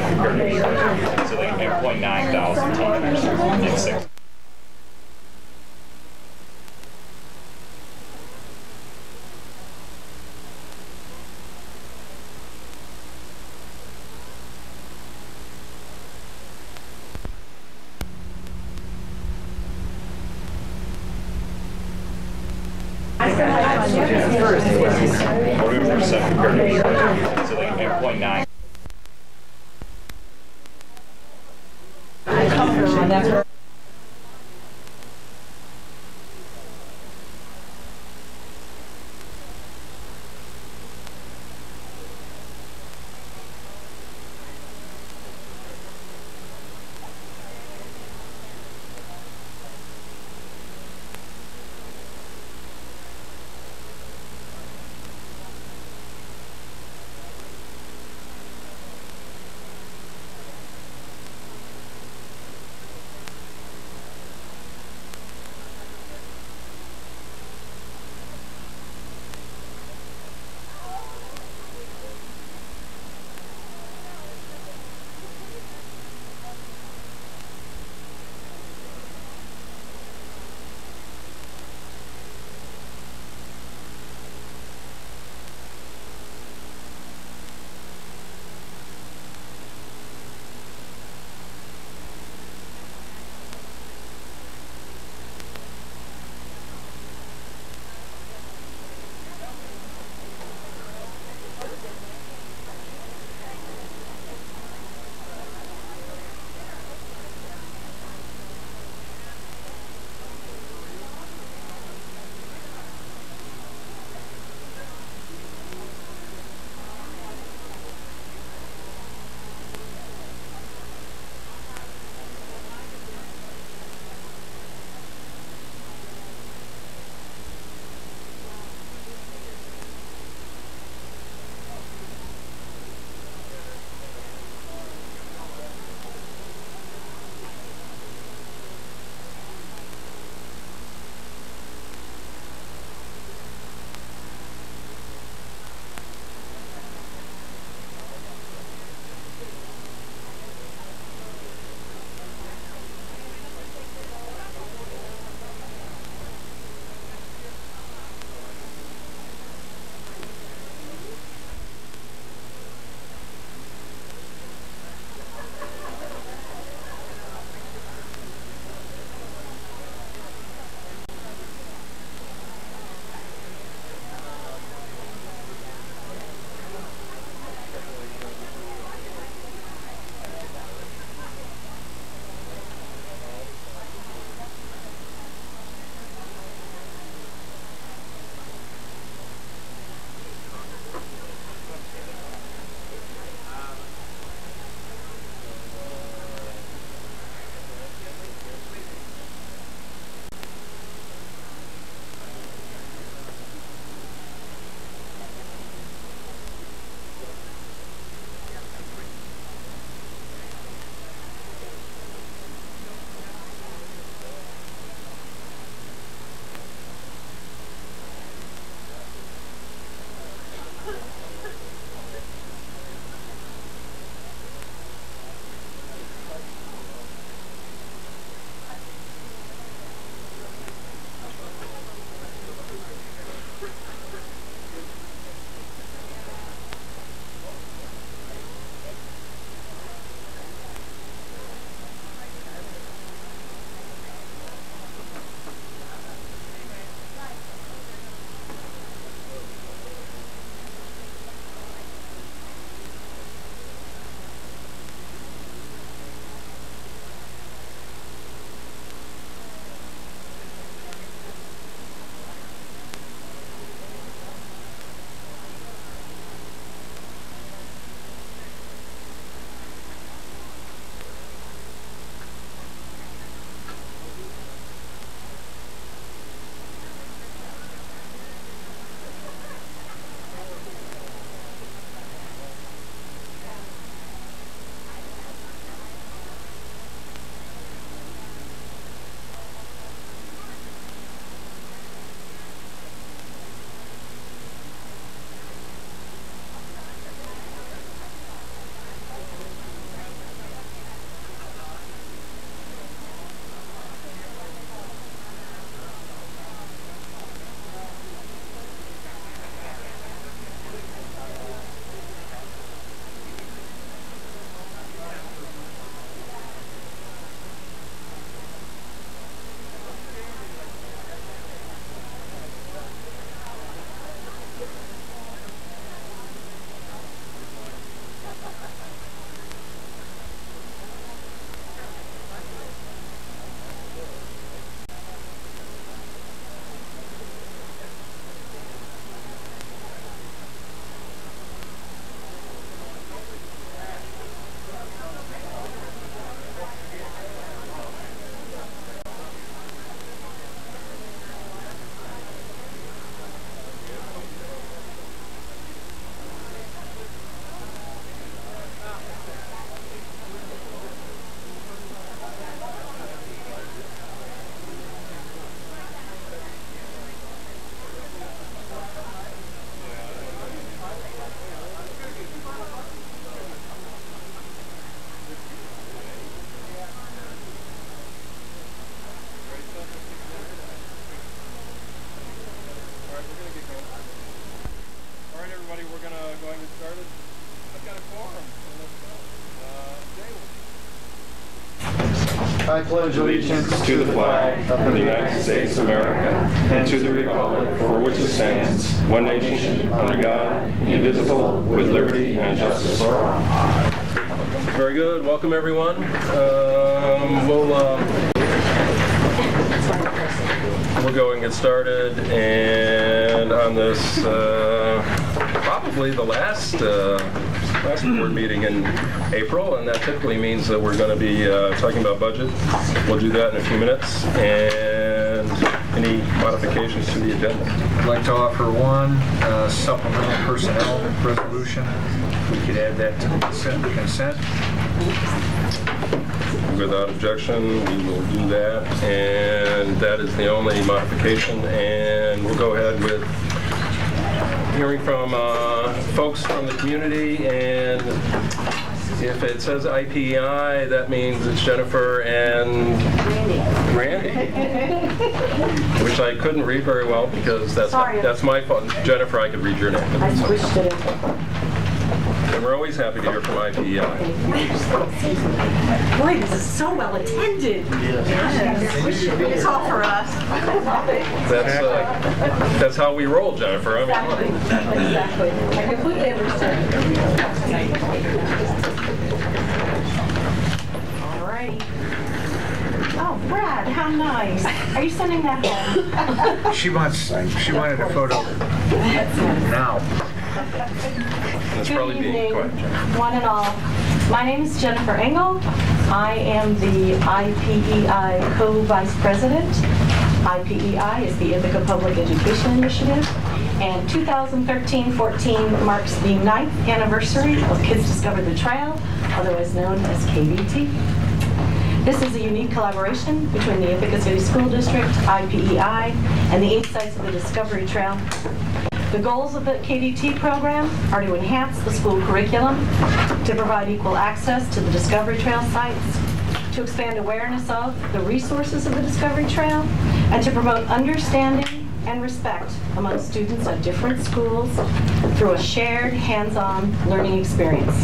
compared to a year ago. So they can make 0.9 thousand teachers in 6. Percent compared to a year ago. So they can make 0.9. I pledge allegiance to the flag of the United States of America and to the republic for which it stands, one nation, under God, indivisible, with liberty and justice for all. Very good. Welcome, everyone. We'll go and get started. And on this, probably the last board meeting in April, and that typically means that we're going to be talking about budget. We'll do that in a few minutes. And any modifications to the agenda? I'd like to offer one supplemental personnel resolution. We could add that to the consent. Without objection, we will do that, and that is the only modification. And we'll go ahead with hearing from folks from the community, and if it says IPEI, that means it's Jennifer and Randy, which I couldn't read very well because that's my fault. Jennifer, I could read your name. I switched it. And we're always happy to hear from IPEI. Boy, this is so well attended. It's all for us. That's how we roll, Jennifer. Exactly. I completely understand. All right. Oh, Brad, how nice. Are you sending that home? She wanted a photo now. That's probably being quiet. One and all. My name is Jennifer Engel. I am the IPEI co-vice president. IPEI is the Ithaca Public Education Initiative, and 2013-14 marks the 9th anniversary of Kids Discover the Trail, otherwise known as KDT. This is a unique collaboration between the Ithaca City School District, IPEI, and the Insights of the Discovery Trail. The goals of the KDT program are to enhance the school curriculum, to provide equal access to the Discovery Trail sites, to expand awareness of the resources of the Discovery Trail, and to promote understanding and respect among students at different schools through a shared hands-on learning experience.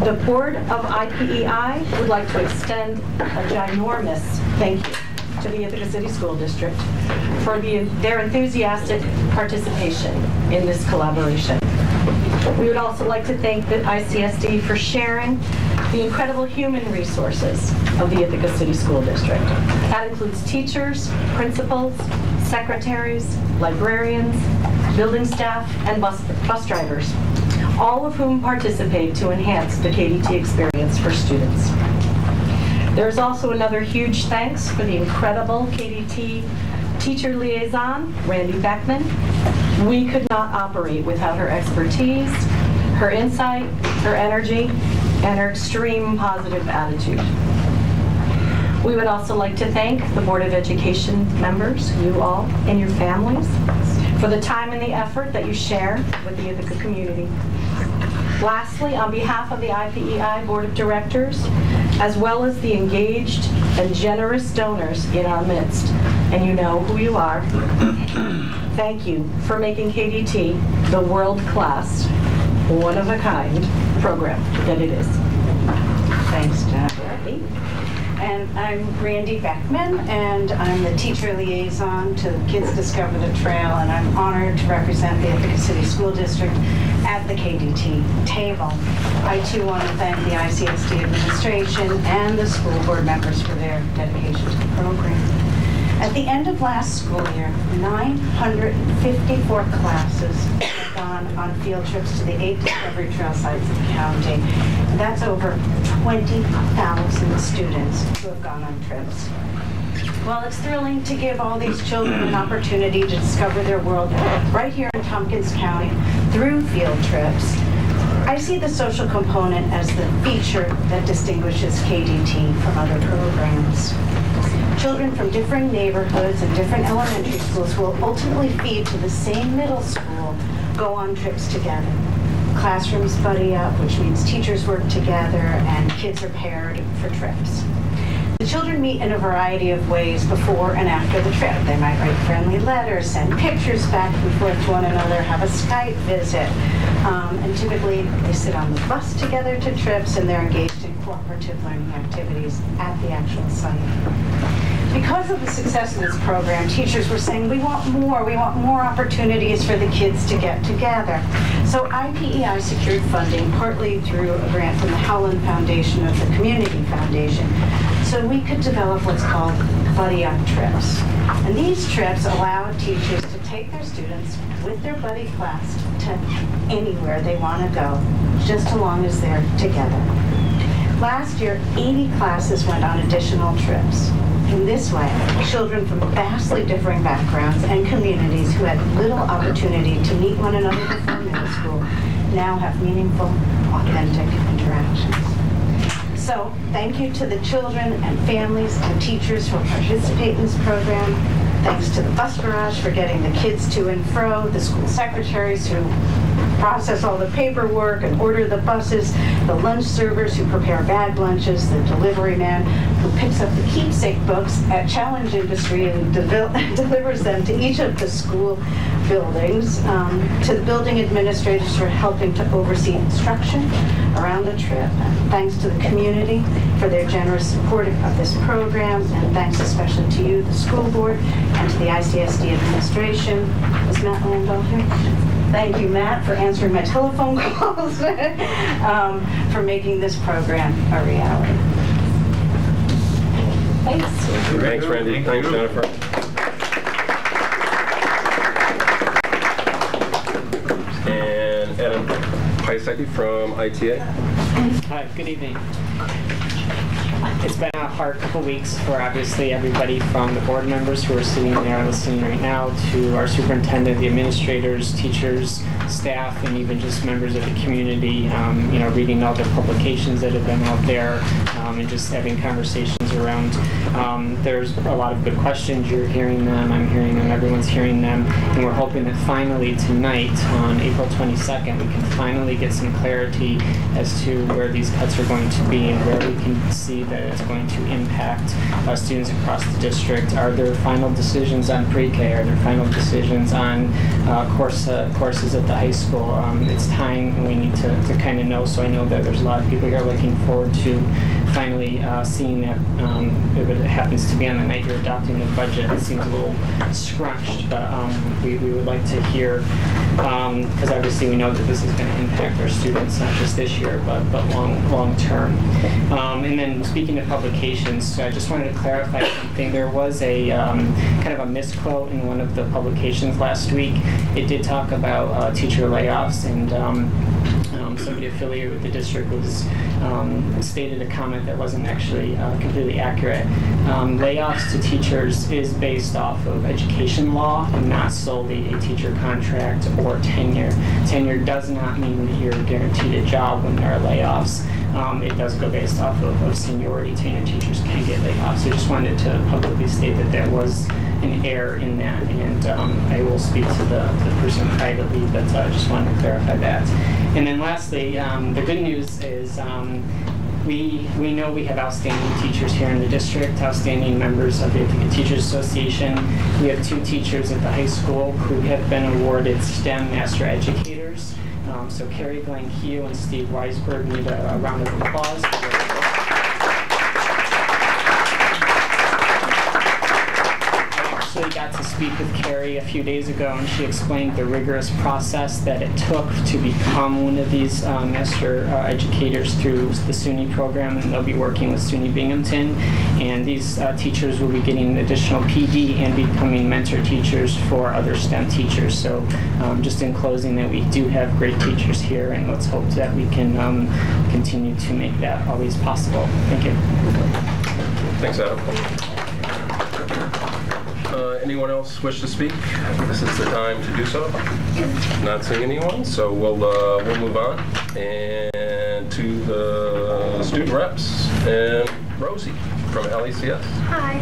The board of IPEI would like to extend a ginormous thank you to the Ithaca City School District for their enthusiastic participation in this collaboration. We would also like to thank the ICSD for sharing the incredible human resources of the Ithaca City School District. That includes teachers, principals, secretaries, librarians, building staff, and bus drivers, all of whom participate to enhance the KDT experience for students. There is also another huge thanks for the incredible KDT teacher liaison, Randy Beckman. We could not operate without her expertise, her insight, her energy, and her extreme positive attitude. We would also like to thank the Board of Education members, you all, and your families, for the time and the effort that you share with the Ithaca community. Lastly, on behalf of the IPEI Board of Directors, as well as the engaged and generous donors in our midst, and you know who you are, thank you for making KDT the world-class, one-of-a-kind program that it is. Thanks, Jennifer. And I'm Randy Beckman, and I'm the teacher liaison to Kids Discover the Trail, and I'm honored to represent the Ithaca City School District at the KDT table. I too want to thank the ICSD administration and the school board members for their dedication to the program. At the end of last school year, 954 classes have gone on field trips to the 8 Discovery Trail sites in the county. And that's over 20,000 students who have gone on trips. Well, it's thrilling to give all these children an opportunity to discover their world right here in Tompkins County through field trips. I see the social component as the feature that distinguishes KDT from other programs. Children from different neighborhoods and different elementary schools will ultimately feed to the same middle school, go on trips together. Classrooms buddy up, which means teachers work together and kids are paired for trips. The children meet in a variety of ways before and after the trip. They might write friendly letters, send pictures back and forth to one another, have a Skype visit. And typically they sit on the bus together to trips, and they're engaged in cooperative learning activities at the actual site. Because of the success of this program, teachers were saying, we want more opportunities for the kids to get together. So IPEI secured funding partly through a grant from the Howland Foundation of the Community Foundation, so we could develop what's called buddy up trips. And these trips allow teachers to take their students with their buddy class to anywhere they want to go, just as long as they're together. Last year, 80 classes went on additional trips. In this way, children from vastly differing backgrounds and communities who had little opportunity to meet one another before middle school now have meaningful, authentic interactions. So, thank you to the children and families and teachers who participate in this program. Thanks to the bus garage for getting the kids to and fro, the school secretaries who process all the paperwork and order the buses, the lunch servers who prepare bag lunches, the delivery man who picks up the keepsake books at Challenge Industry and delivers them to each of the school buildings, to the building administrators for helping to oversee instruction around the trip. And thanks to the community for their generous support of this program, and thanks especially to you, the school board, and to the ICSD administration. Is Matt Landau here? Thank you, Matt, for answering my telephone calls, for making this program a reality. Thanks. Thanks, Randy. Thanks, Jennifer. And Adam Paisecki from ITA. Hi, good evening. It's been a hard couple weeks for obviously everybody, from the board members who are sitting there listening right now to our superintendent, the administrators, teachers, staff, and even just members of the community, reading all the publications that have been out there, and just having conversations around. There's a lot of good questions. You're hearing them, I'm hearing them, everyone's hearing them, and we're hoping that finally tonight, on April 22nd, we can finally get some clarity as to where these cuts are going to be and where we can see that it's going to impact students across the district. Are there final decisions on pre-K? Are there final decisions on courses at the high school? It's time, and we need to kind of know. So I know that there's a lot of people here looking forward to finally seeing that. If it happens to be on the night you're adopting the budget, it seems a little scrunched, but we would like to hear, because obviously we know that this is going to impact our students, not just this year, but long term. And then speaking of publications, I just wanted to clarify something. There was a kind of a misquote in one of the publications last week. It did talk about teacher layoffs, and somebody affiliated with the district was stated a comment that wasn't actually completely accurate. Layoffs to teachers is based off of education law and not solely a teacher contract or tenure. Tenure does not mean that you're guaranteed a job when there are layoffs. It does go based off of seniority. Tenured teachers can get laid off. So I just wanted to publicly state that there was an error in that, and I will speak to the person privately, but I just wanted to clarify that. And then lastly, the good news is we know we have outstanding teachers here in the district, outstanding members of the Ithaca Teachers Association. We have 2 teachers at the high school who have been awarded STEM Master Educators. So Carrie Glenhue and Steve Weisberg need a round of applause. I got to speak with Carrie a few days ago, and she explained the rigorous process that it took to become one of these master educators through the SUNY program, and they'll be working with SUNY Binghamton. And these teachers will be getting additional PD and becoming mentor teachers for other STEM teachers. So just in closing, that we do have great teachers here, and let's hope that we can continue to make that always possible. Thank you. Thanks, Adam. Anyone else wish to speak? This is the time to do so. Not seeing anyone, so we'll move on and to the student reps. And Rosie. from LECS. Hi.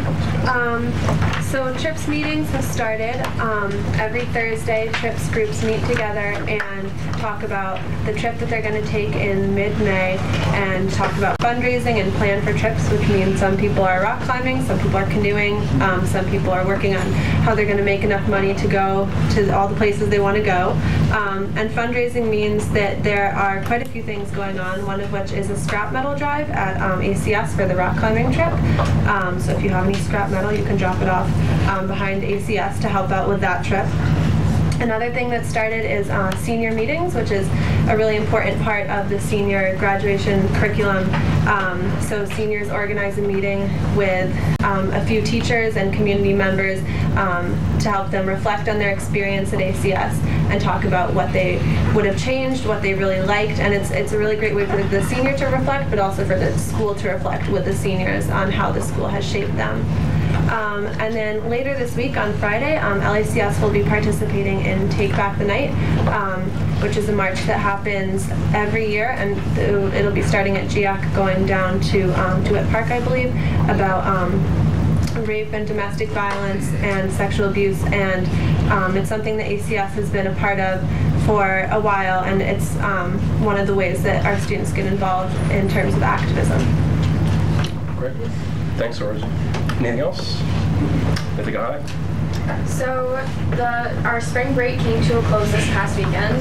So TRIPS meetings have started. Every Thursday, TRIPS groups meet together and talk about the trip that they're going to take in mid-May and talk about fundraising and plan for trips, which means some people are rock climbing, some people are canoeing, some people are working on how they're going to make enough money to go to all the places they want to go. And fundraising means that there are quite a few things going on, one of which is a scrap metal drive at ACS for the rock climbing trip. So if you have any scrap metal, you can drop it off behind ACS to help out with that trip. Another thing that started is senior meetings, which is a really important part of the senior graduation curriculum. So seniors organize a meeting with a few teachers and community members to help them reflect on their experience at ACS and talk about what they would have changed, what they really liked, and it's a really great way for the senior to reflect, but also for the school to reflect with the seniors on how the school has shaped them. And then later this week on Friday, LACS will be participating in Take Back the Night, which is a march that happens every year, and it'll be starting at GIAC going down to DeWitt Park, I believe, about rape and domestic violence and sexual abuse, and it's something that ACS has been a part of for a while, and it's one of the ways that our students get involved in terms of activism. Great. Thanks, Rosie. Anything else? Ithaca High? So our spring break came to a close this past weekend,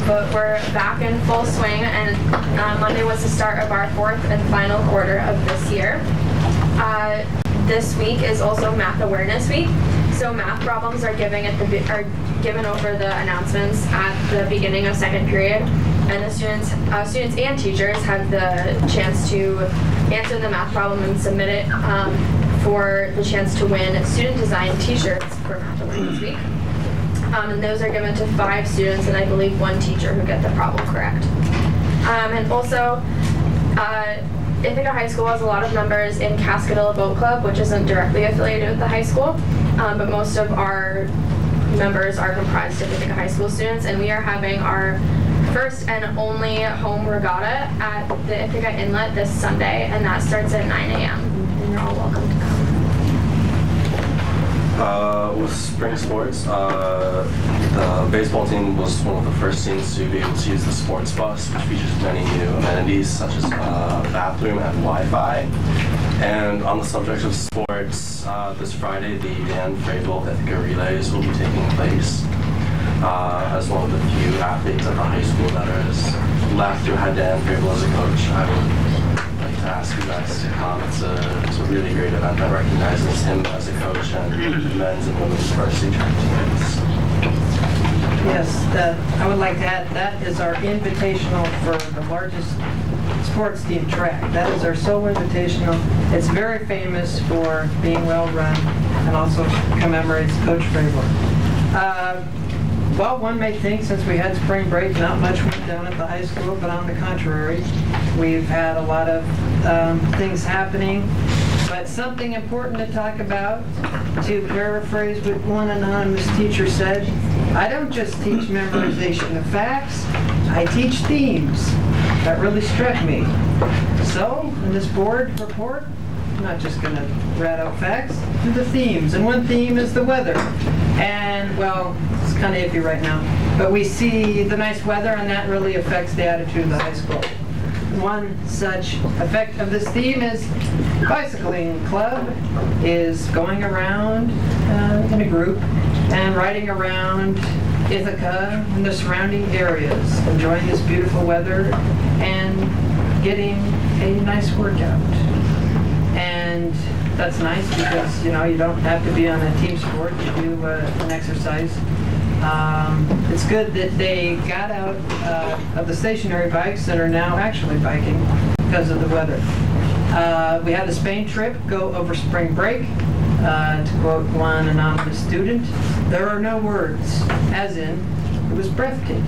but we're back in full swing, and Monday was the start of our fourth and final quarter of this year. This week is also Math Awareness Week, so math problems are given over the announcements at the beginning of second period, and the students and teachers have the chance to answer the math problem and submit it for the chance to win student design t-shirts for Math Awareness Week. And those are given to 5 students and I believe 1 teacher who get the problem correct. And also, Ithaca High School has a lot of members in Cascadilla Boat Club, which isn't directly affiliated with the high school, but most of our members are comprised of Ithaca High School students, and we are having our first and only home regatta at the Ithaca Inlet this Sunday, and that starts at 9 a.m. and you're all welcome to come. With spring sports, the baseball team was one of the first teams to be able to use the sports bus, which features many new amenities such as bathroom and Wi-Fi. And on the subject of sports, this Friday the Dan Fravel Ithaca Relays will be taking place. As one of the few athletes at the high school that is left who had Dan Fravel as a coach, I would like to ask you guys to come. It's a really great event that recognizes him as a coach and men's and women's varsity track teams. Yes, I would like to add that is our invitational for the largest sports team track. That is our sole invitational. It's very famous for being well run and also commemorates Coach Fravel. Well, one may think since we had spring break, not much went down at the high school, but on the contrary, we've had a lot of things happening. But something important to talk about, to paraphrase what one anonymous teacher said, I don't just teach memorization of facts, I teach themes. That really struck me. So, in this board report, I'm not just going to rat out facts, the themes. And one theme is the weather. And, well, it's kind of iffy right now, but we see the nice weather, and that really affects the attitude of the high school. One such effect of this theme is bicycling club is going around in a group and riding around Ithaca and the surrounding areas, enjoying this beautiful weather and getting a nice workout. And that's nice because, you know, you don't have to be on a team sport to do an exercise. It's good that they got out of the stationary bikes and are now actually biking because of the weather. We had a Spain trip go over spring break. To quote one anonymous student, there are no words, as in, it was breathtaking.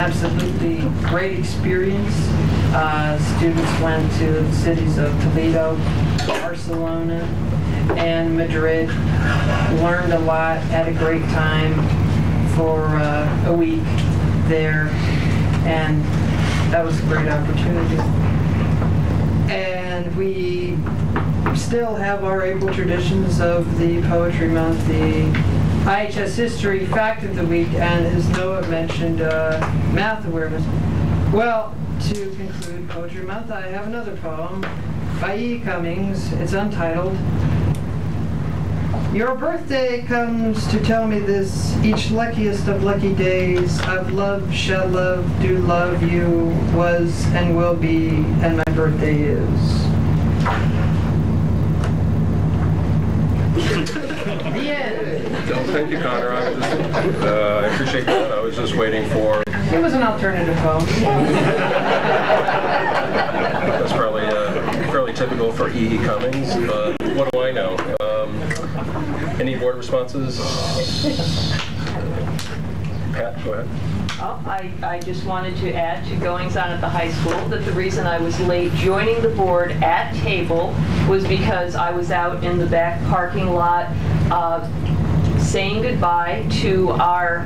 Absolutely great experience. Students went to the cities of Toledo, Barcelona, and Madrid. Learned a lot, had a great time for a week there, and that was a great opportunity. And And we still have our April traditions of the Poetry Month, the IHS History Fact of the Week, and as Noah mentioned, math awareness. Well, to conclude Poetry Month, I have another poem by E. Cummings. It's untitled. Your birthday comes to tell me this, each luckiest of lucky days. I've loved, shall love, do love you, was and will be, and my birthday is. The end. Well, thank you, Connor. I appreciate that. I was just waiting for... It was an alternative poem. That's probably fairly typical for E. Cummings, but what do I know? Any board responses? Pat, go ahead. Oh, I just wanted to add to goings on at the high school that the reason I was late joining the board at table was because I was out in the back parking lot saying goodbye to our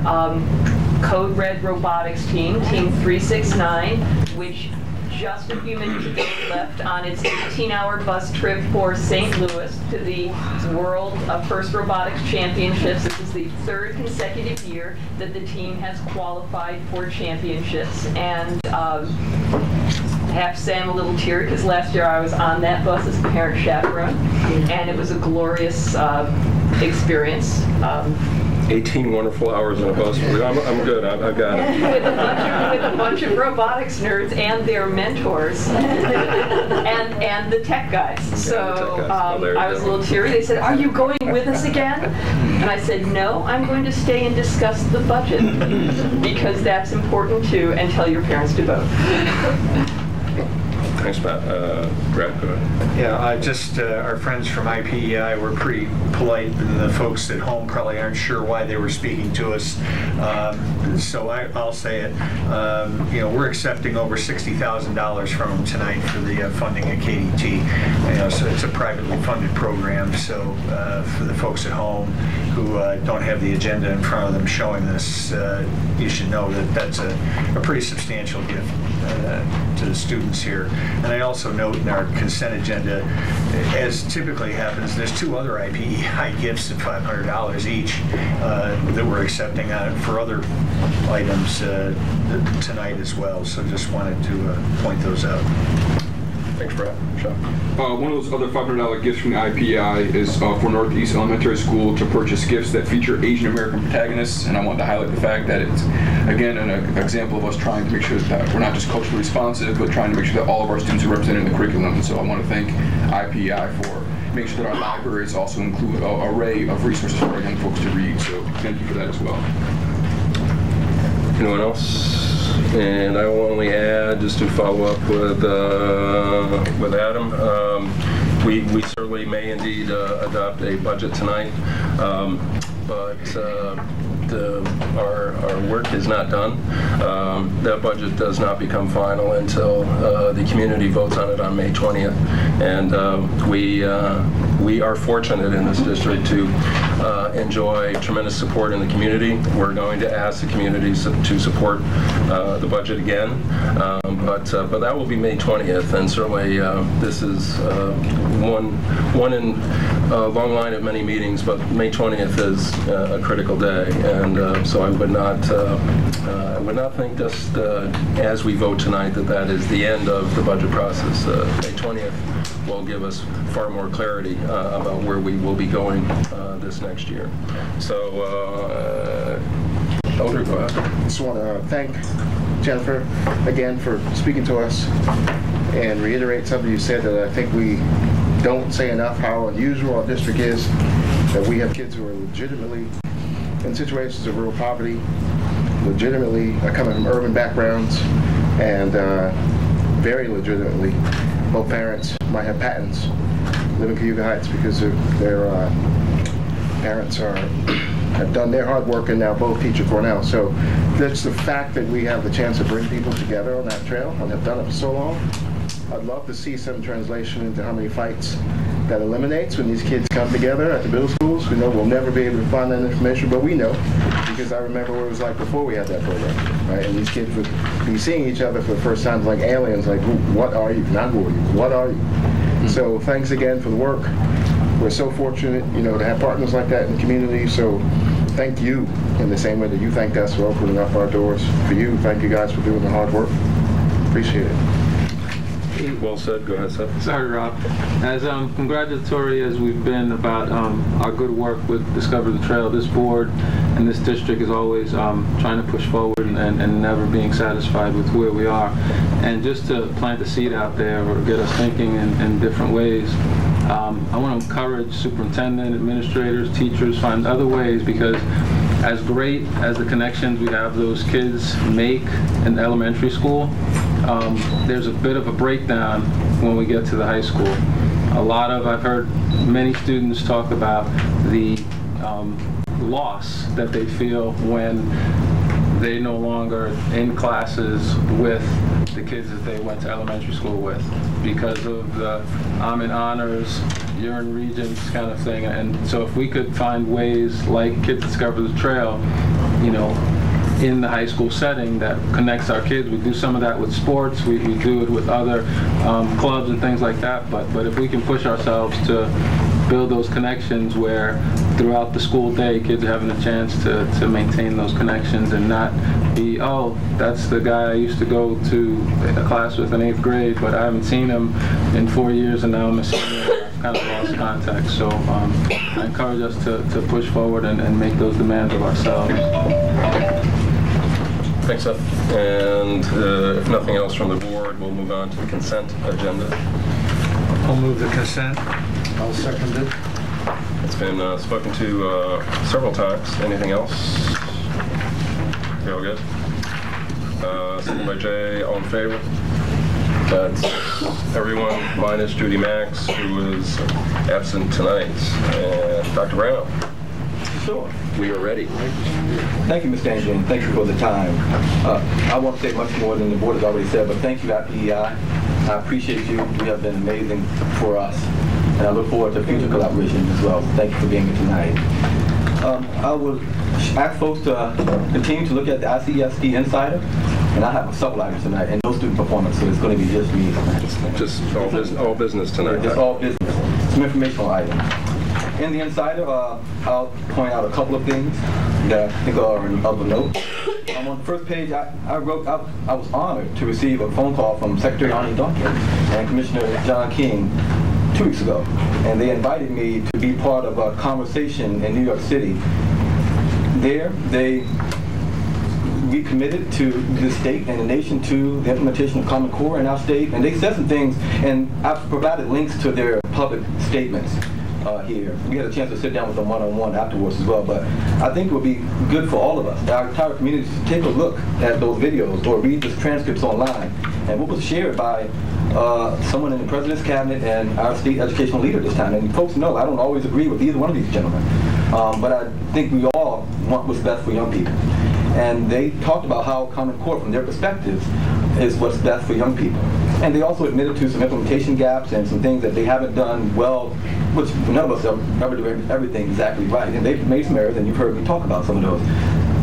Code Red robotics team, Team 369, which just a few minutes ago left on its 18-hour bus trip for St. Louis to the World First Robotics Championships. This is the third consecutive year that the team has qualified for championships. And I have to say I'm a little teary because last year I was on that bus as a parent chaperone, and it was a glorious experience. 18 wonderful hours on a bus. I'm good. I've got it. With a bunch of robotics nerds and their mentors, and the tech guys. So I was a little teary. They said, "Are you going with us again?" And I said, "No, I'm going to stay and discuss the budget because that's important too, and tell your parents to vote." Thanks, Pat. Brad, go ahead. Yeah, our friends from IPEI were pretty polite, and the folks at home probably aren't sure why they were speaking to us. So I'll say it. We're accepting over $60,000 from them tonight for the funding at KDT. So it's a privately funded program. So for the folks at home who don't have the agenda in front of them showing this, you should know that that's a pretty substantial gift to the students here. And I also note in our consent agenda, as typically happens, there's two other IPEI gifts of $500 each that we're accepting for other items tonight as well. So just wanted to point those out. Thanks, Brad. Sean. One of those other $500 gifts from the IPEI is for Northeast Elementary School to purchase gifts that feature Asian American protagonists, and I want to highlight the fact that it's, again, an example of us trying to make sure that we're not just culturally responsive, but trying to make sure that all of our students are represented in the curriculum. And so I want to thank IPEI for making sure that our libraries also include an array of resources for our young folks to read. So thank you for that as well. Anyone else? And I will only add, just to follow up with Adam, we certainly may indeed adopt a budget tonight, but our work is not done. That budget does not become final until the community votes on it on May 20th. And we are fortunate in this district to enjoy tremendous support in the community. We're going to ask the community to support the budget again, but that will be May 20th, and certainly this is one in a long line of many meetings, but May 20th is a critical day, and so I would not think just as we vote tonight that is the end of the budget process. May 20th will give us far more clarity about where we will be going this next year. So, Elder, go ahead. I just want to thank Jennifer again for speaking to us and reiterate something you said that I think we don't say enough, how unusual our district is, that we have kids who are legitimately in situations of real poverty, legitimately coming from urban backgrounds, and very legitimately, both parents might have patents living in Cayuga Heights because their parents have done their hard work and now both teach at Cornell. So that's the fact that we have the chance to bring people together on that trail and have done it for so long. I'd love to see some translation into how many fights that eliminates when these kids come together at the middle schools. We know we'll never be able to find that information, but we know because I remember what it was like before we had that program, right? And these kids would be seeing each other for the first time like aliens, like, what are you? Not who are you, what are you? So thanks again for the work. We're so fortunate, to have partners like that in the community. So thank you in the same way that you thanked us for opening up our doors for you. Thank you guys for doing the hard work. Appreciate it. Well said. Go ahead, Seth. Sorry, Rob. As congratulatory as we've been about our good work with Discover the Trail, this board and this district is always trying to push forward and never being satisfied with where we are. And just to plant the seed out there or get us thinking in different ways, I want to encourage superintendent, administrators, teachers, find other ways, because as great as the connections we have those kids make in elementary school, there's a bit of a breakdown when we get to the high school. I've heard many students talk about the loss that they feel when they're no longer in classes with the kids that they went to elementary school with because of the I'm in honors, you're in regents kind of thing. And so if we could find ways like Kids Discover the Trail, in the high school setting that connects our kids. We do some of that with sports. We do it with other clubs and things like that. But if we can push ourselves to build those connections where throughout the school day kids are having a chance to maintain those connections and not be, oh, that's the guy I used to go to a class with in 8th grade, but I haven't seen him in 4 years and now I'm a senior. I've kind of lost contact. So I encourage us to push forward and make those demands of ourselves. Thanks, Seth. And if nothing else from the board, we'll move on to the consent agenda. I'll move the consent. I'll second it. It's been spoken to several times. Anything else? Okay, all good? Second by Jay, all in favor? That's everyone minus Judy Max, who is absent tonight. And Dr. Brown. Sure. We are ready. Thank you, Mr. Angel, and thank you for the time. I won't say much more than the board has already said, but thank you, IPEI. I appreciate you. You have been amazing for us, and I look forward to future collaboration as well. Thank you for being here tonight. I would ask folks to continue to look at the ICSD Insider, and I have several items tonight, and no student performance, so it's going to be just me. Just all business tonight. Just all business. Some informational items. In the Insider, I'll point out a couple of things that I think are of note. On the first page, I wrote, I was honored to receive a phone call from Secretary Arnie Duncan and Commissioner John King 2 weeks ago, and they invited me to be part of a conversation in New York City. There, they recommitted to the state and the nation to the implementation of Common Core in our state, and they said some things, and I've provided links to their public statements. Here. We had a chance to sit down with them one-on-one afterwards as well, but I think it would be good for all of us, our entire community, to take a look at those videos or read the transcripts online. And what was shared by someone in the President's Cabinet and our state educational leader this time. And folks know I don't always agree with either one of these gentlemen, but I think we all want what's best for young people. And they talked about how Common Core, from their perspectives, is what's best for young people. And they also admitted to some implementation gaps and some things that they haven't done well, which none of us ever do everything exactly right. And they've made some errors, and you've heard me talk about some of those.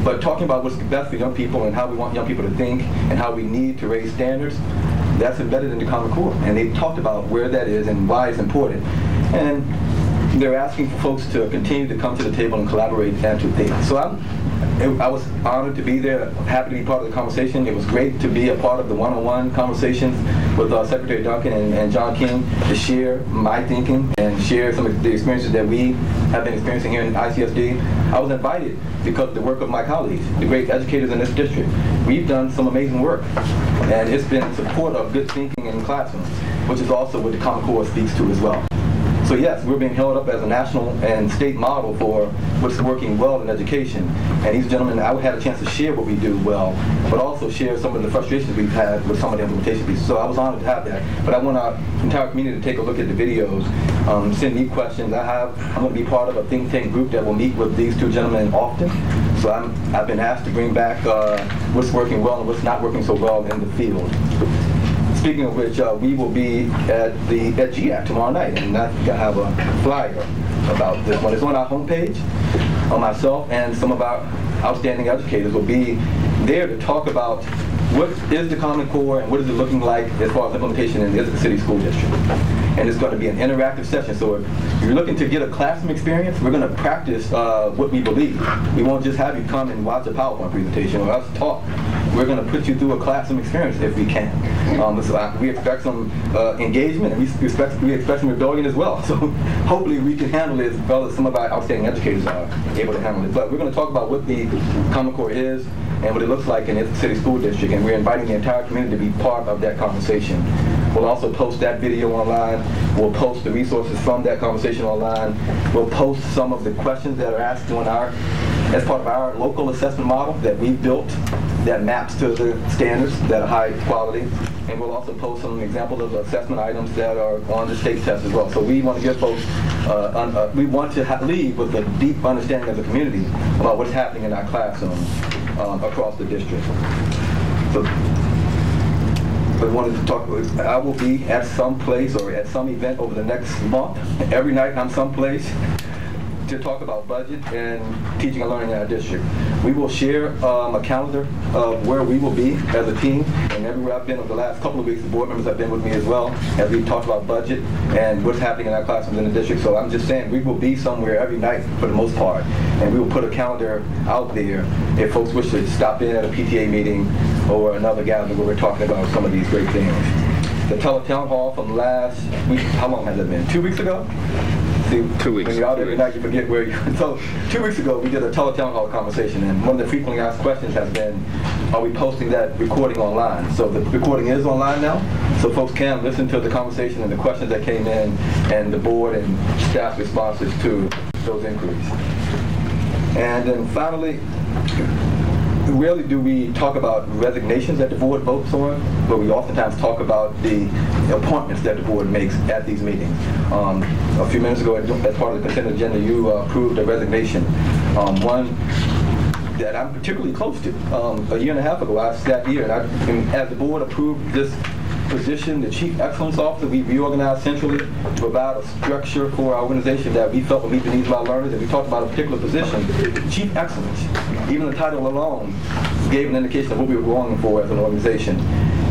But talking about what's best for young people and how we want young people to think and how we need to raise standards, that's embedded in the Common Core. And they talked about where that is and why it's important. And they're asking for folks to continue to come to the table and collaborate and to think. So I was honored to be there, happy to be part of the conversation. It was great to be a part of the one-on-one conversations with Secretary Duncan and John King to share my thinking and share some of the experiences that we have been experiencing here in ICSD. I was invited because of the work of my colleagues, the great educators in this district. We've done some amazing work, and it's been support of good thinking in classrooms, which is also what the Common Core speaks to as well. So yes, we're being held up as a national and state model for what's working well in education. And these gentlemen, I had a chance to share what we do well, but also share some of the frustrations we've had with some of the implementation pieces. So I was honored to have that. But I want our entire community to take a look at the videos, send me questions. I'm going to be part of a think tank group that will meet with these two gentlemen often. So I've been asked to bring back what's working well and what's not working so well in the field. Speaking of which, we will be at GIAC tomorrow night, and I have a flyer about this one. It's on our homepage. Myself and some of our outstanding educators will be there to talk about what is the Common Core and what is it looking like as far as implementation in the Ithaca City School District. and it's going to be an interactive session. So if you're looking to get a classroom experience, we're going to practice what we believe. We won't just have you come and watch a PowerPoint presentation or us talk. We're going to put you through a classroom experience if we can. So we expect some engagement, and we expect some rebellion as well. So hopefully we can handle it as well as some of our outstanding educators are able to handle it. But we're going to talk about what the Common Core is and what it looks like in Ithaca City School District, and we're inviting the entire community to be part of that conversation. We'll also post that video online. We'll post the resources from that conversation online. We'll post some of the questions that are asked as part of our local assessment model that we built that maps to the standards that are high quality. And we'll also post some examples of assessment items that are on the state test as well. So we want to give folks, we want to leave with a deep understanding as a community about what's happening in our classroom across the district. So I wanted to talk, I will be at some place or at some event over the next month. Every night I'm someplace to talk about budget and teaching and learning in our district. We will share a calendar of where we will be as a team, and everywhere I've been over the last couple of weeks, the board members have been with me as well, as we've talked about budget and what's happening in our classrooms in the district. So I'm just saying we will be somewhere every night for the most part, and we will put a calendar out there if folks wish to stop in at a PTA meeting or another gathering where we're talking about some of these great things. The town hall from last week, how long has it been? 2 weeks ago? See, 2 weeks. When you're out every night, you forget where you. So 2 weeks ago, we did a town hall conversation, and one of the frequently asked questions has been, are we posting that recording online? So the recording is online now, so folks can listen to the conversation and the questions that came in, and the board and staff responses to those inquiries. And then finally, rarely do we talk about resignations that the board votes on, but we oftentimes talk about the appointments that the board makes at these meetings. A few minutes ago, as part of the consent agenda, you approved a resignation. One that I'm particularly close to. A year and a half ago, I sat here, and as the board approved this position, the Chief Excellence Officer, we reorganized centrally to provide a structure for our organization that we felt would meet the needs of our learners, and we talked about a particular position, Chief Excellence. Even the title alone gave an indication of what we were longing for as an organization.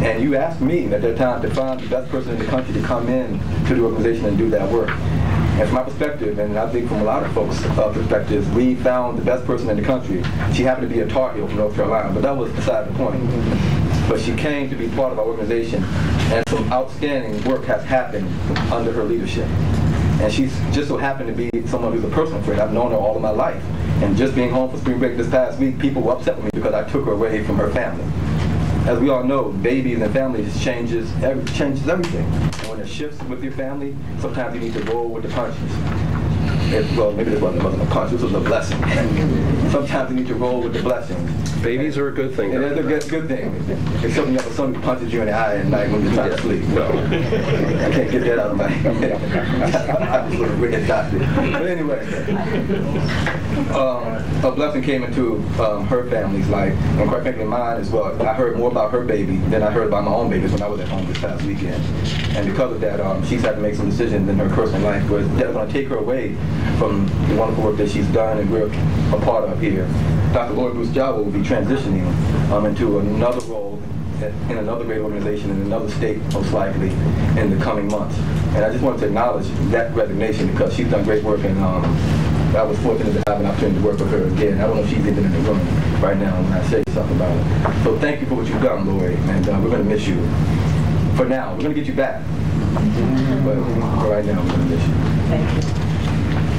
And you asked me at that time to find the best person in the country to come in to the organization and do that work. And from my perspective, and I think from a lot of folks' perspectives, we found the best person in the country. She happened to be a Tar Heel from North Carolina, but that was beside the point. But she came to be part of our organization, and some outstanding work has happened under her leadership. And she's just so happened to be someone who's a personal friend. I've known her all of my life. And just being home for spring break this past week, people were upset with me because I took her away from her family. As we all know, babies and families changes everything. And when it shifts with your family, sometimes you need to roll with the punches. Well, maybe this wasn't a punch, this was a blessing. Sometimes you need to roll with the blessings. Babies are a good thing. It is a good thing. Except when you have a son who punches you in the eye at night when you're trying to sleep. Well, I can't get that out of my head. I was looking wicked doctor. But anyway, a blessing came into her family's life, and quite frankly mine as well. I heard more about her baby than I heard about my own babies when I was at home this past weekend. And because of that, she's had to make some decisions in her personal life where that's going to take her away from the wonderful work that she's done and we're a part of here. Dr. Lori Bruce Java will be transitioning into another role in another great organization in another state, most likely, in the coming months. And I just wanted to acknowledge that resignation because she's done great work, and I was fortunate to have an opportunity to work with her again. I don't know if she's even in the room right now when I say something about it. So thank you for what you've done, Lori, and we're going to miss you. For now, we're going to get you back. But for right now, we're going to miss you. Thank you.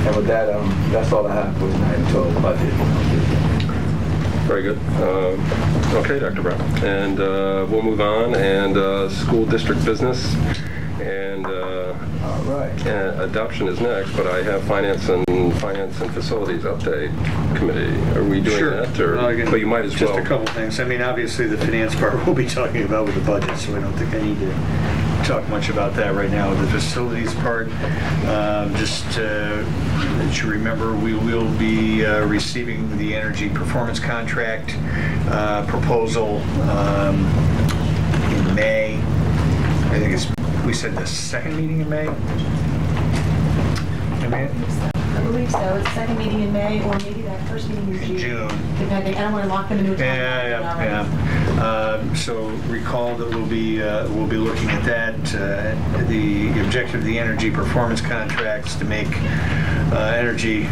And with that, that's all I have for tonight until the budget. Very good. Okay, Dr. Brown. And we'll move on, and school district business. And all right. Adoption is next, but I have finance and facilities update committee. Are we doing that? Or, but you might as well. Just a couple things. I mean, obviously the finance part we'll be talking about with the budget, so I don't think I need to talk much about that right now. The facilities part, just that you remember, we will be receiving the energy performance contract proposal in May. I think we said the second meeting in May. believe so. It's the second meeting in May, or maybe that first meeting in June. Depending. I don't want to lock them into a time. Yeah. So recall that we'll be looking at that. The objective of the energy performance contracts to make energy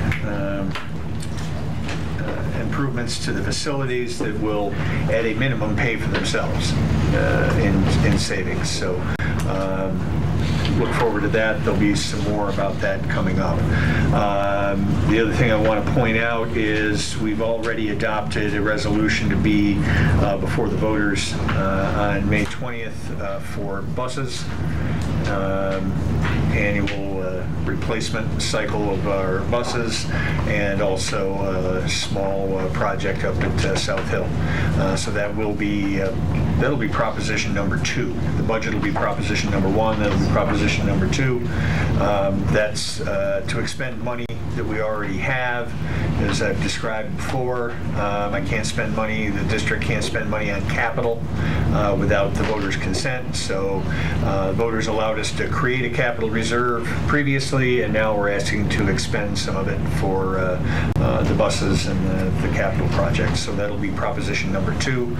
improvements to the facilities that will, at a minimum, pay for themselves in savings. So look forward to that. There'll be some more about that coming up. The other thing I want to point out is we've already adopted a resolution to be before the voters on May 20th for buses. Annual replacement cycle of our buses, and also a small project up at South Hill. So that will be that'll be proposition number 2. The budget will be proposition number 1. That'll be proposition number 2. That's to expend money that we already have. As I've described before, I can't spend money, the district can't spend money on capital without the voters' consent. So voters allowed us to create a capital reserve previously, and now we're asking to expend some of it for the buses and the capital projects. So that'll be proposition number 2.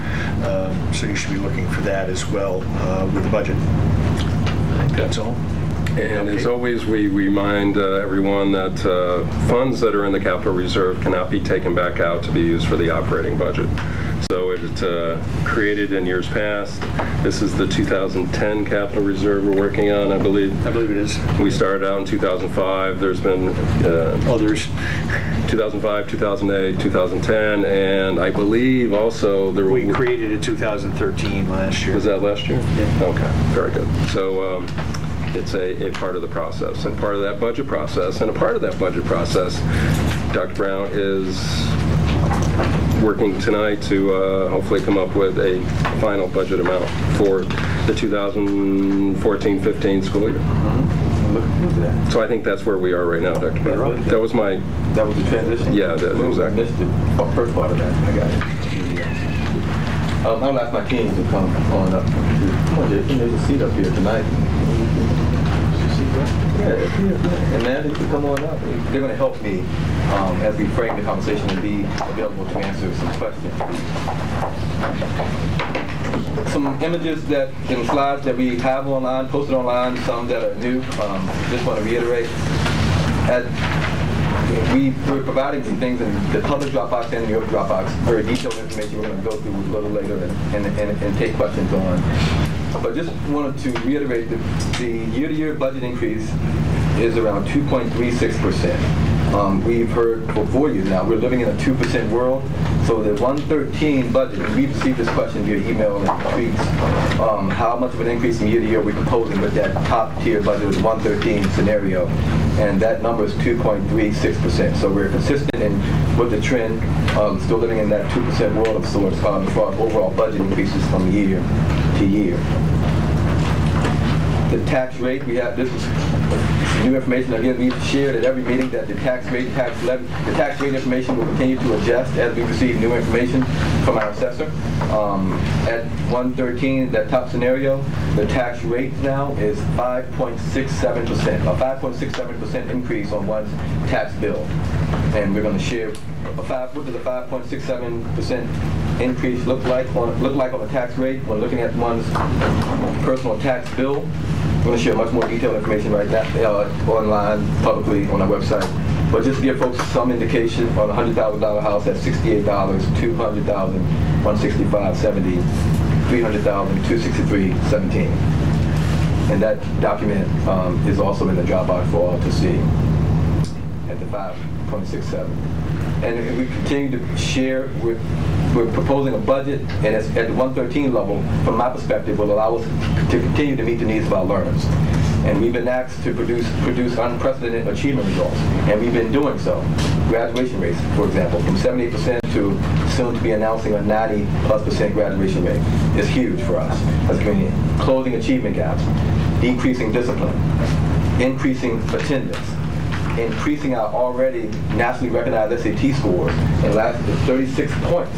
So you should be looking for that as well with the budget. I think that's all. And as always, we remind everyone that funds that are in the capital reserve cannot be taken back out to be used for the operating budget. So it's created in years past. This is the 2010 capital reserve we're working on, I believe. I believe it is. We started out in 2005. There's been others. 2005, 2008, 2010, and I believe also we created it 2013 last year. Was that last year? Yeah. Okay, very good. So. It's a part of the process, and part of that budget process, Dr. Brown is working tonight to hopefully come up with a final budget amount for the 2014-15 school year. So I think that's where we are right now, Dr. Brown. That was the transition? Yeah, exactly. I missed the first part of that. I got it. I'll ask my team to come on up. Come on, Jason, there's a seat up here tonight. Yeah, and Mandy can come on up. They're going to help me as we frame the conversation and be available to answer some questions. Some images that in slides that we have online, posted online, some that are new. Just want to reiterate. We're providing some things in the public Dropbox and your Dropbox, very detailed information we're going to go through a little later and take questions on. But just wanted to reiterate that the year-to-year budget increase is around 2.36%. We've heard for 4 years now, we're living in a 2% world. So the 113 budget, and we've received this question via email and tweets, how much of an increase from year to year we're proposing with that top tier budget of the 113 scenario. And that number is 2.36%. So we're consistent with the trend, still living in that 2% world of sorts as far as overall budget increases from year to year. The tax rate, this is new information. Again, we've shared at every meeting that the tax rate information will continue to adjust as we receive new information from our assessor. At 113, that top scenario, the tax rate now is 5.67%, a 5.67% increase on one's tax bill. And we're going to share what does a 5.67% increase look like on a tax rate when looking at one's personal tax bill. We're going to share much more detailed information right now online, publicly on our website. But just to give folks some indication, on a $100,000 house, that's $68, $200,000, $165.70, $300,000, $263.17. And that document is also in the Dropbox for all to see at the 5.67. And we continue to share we're proposing a budget, and at the 113 level, from my perspective, will allow us to continue to meet the needs of our learners. And we've been asked to produce unprecedented achievement results, and we've been doing so. Graduation rates, for example, from 78% to soon to be announcing a 90+% graduation rate is huge for us as a community. Closing achievement gaps, decreasing discipline, increasing attendance, increasing our already nationally recognized SAT scores in the last 36 points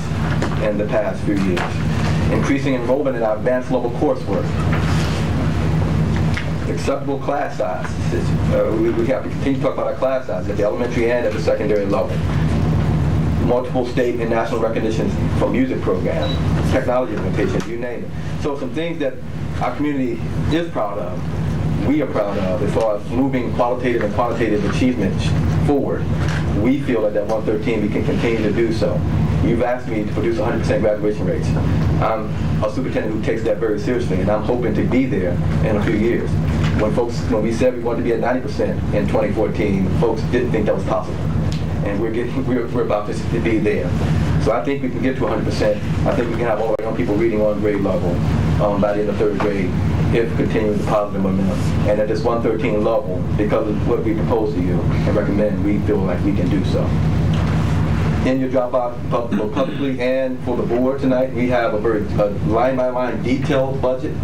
in the past few years, increasing enrollment in our advanced level coursework, acceptable class size. We have to continue to talk about our class size at the elementary and at the secondary level. Multiple state and national recognitions for music programs, technology implementation, you name it. So some things that our community is proud of, we are proud of, as far as moving qualitative and quantitative achievements forward. We feel that at 113 we can continue to do so. You've asked me to produce 100% graduation rates. I'm a superintendent who takes that very seriously, and I'm hoping to be there in a few years. When we said we wanted to be at 90% in 2014, folks didn't think that was possible. And we're about to be there. So I think we can get to 100%. I think we can have all our young people reading on grade level by the end of third grade if continuing the positive momentum. And at this 113 level, because of what we propose to you and recommend, we feel like we can do so. In your Dropbox, publicly and for the board tonight, we have a very line-by-line detailed budget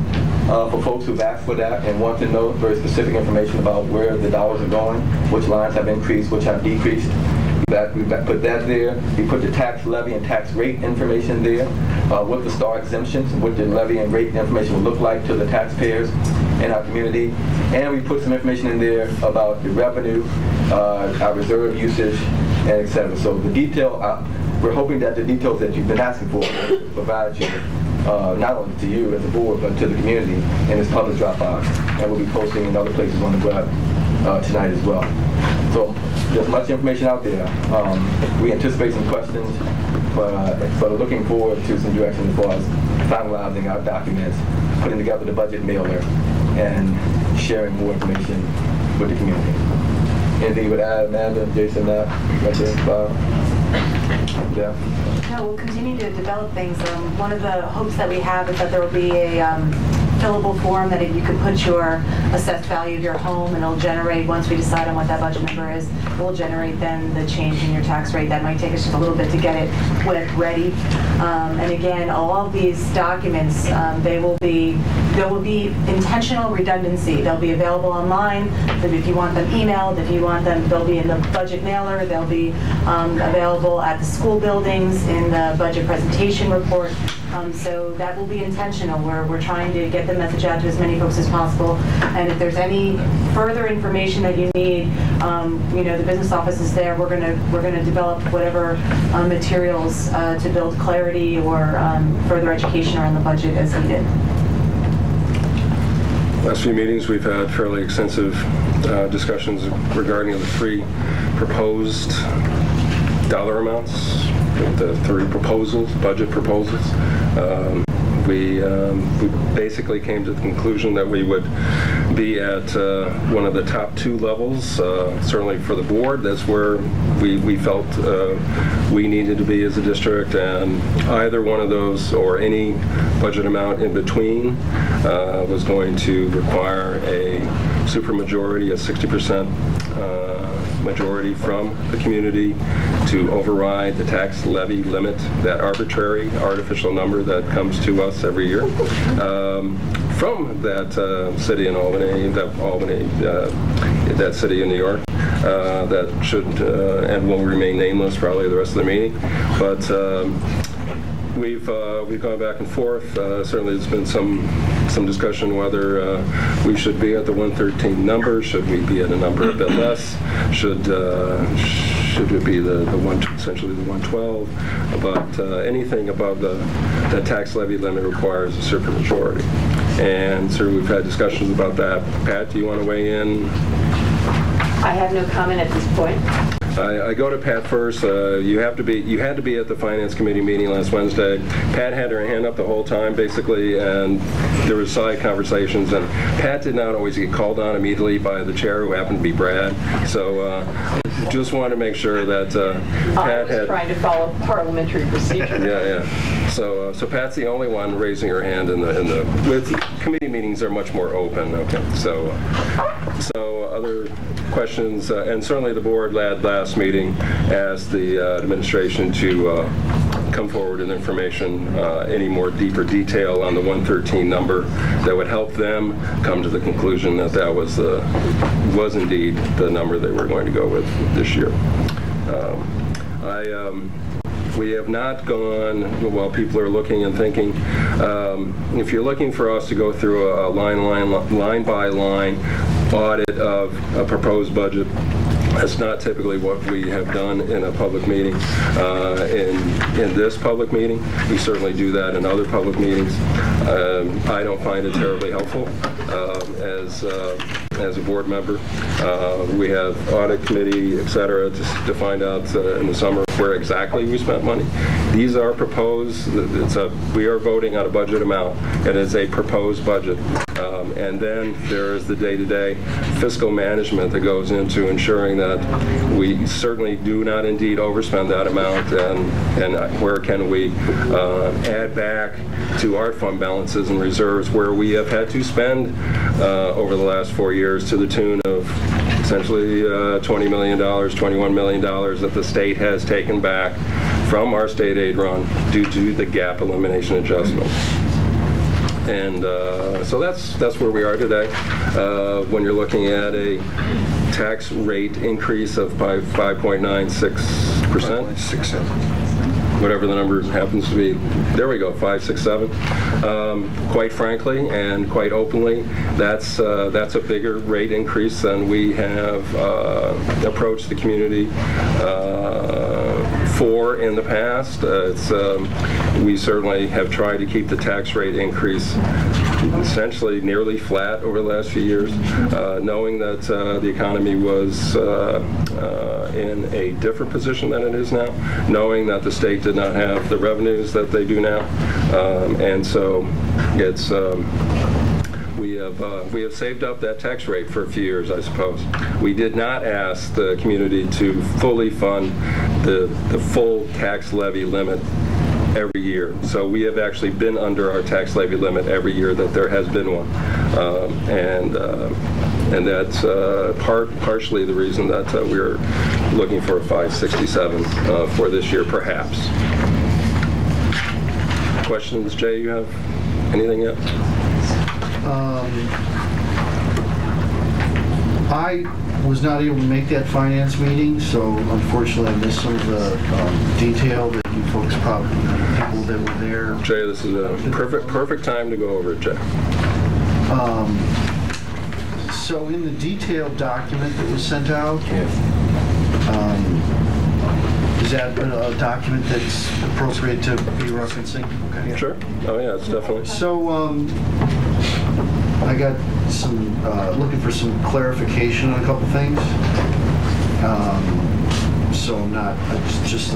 for folks who've asked for that and want to know very specific information about where the dollars are going, which lines have increased, which have decreased. We've put that there. We put the tax levy and tax rate information there, what the star exemptions, what the levy and rate information will look like to the taxpayers in our community. And we put some information in there about the revenue, our reserve usage, and et cetera. So the detail, we're hoping that the details that you've been asking for will provide you, not only to you as a board, but to the community in this public Dropbox. And we'll be posting in other places on the web tonight as well. So there's much information out there. We anticipate some questions, but looking forward to some direction as far as finalizing our documents, putting together the budget mailer, and sharing more information with the community. Anything you would add, Amanda, Jason, right there, Bob? Yeah. No, we'll continue to develop things. One of the hopes that we have is that there will be a fillable form that you could put your assessed value of your home, and it'll generate, once we decide on what that budget number is, it will generate then the change in your tax rate. That might take us just a little bit to get it ready. And again, all of these documents, there will be intentional redundancy. They'll be available online. If you want them emailed, if you want them, they'll be in the budget mailer. They'll be available at the school buildings in the budget presentation report. So that will be intentional. We're trying to get the message out to as many folks as possible. And if there's any further information that you need, the business office is there. We're gonna develop whatever materials to build clarity or further education around the budget as needed. Last few meetings, we've had fairly extensive discussions regarding the three proposed dollar amounts, the three proposals, budget proposals. We basically came to the conclusion that we would be at one of the top two levels, certainly for the board. That's where we felt we needed to be as a district, and either one of those or any budget amount in between was going to require a supermajority, a 60% majority from the community to override the tax levy limit, that arbitrary, artificial number that comes to us every year from that city in Albany, that city in New York, that should and will remain nameless probably the rest of the meeting. But we've gone back and forth. Certainly there's been some discussion whether we should be at the 113 number, should we be at a number a bit less, should it be essentially the 112, but anything above the tax levy limit requires a supermajority. And so we've had discussions about that. Pat, do you want to weigh in? I have no comment at this point. I go to Pat first. You had to be at the Finance Committee meeting last Wednesday. Pat had her hand up the whole time, basically, and there was side conversations. And Pat did not always get called on immediately by the chair, who happened to be Brad. So just wanted to make sure that Pat had trying to follow parliamentary procedure. Yeah. So Pat's the only one raising her hand with committee meetings are much more open. Okay. So other questions, and certainly the board last meeting asked the administration to come forward with information, any more deeper detail on the 113 number that would help them come to the conclusion that that was indeed the number they were going to go with this year. We have not gone, while people are looking and thinking, if you're looking for us to go through a line by line audit of a proposed budget, that's not typically what we have done in a public meeting. In this public meeting, we certainly do that in other public meetings. I don't find it terribly helpful as a board member. We have audit committee, et cetera, to find out in the summer where exactly we spent money. These are proposed. We are voting on a budget amount. It is a proposed budget. And then there is the day-to-day fiscal management that goes into ensuring that we certainly do not indeed overspend that amount, and where can we add back to our fund balances and reserves where we have had to spend over the last 4 years to the tune of essentially $20 million, $21 million that the state has taken back from our state aid run due to the gap elimination adjustment. And so that's where we are today. When you're looking at a tax rate increase of 5.96%, whatever the number happens to be. There we go, 567. Quite frankly and quite openly, that's a bigger rate increase than we have approached the community for in the past. We certainly have tried to keep the tax rate increase essentially nearly flat over the last few years, knowing that the economy was in a different position than it is now, knowing that the state did not have the revenues that they do now, and so it's we have saved up that tax rate for a few years, I suppose. We did not ask the community to fully fund the full tax levy limit every year. So we have actually been under our tax levy limit every year that there has been one. And that's partially the reason that we're looking for a 567 for this year, perhaps. Questions, Jay, you have anything yet? I was not able to make that finance meeting, so unfortunately I missed some of the detail that you folks probably, people that were there. Jay, this is a perfect time to go over it, Jay. So in the detailed document that was sent out, is that a document that's appropriate to be referencing? Okay. Sure. Oh yeah, it's definitely. So I got some, looking for some clarification on a couple things. So I'm not, just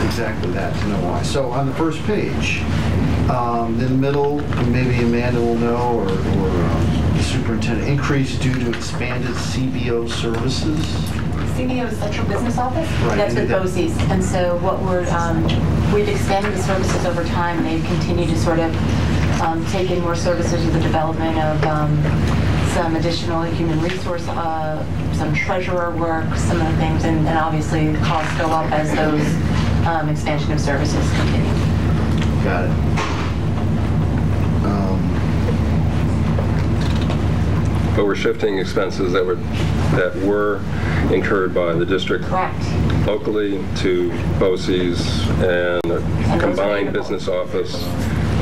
exactly that, to know why. So on the first page, in the middle, maybe Amanda will know, or the superintendent, increase due to expanded CBO services. CBO is Central Business Office. Right. That's with BOCES. And so what we've expanded the services over time, and they've continued to sort of take in more services with the development of some additional human resource, some treasurer work, some of the things, and obviously the costs go up as those expansion of services continue. Got it. But we're shifting expenses that were incurred by the district. Correct. Locally to BOCES and a combined business office,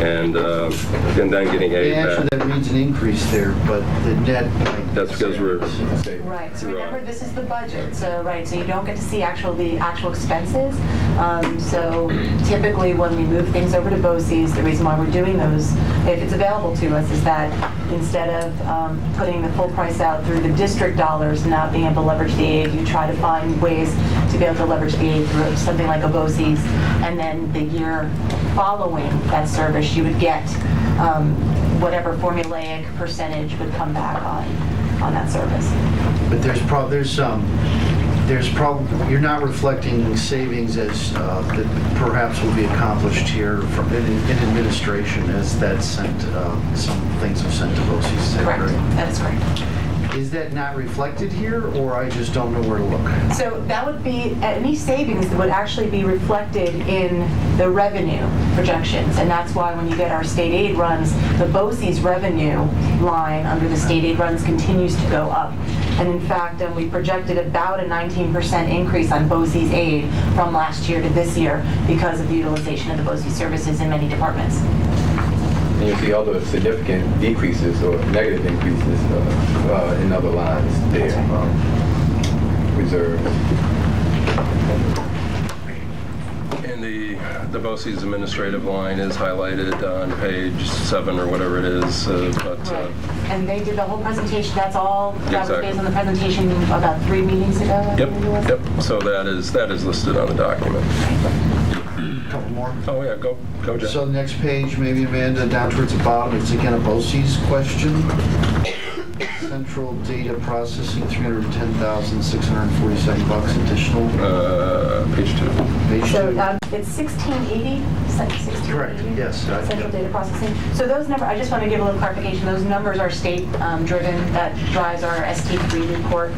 and then getting aid back. Actually, that means an increase there, but the net. That's because we're right. So remember, this is the budget. So so you don't get to see the actual expenses. So typically, when we move things over to BOCES, the reason why we're doing those, if it's available to us, is that instead of putting the full price out through the district dollars, and not being able to leverage the aid, you try to find ways to be able to leverage the aid through something like a BOCES, and then the year following that service, you would get whatever formulaic percentage would come back on that service. But you're not reflecting savings as that perhaps will be accomplished here from in administration as that's sent. Some things are sent to BOCES. Correct. That is correct. Is that not reflected here, or I just don't know where to look? So that would be, any savings would actually be reflected in the revenue projections, and that's why when you get our state aid runs, the BOCES revenue line under the state aid runs continues to go up. And in fact, we projected about a 19% increase on BOCES aid from last year to this year because of the utilization of the BOCES services in many departments. And you see other significant decreases or negative increases in other lines there. Reserves. And the BOCES administrative line is highlighted on page 7 or whatever it is. Right. And they did the whole presentation. That's all. That Exactly. was based on the presentation about 3 meetings ago. I Yep. believe it was. Yep. So that is listed on the document. Couple more. Oh yeah, go Jeff. So the next page, maybe Amanda, down towards the bottom, it's again a BOCES question. Central data processing, $310,647 additional. Page 2. So it's 1680. Correct. Yes. Central data processing. So those numbers, I just want to give a little clarification. Those numbers are state driven. That drives our ST3 report.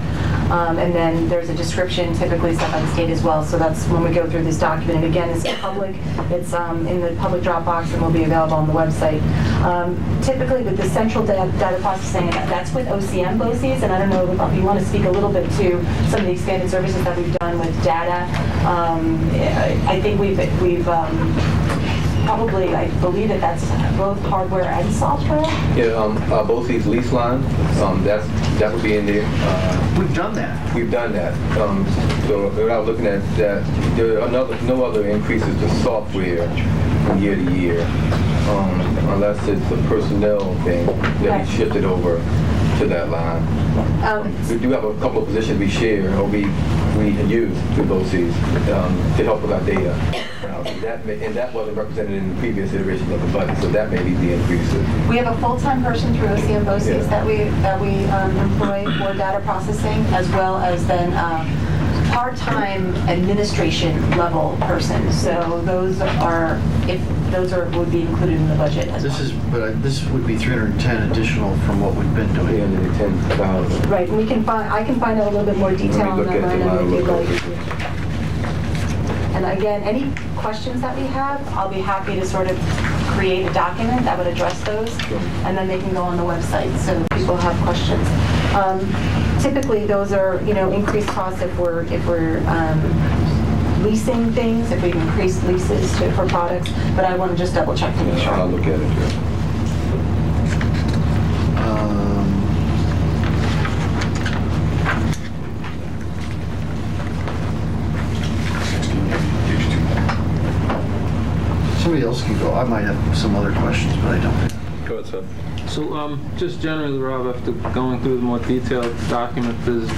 And then there's a description typically set by the state as well. So that's when we go through this document. And again, it's public. It's in the public Dropbox and will be available on the website. Typically with the central data processing, that's with OCM BOCES. And I don't know if you want to speak a little bit to some of the expanded services that we've done with data. I think we've probably, I believe that's both hardware and software. Yeah, BOCES lease line, that would be in there. We've done that. We've done that. So without looking at that, there are no other increases to software from year to year, unless it's a personnel thing that we shifted over to that line. We do have a couple of positions we share or we use through BOCES to help with our data. And that wasn't represented in the previous iteration of the budget, so that may be the increase. We have a full-time person through OCM BOCES that we employ for data processing, as well as then part-time administration level person. So those are, would be included in the budget as this would be 310 additional from what we've been doing. 310,000. Right, and I can find out a little bit more detail on that line if you'd like. And again, any questions that we have, I'll be happy to sort of create a document that would address those, and then they can go on the website so people have questions. Typically, those are increased costs if we're leasing things, if we've increased leases for products. But I want to just double check to make sure. I'll look at it. Somebody else can go. I might have some other questions, but I don't. Go ahead, Seth. So just generally, Rob, after going through the more detailed document, there's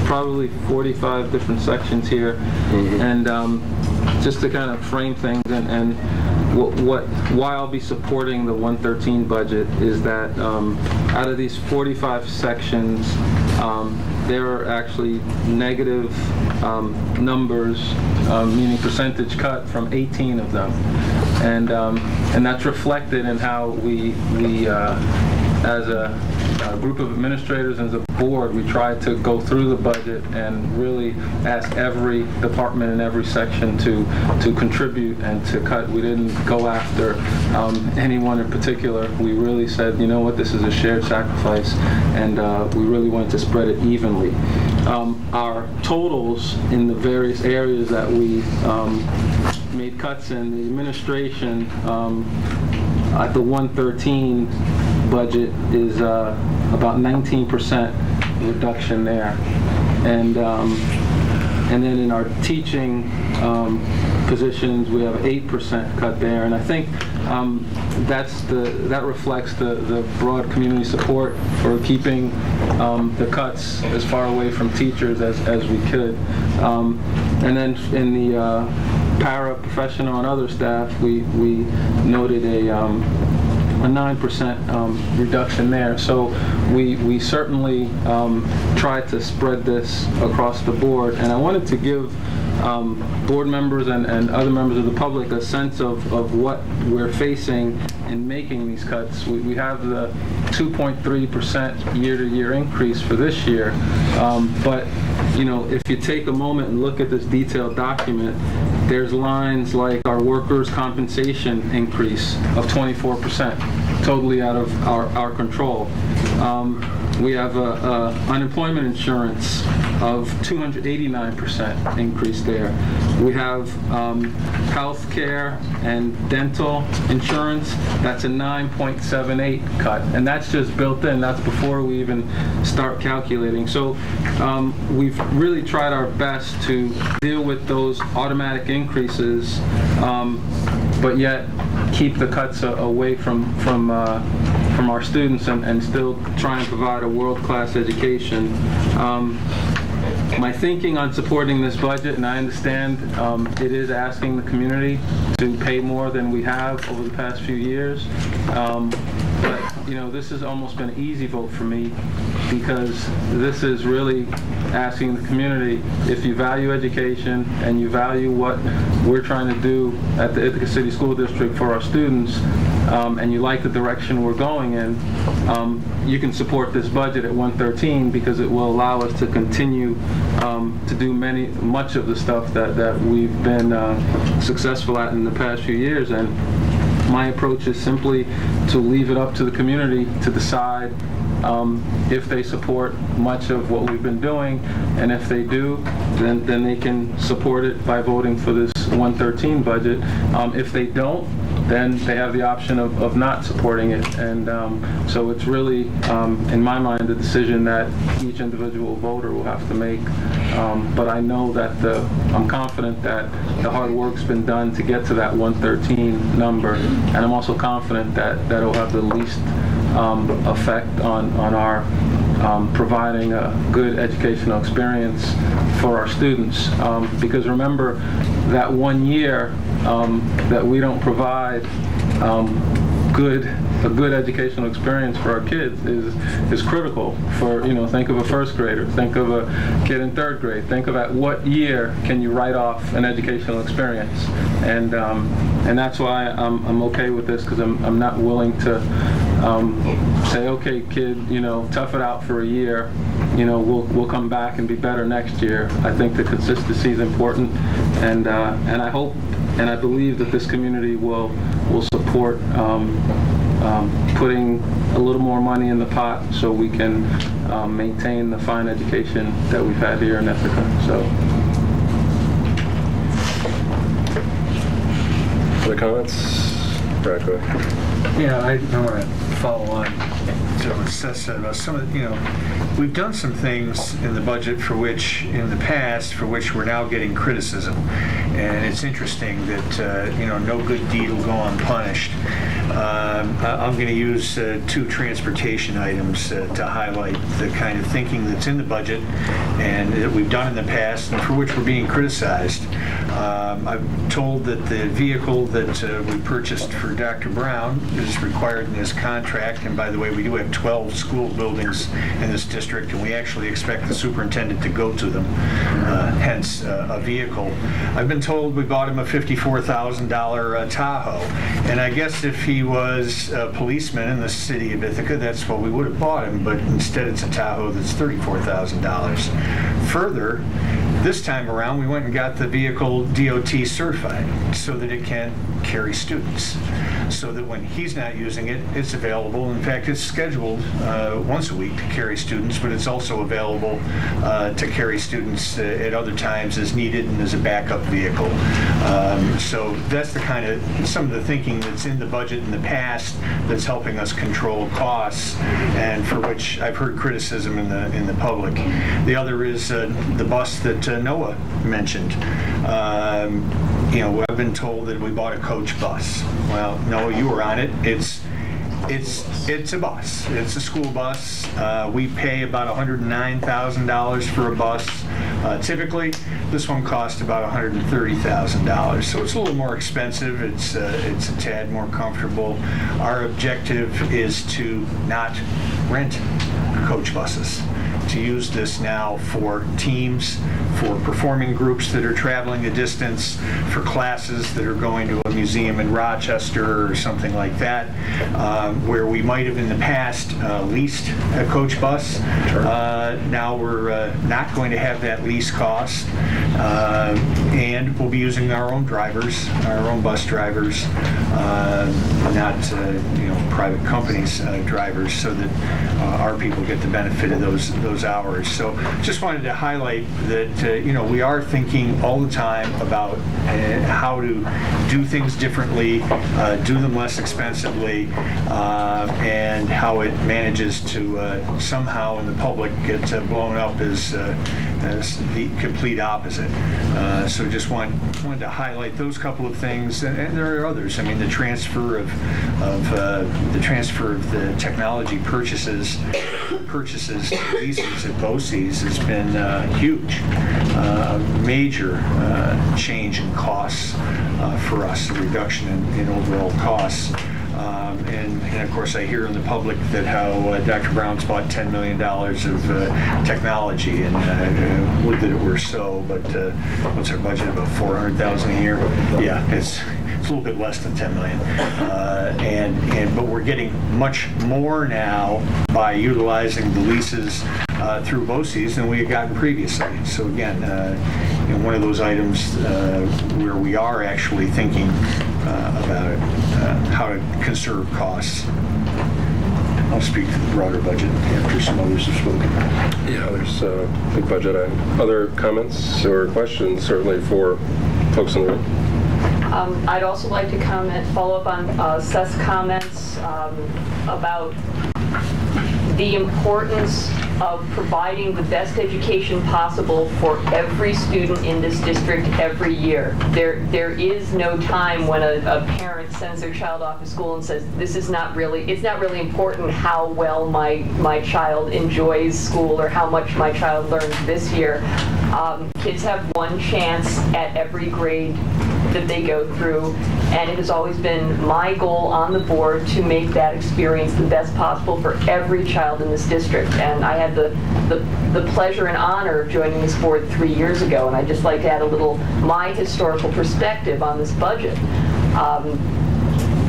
probably 45 different sections here. Mm-hmm. And just to kind of frame things and why I'll be supporting the 113 budget is that out of these 45 sections, there are actually negative numbers, meaning percentage cut from 18 of them. And that's reflected in how we as a group of administrators and as a board, we try to go through the budget and really ask every department in every section to contribute and to cut. We didn't go after anyone in particular. We really said, you know what, this is a shared sacrifice, and we really wanted to spread it evenly. Our totals in the various areas that we made cuts in, the administration at the 113 budget is about 19% reduction there, and then in our teaching positions we have 8% cut there, and I think that reflects the broad community support for keeping the cuts as far away from teachers as we could, and then in the paraprofessional and other staff we noted a 9% reduction there. So we certainly tried to spread this across the board, and I wanted to give board members and other members of the public a sense of what we're facing in making these cuts. We have the 2.3% year-to-year increase for this year, but if you take a moment and look at this detailed document, there's lines like our workers' compensation increase of 24%, totally out of our control. we have unemployment insurance of 289% increase there. We have health care and dental insurance. That's a 9.78 cut, and that's just built in. That's before we even start calculating. So we've really tried our best to deal with those automatic increases, but yet keep the cuts away from our students and still try and provide a world-class education. My thinking on supporting this budget, and I understand it is asking the community to pay more than we have over the past few years, but you know, this has almost been an easy vote for me, because this is really asking the community, if you value education and you value what we're trying to do at the Ithaca City School District for our students, and you like the direction we're going in, you can support this budget at 113, because it will allow us to continue to do much of the stuff that we've been successful at in the past few years. And my approach is simply to leave it up to the community to decide if they support much of what we've been doing, and if they do, then they can support it by voting for this 113 budget. If they don't, then they have the option of not supporting it. And so it's really, in my mind, a decision that each individual voter will have to make. But I know that I'm confident that the hard work's been done to get to that 113 number, and I'm also confident that it'll have the least effect on our providing a good educational experience for our students. Because remember, that 1 year that we don't provide a good educational experience for our kids is critical for, you know, think of a first grader, think of a kid in third grade, think of at what year can you write off an educational experience. And that's why I'm okay with this, because I'm not willing to say, okay, kid, you know, tough it out for a year, you know, we'll come back and be better next year. I think the consistency is important, and I hope and I believe that this community will support putting a little more money in the pot so we can maintain the fine education that we've had here in Ithaca. So. Other comments? Brad, go ahead. Yeah, I want to follow on to what Seth said about some of, you know, we've done some things in the budget for which, in the past, for which we're now getting criticism. And it's interesting that, you know, no good deed will go unpunished. I'm going to use two transportation items to highlight the kind of thinking that's in the budget and that we've done in the past and for which we're being criticized. I'm told that the vehicle that we purchased for Dr. Brown is required in this contract, and by the way, we do have 12 school buildings in this district, and we actually expect the superintendent to go to them, hence a vehicle. I've been told we bought him a $54,000 Tahoe, and I guess if he was a policeman in the city of Ithaca, that's what we would have bought him, but instead it's a Tahoe that's $34,000. Further, this time around, we went and got the vehicle DOT certified so that it can carry students, so that when he's not using it, it's available. In fact, it's scheduled once a week to carry students, but it's also available to carry students at other times as needed and as a backup vehicle. So that's the kind of, some of the thinking that's in the budget in the past that's helping us control costs, and for which I've heard criticism in the public. The other is the bus that Noah mentioned. You know, I've been told that we bought a coach bus. Well, Noah, you were on it. It's a bus. It's a school bus. We pay about $109,000 for a bus. Typically, this one costs about $130,000. So it's a little more expensive. It's a tad more comfortable. Our objective is to not rent coach buses, to use this now for teams, for performing groups that are traveling a distance, for classes that are going to a museum in Rochester or something like that, where we might have in the past leased a coach bus. Now we're not going to have that lease cost, and and we'll be using our own drivers, our own bus drivers, not private companies' drivers, so that our people get the benefit of those hours. So just wanted to highlight that we are thinking all the time about how to do things differently, do them less expensively, and how it manages to somehow in the public get blown up as the complete opposite. So just wanted to highlight those couple of things, and there are others. I mean, the transfer of the technology purchases to leases at BOCES has been huge, major change in costs for us, a reduction in overall costs. And of course, I hear in the public that how Dr. Brown's bought $10 million of technology, and would that it were so, but what's our budget, about $400,000 a year? Yeah, it's a little bit less than $10 million. But we're getting much more now by utilizing the leases through BOCES than we had gotten previously. So again, one of those items where we are actually thinking about it, how to conserve costs. I'll speak to the broader budget after some others have spoken. Yeah, there's a big budget item. Other comments or questions, certainly for folks in the room? I'd also like to follow up on Seth's comments about the importance of providing the best education possible for every student in this district every year. There is no time when a parent sends their child off to school and says, it's not really important how well my child enjoys school or how much my child learns this year. Kids have one chance at every grade that they go through, and it has always been my goal on the board to make that experience the best possible for every child in this district. And I had the pleasure and honor of joining this board 3 years ago, and I'd just like to add a little my historical perspective on this budget.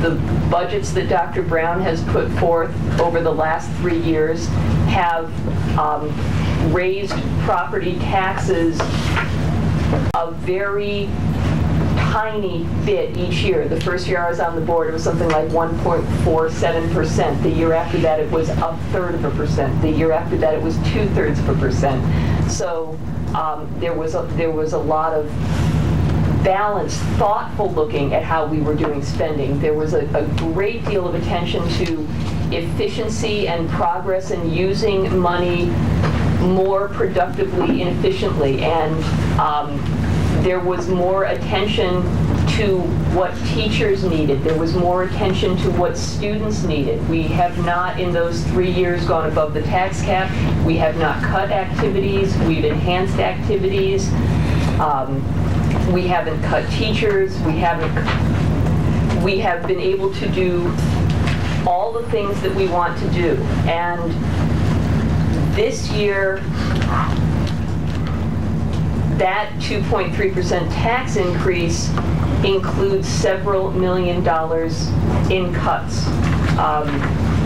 The budgets that Dr. Brown has put forth over the last 3 years have raised property taxes a very tiny bit each year. The first year I was on the board, it was something like 1.47%. The year after that, it was 1/3%. The year after that, it was 2/3%. So there was a lot of balanced, thoughtful looking at how we were doing spending. There was a great deal of attention to efficiency and progress in using money more productively and efficiently, and there was more attention to what teachers needed. There was more attention to what students needed. We have not, in those 3 years, gone above the tax cap. We have not cut activities. We've enhanced activities. We haven't cut teachers. We have been able to do all the things that we want to do. And this year, that 2.3% tax increase includes several $1 million in cuts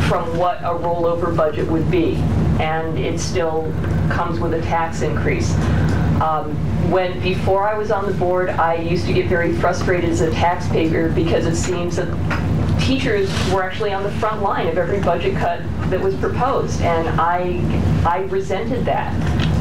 from what a rollover budget would be, and it still comes with a tax increase. Before I was on the board, I used to get very frustrated as a taxpayer because it seems that teachers were actually on the front line of every budget cut that was proposed, and I resented that.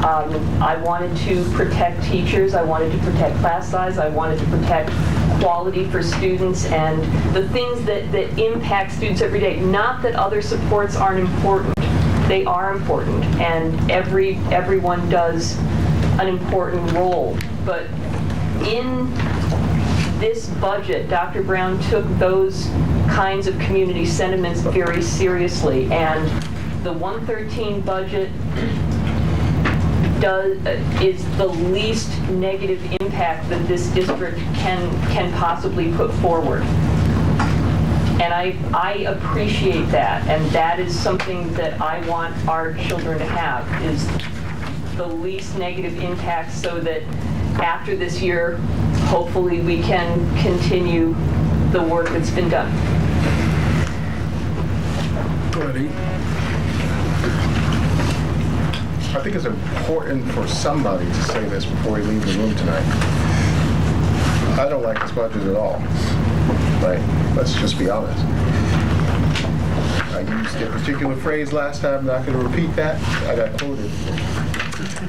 I wanted to protect teachers, I wanted to protect class size, I wanted to protect quality for students and the things that impact students every day. Not that other supports aren't important. They are important, and everyone does an important role. But in this budget, Dr. Brown took those kinds of community sentiments very seriously, and the 113 budget is the least negative impact that this district can possibly put forward. And I appreciate that, and that is something that I want our children to have, is the least negative impact, so that after this year, hopefully we can continue the work that's been done. I think it's important for somebody to say this before we leave the room tonight. I don't like this budget at all. Right? Let's just be honest. I used a particular phrase last time. I'm not going to repeat that. I got quoted.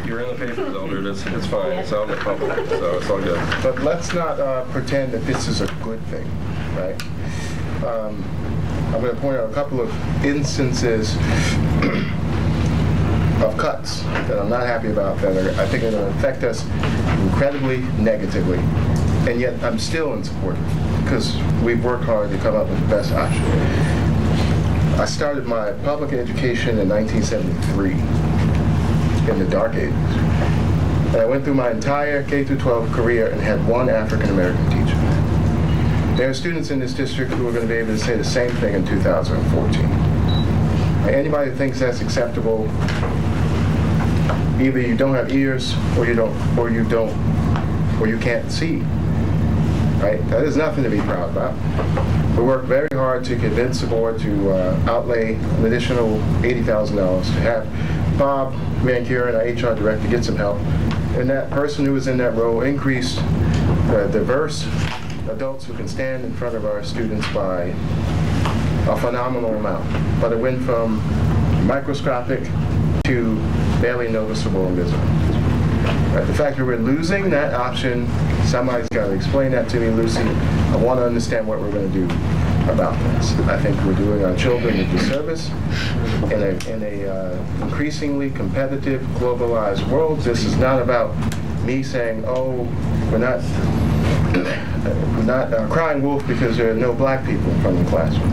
You're in the papers, Elder. It's fine. It's out in the public, so it's all good. But let's not pretend that this is a good thing, right? I'm going to point out a couple of instances of cuts that I'm not happy about that I think are going to affect us incredibly negatively. And yet I'm still in support because we've worked hard to come up with the best option. I started my public education in 1973 in the dark ages. And I went through my entire K-12 career and had one African-American teacher. There are students in this district who are going to be able to say the same thing in 2014. Anybody who thinks that's acceptable, either you don't have ears or you can't see. Right? That is nothing to be proud about. We worked very hard to convince the board to outlay an additional $80,000 to have Bob Van Kuren, our HR director, get some help. And that person who was in that role increased diverse adults who can stand in front of our students by a phenomenal amount. But it went from microscopic to barely noticeable and visible. Right, the fact that we're losing that option, somebody's got to explain that to me, Lucy. I want to understand what we're going to do about this. I think we're doing our children a disservice in a increasingly competitive, globalized world. This is not about me saying, oh, we're not crying wolf because there are no black people in front of the classroom.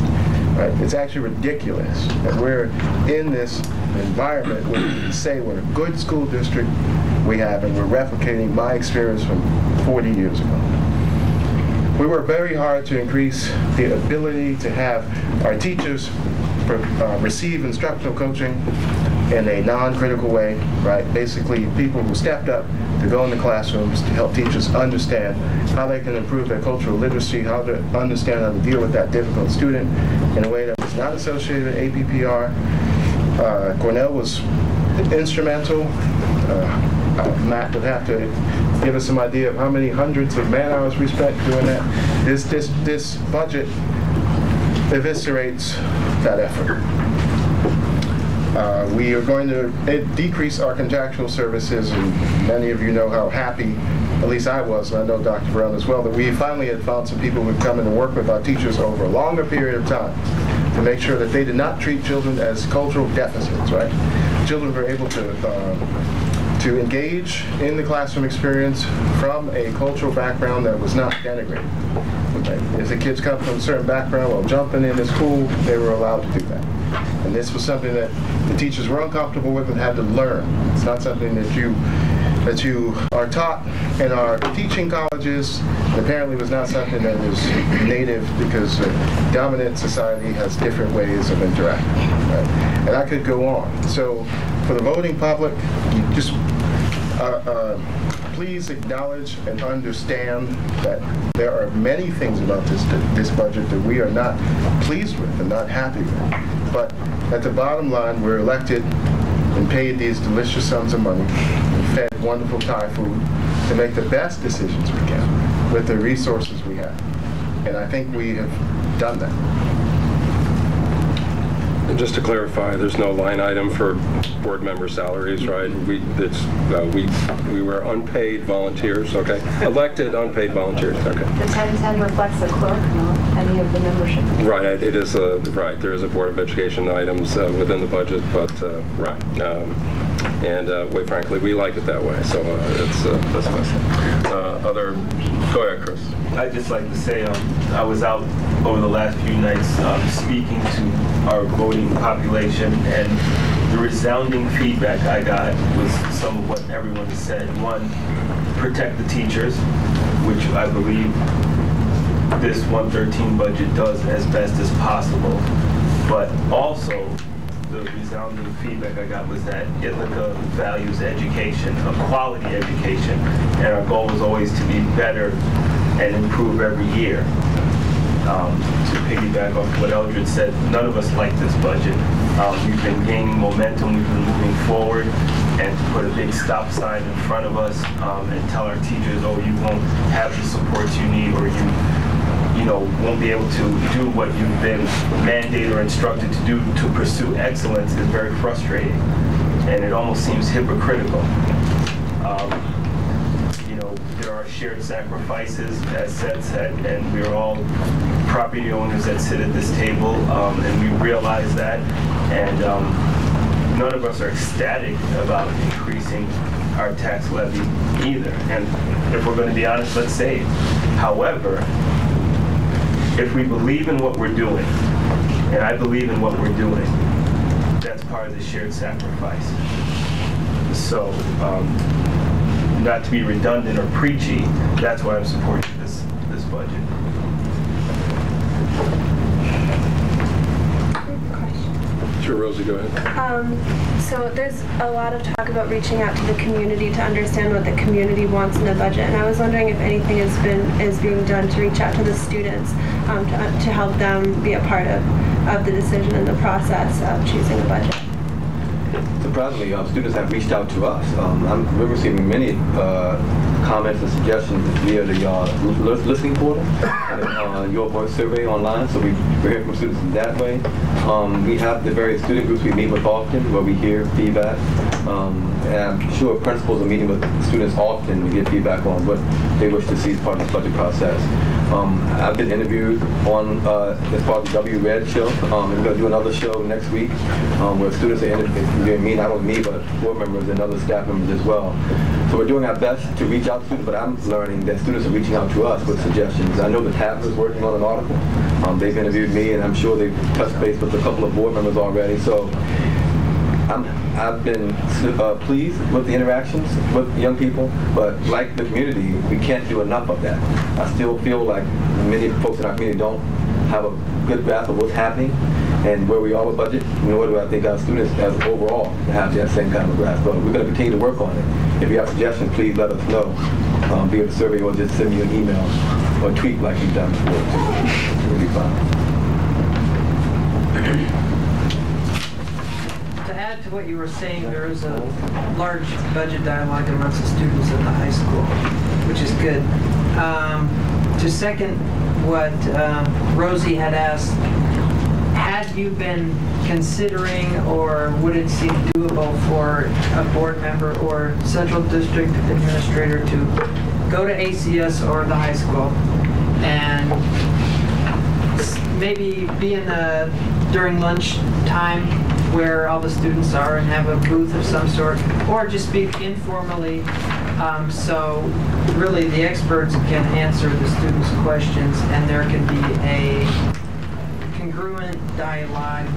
Right? It's actually ridiculous that we're in this environment where we can say what a good school district we have, and we're replicating my experience from 40 years ago. We work very hard to increase the ability to have our teachers receive instructional coaching in a non-critical way, right? Basically, people who stepped up to go in the classrooms to help teachers understand how they can improve their cultural literacy, how to understand how to deal with that difficult student in a way that was not associated with APPR. Cornell was instrumental. Matt would have to give us some idea of how many hundreds of man-hours we spent doing that. This budget eviscerates that effort. We are going to decrease our contractual services, and many of you know how happy, at least I was, and I know Dr. Brown as well, that we finally had found some people who would come in and work with our teachers over a longer period of time to make sure that they did not treat children as cultural deficits, right? Children were able to engage in the classroom experience from a cultural background that was not denigrated. Okay? If the kids come from a certain background while jumping in is cool, they were allowed to do that. And this was something that the teachers were uncomfortable with and had to learn. It's not something that you are taught in our teaching colleges. It apparently was not something that was native because dominant society has different ways of interacting. Right? And I could go on. So for the voting public, you just please acknowledge and understand that there are many things about this budget that we are not pleased with and not happy with. But at the bottom line, we're elected and paid these delicious sums of money and fed wonderful Thai food to make the best decisions we can with the resources we have. And I think we have done that. And just to clarify, there's no line item for board member salaries, right? We were unpaid volunteers, okay? Elected unpaid volunteers, okay. The 1010 reflects the clerk, not any of the membership. Right, it is right. There is a Board of Education items within the budget, but right. Quite frankly, we like it that way, so that's best. Go ahead, Chris. I'd just like to say I was out over the last few nights speaking to our voting population, and the resounding feedback I got was some of what everyone said. One, protect the teachers, which I believe this 113 budget does as best as possible. But also, the resounding feedback I got was that Ithaca values education, a quality education, and our goal is always to be better and improve every year. To piggyback off what Eldred said, none of us like this budget. We've been gaining momentum, we've been moving forward, and to put a big stop sign in front of us and tell our teachers, oh, you won't have the supports you need, or you know, won't be able to do what you've been mandated or instructed to do to pursue excellence is very frustrating, and it almost seems hypocritical. You know, there are shared sacrifices, as Seth said, and we're all property owners that sit at this table, and we realize that, and none of us are ecstatic about increasing our tax levy either. And if we're going to be honest, let's say it. However, if we believe in what we're doing, and I believe in what we're doing, that's part of the shared sacrifice. So, not to be redundant or preachy, that's why I'm supporting this budget. Sure, Rosie, go ahead. So there's a lot of talk about reaching out to the community to understand what the community wants in a budget, and I was wondering if anything is being done to reach out to the students to help them be a part of the decision and the process of choosing a budget. Surprisingly, students have reached out to us. We're receiving many comments and suggestions via the listening portal and your voice survey online, so we're hearing from students in that way. We have the various student groups we meet with often where we hear feedback. And I'm sure principals are meeting with students often to get feedback on what they wish to see as part of this budget process. I've been interviewed on as part of the W-Red show. We're going to do another show next week where students are interviewing me, not only me, but board members and other staff members as well. So we're doing our best to reach out to students, but I'm learning that students are reaching out to us with suggestions. I know the TAP is working on an article. They've interviewed me, and I'm sure they've touched base with a couple of board members already. So I've been pleased with the interactions with young people, but like the community, we can't do enough of that. I still feel like many folks in our community don't have a good grasp of what's happening and where we are with budget, nor do I think our students as overall have that same kind of grasp. But we're going to continue to work on it. If you have suggestions, please let us know via the survey, or just send me an email or tweet like you've done before. It'll be fine. To add to what you were saying, there is a large budget dialogue amongst the students at the high school, which is good. To second what Rosie had asked, had you been considering, or would it seem doable for a board member or central district administrator to go to ACS or the high school and maybe be in the during lunch time where all the students are and have a booth of some sort, or just speak informally, so really the experts can answer the students' questions and there can be a congruent dialogue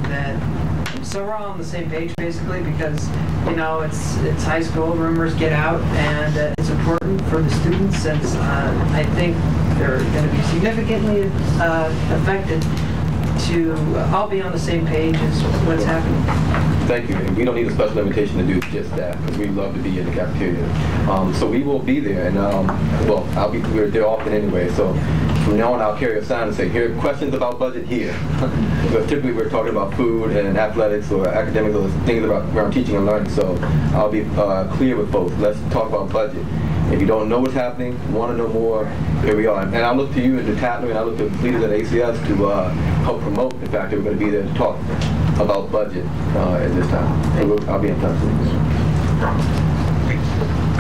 so we're all on the same page basically, because you know it's high school, rumors get out, and it's important for the students since I think they're going to be significantly affected to all be on the same page as what's happening. Thank you. And we don't need a special invitation to do just that, because we love to be in the cafeteria. So we will be there, and well, we're there often anyway. So from now on, I'll carry a sign and say, "Here, questions about budget here." Because typically we're talking about food and athletics or academic or things around teaching and learning. So I'll be clear with folks. Let's talk about budget. If you don't know what's happening, want to know more, here we are. And I look to you and to Tatler, and I look to leaders at ACS to help promote the fact that we're going to be there to talk about budget at this time. So I'll be in touch with you.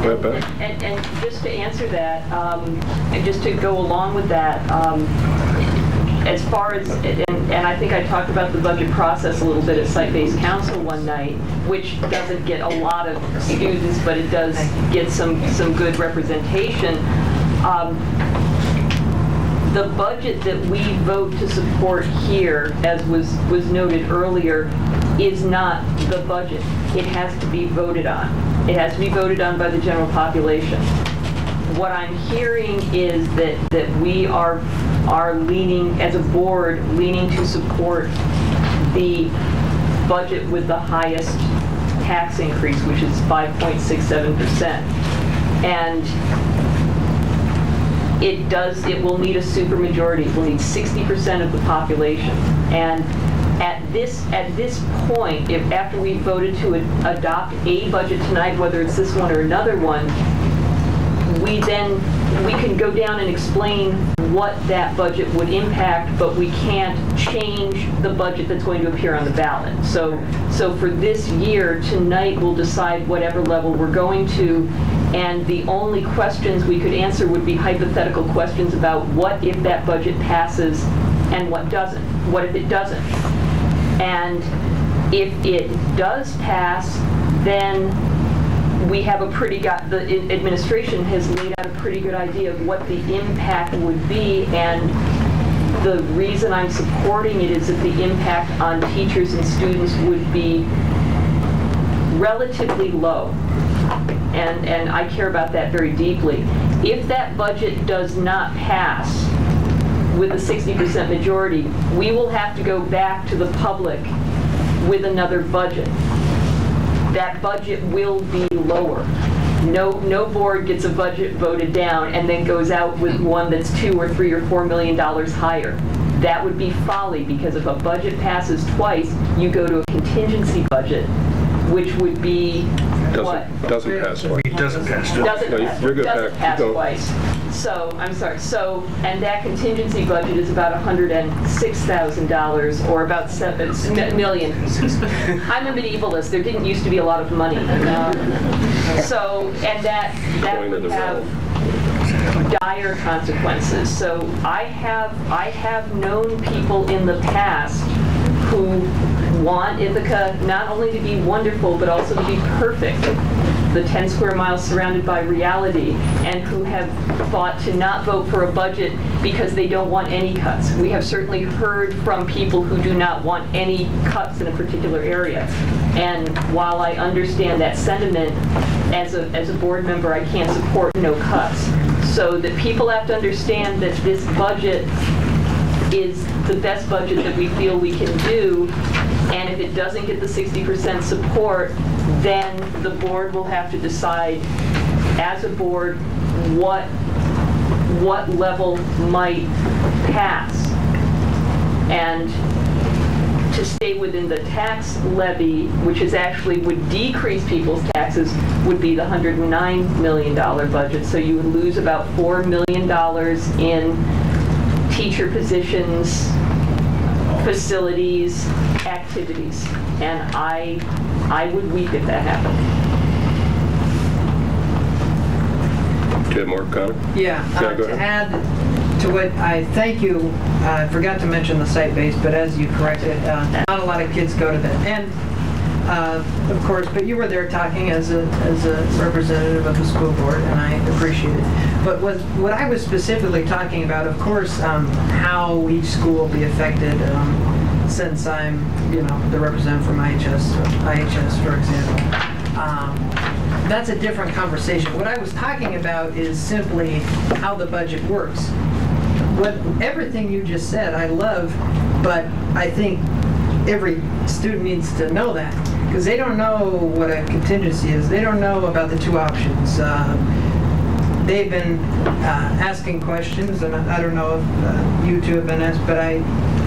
Go ahead, Beth. And just to answer that, and just to go along with that, as far as, and I think I talked about the budget process a little bit at Site-Based Council one night, which doesn't get a lot of students, but it does get some good representation. The budget that we vote to support here, as was noted earlier, is not the budget. It has to be voted on. It has to be voted on by the general population. What I'm hearing is that we are leaning, as a board, leaning to support the budget with the highest tax increase, which is 5.67%. And it will need a supermajority. It will need 60% of the population. And at this point, if after we voted to adopt a budget tonight, whether it's this one or another one, we can go down and explain what that budget would impact, but we can't change the budget that's going to appear on the ballot. So for this year, tonight we'll decide whatever level we're going to, and the only questions we could answer would be hypothetical questions about what if that budget passes and what doesn't. What if it doesn't? And if it does pass, then we have the administration has laid out a pretty good idea of what the impact would be, and the reason I'm supporting it is that the impact on teachers and students would be relatively low, and I care about that very deeply. If that budget does not pass with a 60% majority, we will have to go back to the public with another budget. That budget will be lower. No board gets a budget voted down and then goes out with one that's $2 or $3 or $4 million higher. That would be folly, because if a budget passes twice, you go to a contingency budget, which would be what? Doesn't pass twice. It doesn't pass twice. Doesn't pass twice. So, I'm sorry, and that contingency budget is about $106,000, or about $7 million. I'm a medievalist, there didn't used to be a lot of money. And that would have dire consequences. So I have known people in the past who want Ithaca not only to be wonderful, but also to be perfect, the 10 square miles surrounded by reality, and who have fought to not vote for a budget because they don't want any cuts. We have certainly heard from people who do not want any cuts in a particular area. And while I understand that sentiment, as a board member, I can't support no cuts. So that people have to understand that this budget is the best budget that we feel we can do, and if it doesn't get the 60% support, then the board will have to decide as a board what level might pass. And to stay within the tax levy, which is actually would decrease people's taxes, would be the $109 million budget. So you would lose about $4 million in teacher positions, facilities, activities, and I would weep if that happened. Do you have more, Connor? Yeah, go to ahead. add to what I thank you, I forgot to mention the site-based, but as you corrected, not a lot of kids go to that. And of course, but you were there talking as a representative of the school board, and I appreciate it. But what I was specifically talking about, of course, how each school will be affected, since I'm, the representative from IHS, for example. That's a different conversation. What I was talking about is simply how the budget works. Everything you just said, I love, but I think every student needs to know that, because they don't know what a contingency is. They don't know about the two options. They've been asking questions, and I don't know if you two have been asked, but I,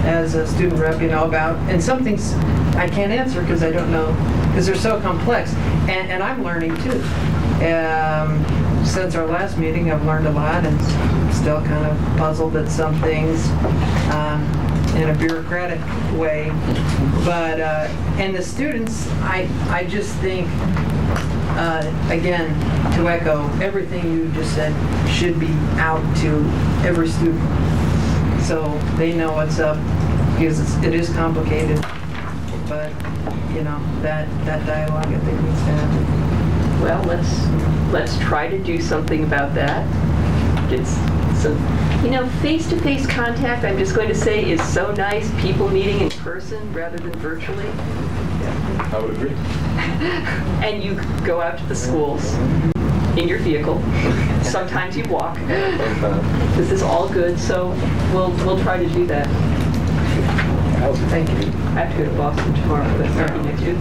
as a student rep, about, and some things I can't answer because I don't know, because they're so complex, and I'm learning too. Since our last meeting, I've learned a lot, and still kind of puzzled at some things in a bureaucratic way. But and the students, I just think, again, to echo everything you just said, should be out to every student, so they know what's up, because it is complicated. But that dialogue, I think, needs to happen. Well, let's try to do something about that. It's some, face-to-face contact, I'm just going to say, is so nice. People meeting in person rather than virtually. Yeah, I would agree. And you go out to the schools in your vehicle. Sometimes you walk. This is all good, so we'll try to do that. Thank you. I have to go to Boston tomorrow, but that's not next week.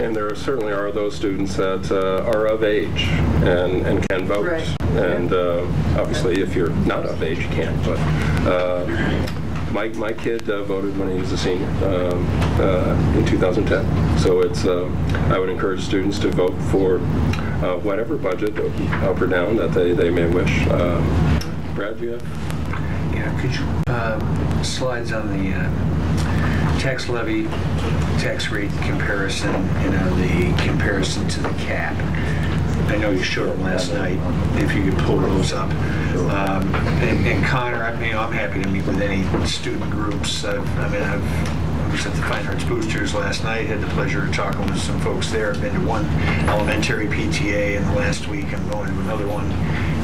And there certainly are those students that are of age and can vote. Right. And obviously, if you're not of age, you can't. My kid voted when he was a senior in 2010. So it's I would encourage students to vote for whatever budget, up or down, that they may wish. Brad, do you have? Yeah, could you slides on the tax levy, tax rate comparison, the comparison to the cap. I know you showed them last night. If you could pull those up. And Connor, I'm happy to meet with any student groups. I was at the Fine Arts Boosters last night. Had the pleasure of talking with some folks there. I've been to one elementary PTA in the last week. I'm going to another one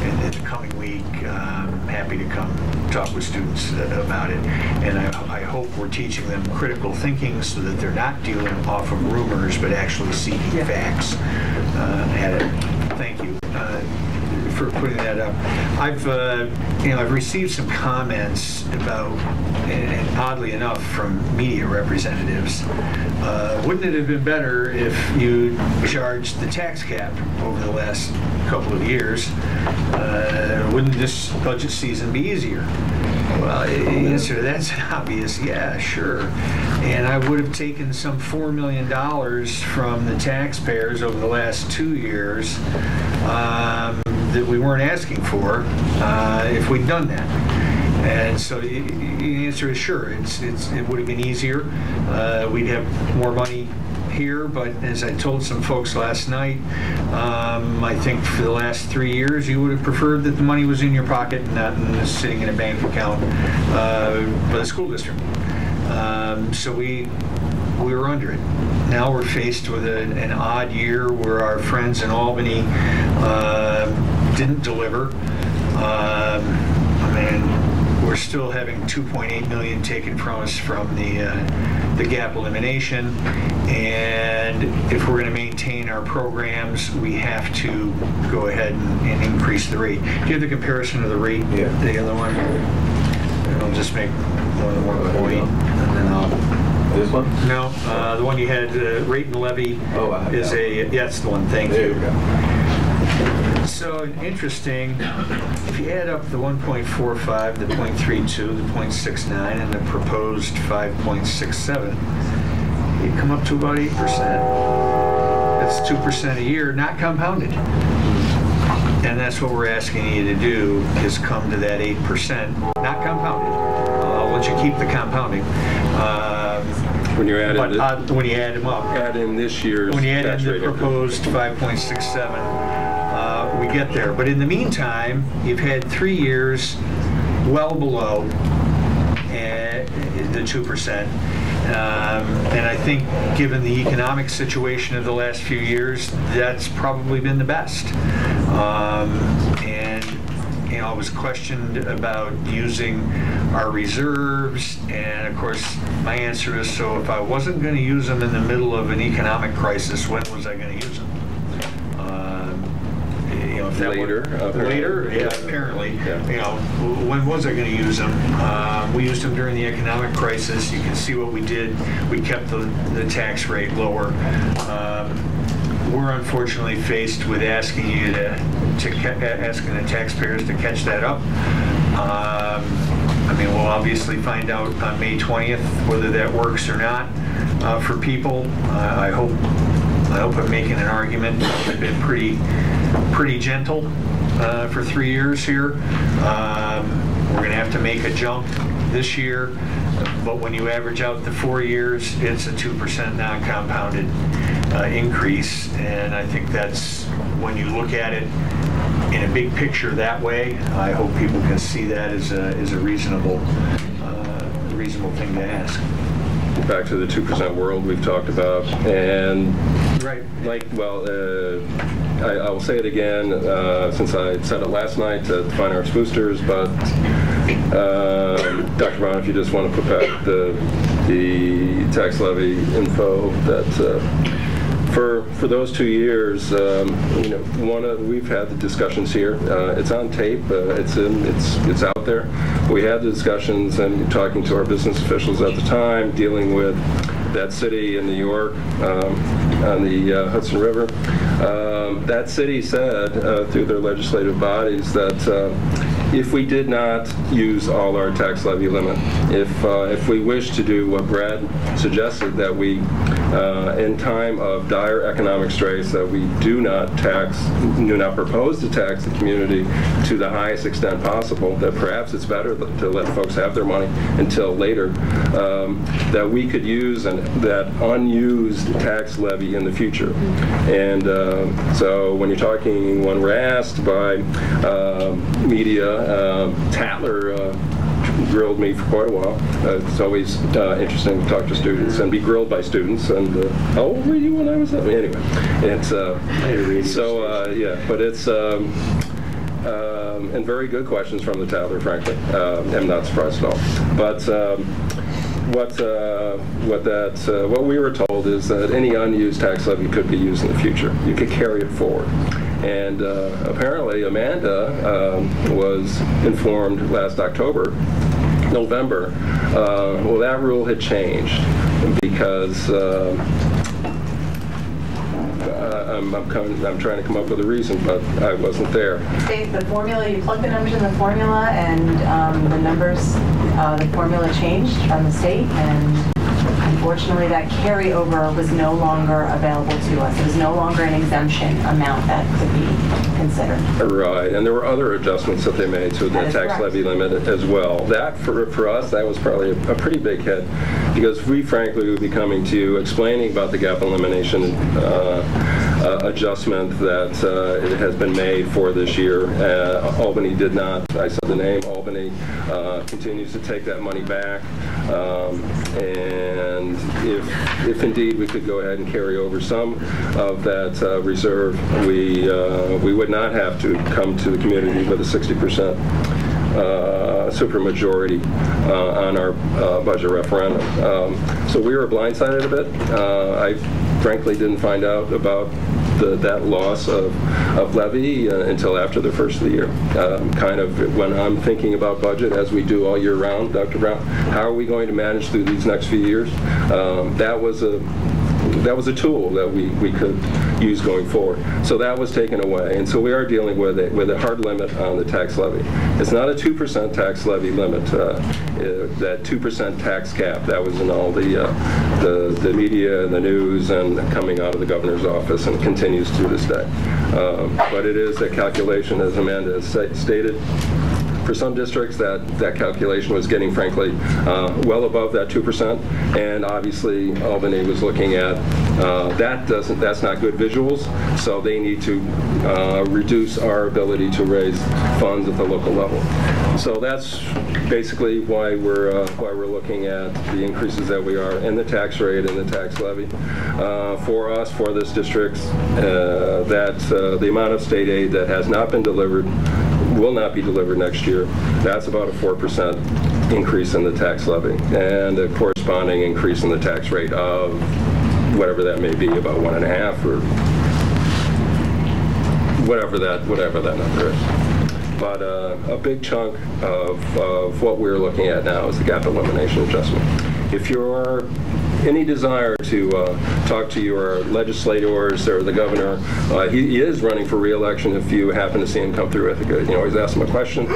in the coming week. I'm happy to come talk with students about it. And I hope we're teaching them critical thinking so that they're not dealing off of rumors, but actually seeking facts at it. Thank you for putting that up. I've received some comments about, and oddly enough, from media representatives. Wouldn't it have been better if you charged the tax cap over the last couple of years? Wouldn't this budget season be easier? Well, the answer to that's obvious. Yeah, sure. And I would have taken some $4 million from the taxpayers over the last 2 years that we weren't asking for if we'd done that. And so the answer is sure. It would have been easier. We'd have more money here, but as I told some folks last night, I think for the last 3 years you would have preferred that the money was in your pocket and not sitting in a bank account for the school district. So we were under it. Now we're faced with an odd year where our friends in Albany didn't deliver. We're still having $2.8 million taken from us from the gap elimination, and if we're going to maintain our programs, we have to go ahead and increase the rate. Do you have the comparison of the rate? Yeah. The other one? And I'll just make one more point, and then I'll. This one? No, the one you had, rate and levy is that's the one. Thank you. There we go. So interesting, if you add up the 1.45, the 0.32, the 0.69, and the proposed 5.67, you come up to about 8%. That's 2% a year, not compounded. And that's what we're asking you to do, is come to that 8%, not compounded. I'll let you keep the compounding. When you add when you add them up. Add in this year's when you add tax in rate the proposed 5.67, we get there. But in the meantime, you've had 3 years well below the 2%. And I think given the economic situation of the last few years, that's probably been the best. And I was questioned about using our reserves, and of course my answer is, so if I wasn't going to use them in the middle of an economic crisis, when was I going to use them? If that later, apparently. When was I going to use them? We used them during the economic crisis. You can see what we did. We kept the tax rate lower. We're unfortunately faced with asking you asking the taxpayers to catch that up. We'll obviously find out on May 20th whether that works or not for people. I hope I'm making an argument. I've been pretty gentle for 3 years here. We're going to have to make a jump this year, but when you average out the 4 years, it's a 2% non-compounded increase, and I think that's, when you look at it in a big picture that way, I hope people can see that as a reasonable thing to ask. Back to the 2% world we've talked about, and right, I will say it again, since I said it last night at the Fine Arts Boosters, but Dr. Brown, if you just want to put back the tax levy info, that for those 2 years, we've had the discussions here. It's on tape. It's out there. We had the discussions and talking to our business officials at the time, dealing with that city in New York on the Hudson River. That city said through their legislative bodies that if we did not use all our tax levy limit, if we wish to do what Brad suggested, that we, in time of dire economic straits, that we do not propose to tax the community to the highest extent possible, that perhaps it's better to let folks have their money until later, that we could use that unused tax levy in the future. And so when we're asked by media, Tatler grilled me for quite a while. It's always interesting to talk to students and be grilled by students. And how old were you when I was up? Anyway, it's yeah, but it's and very good questions from the Tatler, frankly. I'm not surprised at all. But what we were told is that any unused tax levy could be used in the future. You could carry it forward. And apparently Amanda was informed last November, well, that rule had changed because I'm trying to come up with a reason, but I wasn't there. The formula, you plug the numbers in the formula, and the numbers, the formula changed from the state, and unfortunately that carryover was no longer available to us. It was no longer an exemption amount that could be considered. Right, and there were other adjustments that they made to the tax levy limit as well. That, for us, that was probably a pretty big hit, because we frankly would be coming to you explaining about the gap elimination adjustment that it has been made for this year. Albany did not. I said the name. Albany continues to take that money back, and if indeed we could go ahead and carry over some of that reserve, we would not have to come to the community with a 60% supermajority on our budget referendum. So we were blindsided a bit. I frankly didn't find out about that loss of levy until after the first of the year. Kind of when I'm thinking about budget, as we do all year round, Dr. Brown, how are we going to manage through these next few years? That was a tool that we could use going forward. So that was taken away, and so we are dealing with a hard limit on the tax levy. It's not a 2% tax levy limit. That 2% tax cap, that was in all the media and the news and coming out of the governor's office, and continues to this day. But it is a calculation, as Amanda has stated. For some districts, that calculation was getting, frankly, well above that 2%, and obviously Albany was looking at that's not good visuals, so they need to reduce our ability to raise funds at the local level. So that's basically why we're looking at the increases that we are in the tax rate and the tax levy. For us, for this district, the amount of state aid that has not been delivered will not be delivered next year. That's about a 4% increase in the tax levy, and a corresponding increase in the tax rate of whatever that may be, about 1.5 or whatever that number is. But a big chunk of what we're looking at now is the gap elimination adjustment. If you're any desire to talk to your legislators or the governor, he is running for re-election. If you happen to see him come through Ithaca, you always ask him a question.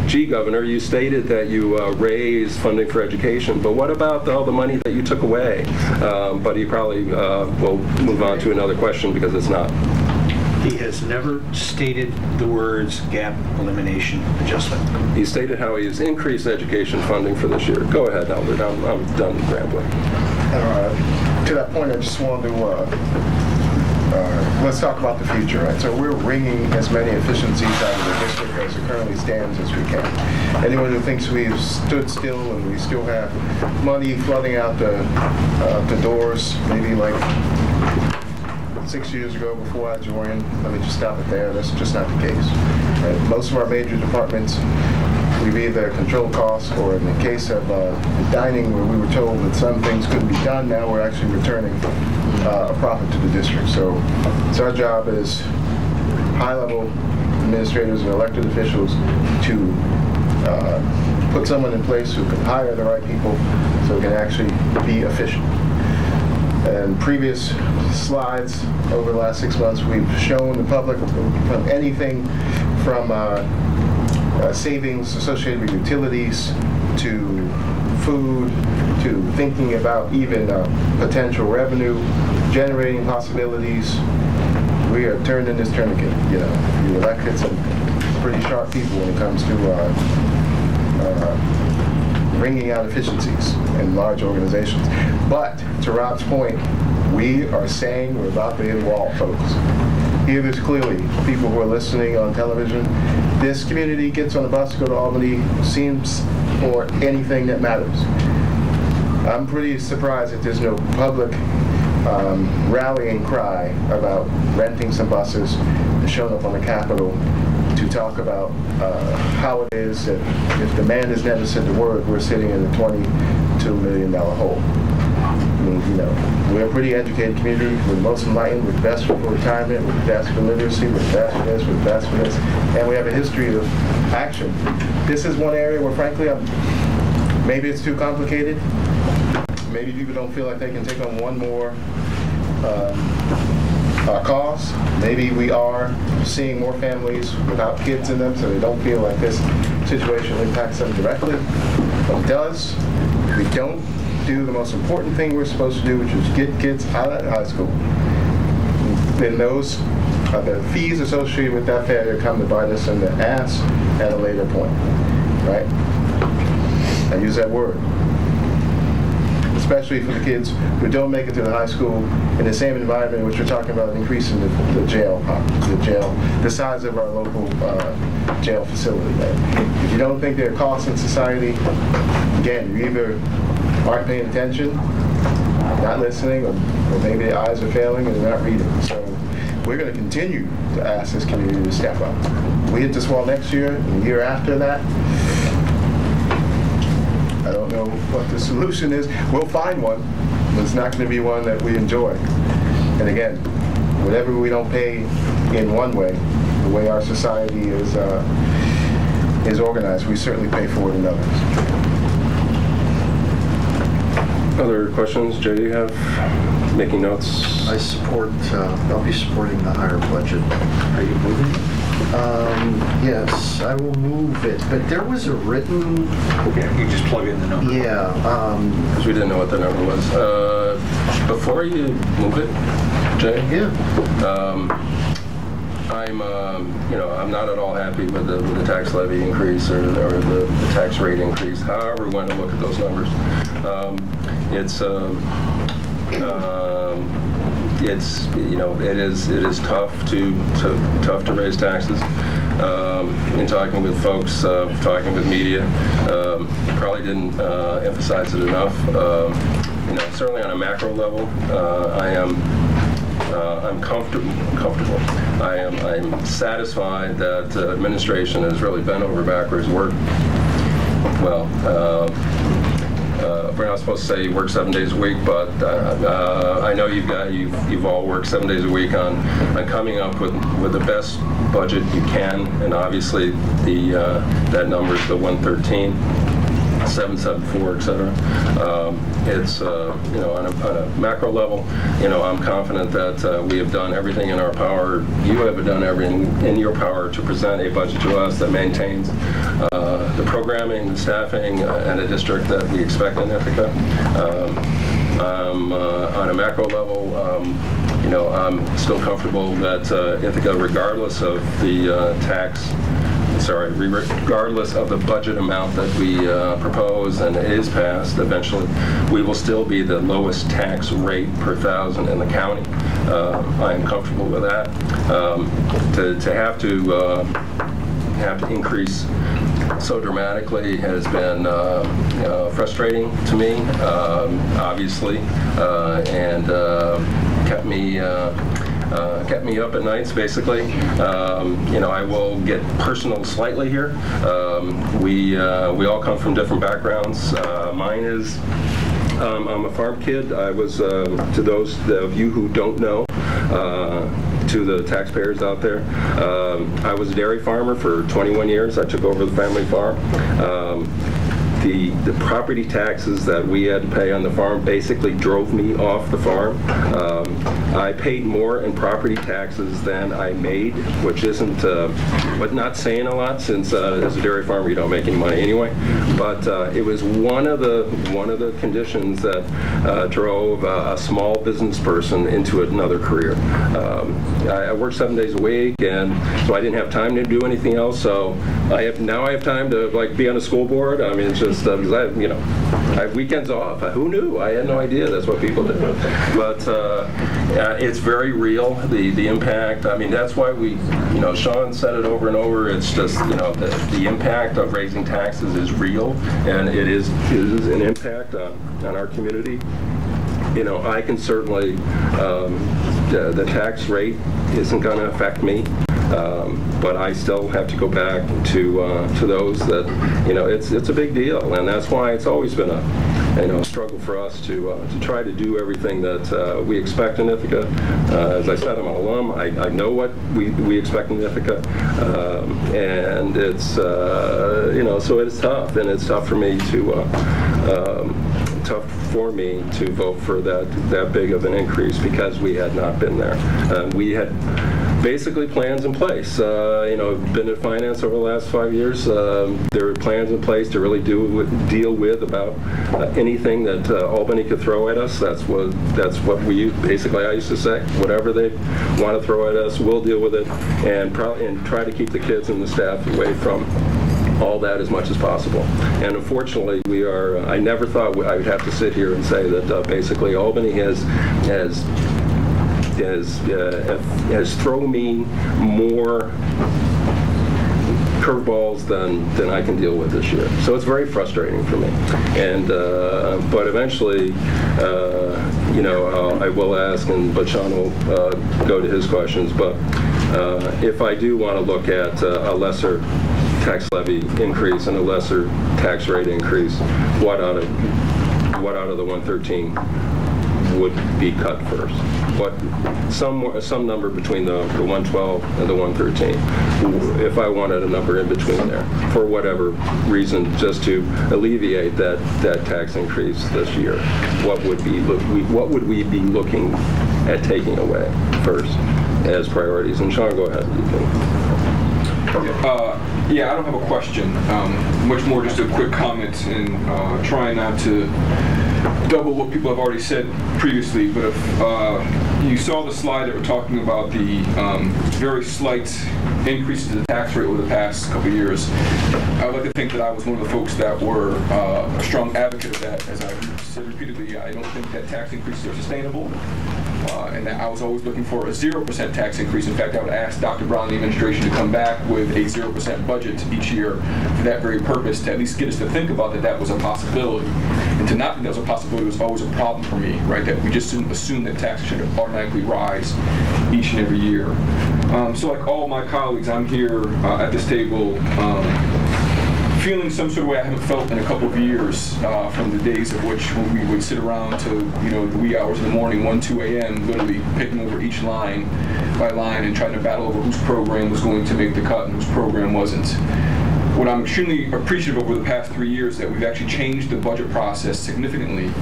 Gee, Governor, you stated that you raised funding for education, but what about all the money that you took away? But he probably will move on to another question because it's not. He has never stated the words gap elimination adjustment. He stated how he has increased education funding for this year. Go ahead, Albert. I'm done rambling. To that point, I just wanted to let's talk about the future, right? So we're wringing as many efficiencies out of the district as it currently stands as we can. Anyone who thinks we've stood still and we still have money flooding out the doors, maybe like 6 years ago before I joined, let me just stop it there. That's just not the case. Right? Most of our major departments, we've either controlled costs, or in the case of dining, where we were told that some things couldn't be done, now we're actually returning a profit to the district. So our job as high-level administrators and elected officials to put someone in place who can hire the right people so it can actually be efficient. And previous slides over the last 6 months, we've shown the public anything from savings associated with utilities, to food, to thinking about even potential revenue generating possibilities. We are turning this tourniquet. You know, you elected some pretty sharp people when it comes to bringing out efficiencies in large organizations. But to Rob's point, we are saying we're about to hit a wall, folks. Hear this clearly, people who are listening on television. This community gets on a bus to go to Albany, seems for anything that matters. I'm pretty surprised that there's no public rallying cry about renting some buses and showing up on the Capitol to talk about how it is that if the man has never said the word, we're sitting in a $22 million hole. I mean, you know, we're a pretty educated community. We're the most enlightened. We're the best for retirement. We're the best for literacy. We're the best for this. We're the best for this. And we have a history of action. This is one area where, frankly, maybe it's too complicated. Maybe people don't feel like they can take on one more cause. Maybe we are seeing more families without kids in them, so they don't feel like this situation impacts them directly. But it does. We don't do the most important thing we're supposed to do, which is get kids out of high school. Then those the fees associated with that failure come to bite us in the ass at a later point, right? I use that word. Especially for the kids who don't make it to the high school in the same environment in which we're talking about increasing the size of our local jail facility. Right? If you don't think there are costs in society, again, you either aren't paying attention, not listening, or maybe the eyes are failing and they're not reading. So we're going to continue to ask this community to step up. We hit this wall next year, and the year after that, I don't know what the solution is. We'll find one, but it's not going to be one that we enjoy. And again, whatever we don't pay in one way, the way our society is organized, we certainly pay for it in others. Other questions? Jay, you have making notes? I support, I'll be supporting the higher budget. Are you moving? Yes, I will move it, but there was a written... Okay, you just plug in the number. Yeah. Because we didn't know what the number was. Before you move it, Jay? Yeah. I'm not at all happy with the tax levy increase or the tax rate increase. However we want to look at those numbers, it is tough to raise taxes. In talking with folks, talking with media, probably didn't emphasize it enough. Certainly on a macro level, I'm comfortable. I'm satisfied that administration has really bent over backwards. We're not supposed to say work 7 days a week, but I know you've all worked 7 days a week on coming up with the best budget you can, and obviously that number is the 113. 774, etc. It's on a macro level, I'm confident that we have done everything in our power. You have done everything in your power to present a budget to us that maintains the programming, the staffing, and a district that we expect in Ithaca. On a macro level, I'm still comfortable that Ithaca, regardless of the regardless of the budget amount that we propose and is passed, eventually we will still be the lowest tax rate per thousand in the county. I am comfortable with that. To have to increase so dramatically has been frustrating to me, obviously, and kept me up at nights, basically. I will get personal slightly here. We all come from different backgrounds. Mine is, I'm a farm kid. I was, to those of you who don't know, to the taxpayers out there, I was a dairy farmer for 21 years. I took over the family farm. the property taxes that we had to pay on the farm basically drove me off the farm. I paid more in property taxes than I made, which isn't, but not saying a lot, since as a dairy farmer you don't make any money anyway. But it was one of the conditions that drove a small business person into another career. I worked 7 days a week, and so I didn't have time to do anything else. So now I have time to like be on a school board. I mean, it's just because I have weekends off. Who knew? I had no idea that's what people did. But it's very real, the impact. I mean, that's why we, Sean said it over and over. It's just, the impact of raising taxes is real, and it is an impact on our community. I can certainly, the tax rate isn't going to affect me. But I still have to go back to those that, it's a big deal, and that's why it's always been a struggle for us to try to do everything that we expect in Ithaca. As I said, I'm an alum. I know what we expect in Ithaca, and it's so it's tough, and it's tough for me to vote for that big of an increase because we had not been there. We had basically plans in place. Been in finance over the last 5 years. There are plans in place to really deal with about anything that Albany could throw at us. That's what I used to say. Whatever they want to throw at us, we'll deal with it, and try to keep the kids and the staff away from all that as much as possible. And unfortunately, I never thought I would have to sit here and say that basically Albany has thrown me more curveballs than I can deal with this year. So it's very frustrating for me. And but eventually, I will ask, but Sean will go to his questions. But if I do want to look at a lesser tax levy increase and a lesser tax rate increase, what out of the 113 would be cut first? Some number between the 112 and the 113. If I wanted a number in between there, for whatever reason, just to alleviate that tax increase this year, what would we be looking at taking away first as priorities? And Sean, go ahead. Yeah, I don't have a question. Much more just a quick comment, and trying not to double what people have already said previously. But if you saw the slide that we're talking about the very slight increases in the tax rate over the past couple of years, I would like to think that I was one of the folks that were a strong advocate of that. As I said repeatedly, I don't think that tax increases are sustainable. And that I was always looking for a 0% tax increase. In fact, I would ask Dr. Brown and the administration to come back with a 0% budget each year for that very purpose, to at least get us to think about that was a possibility. And to not think that was a possibility was always a problem for me, right? That we just didn't assume that taxes should automatically rise each and every year. So like all my colleagues, I'm here at this table feeling some sort of way I haven't felt in a couple of years, from the days of which when we would sit around till the wee hours of the morning, 1, 2 a.m., literally picking over each line by line and trying to battle over whose program was going to make the cut and whose program wasn't. What I'm extremely appreciative over the past 3 years that we've actually changed the budget process significantly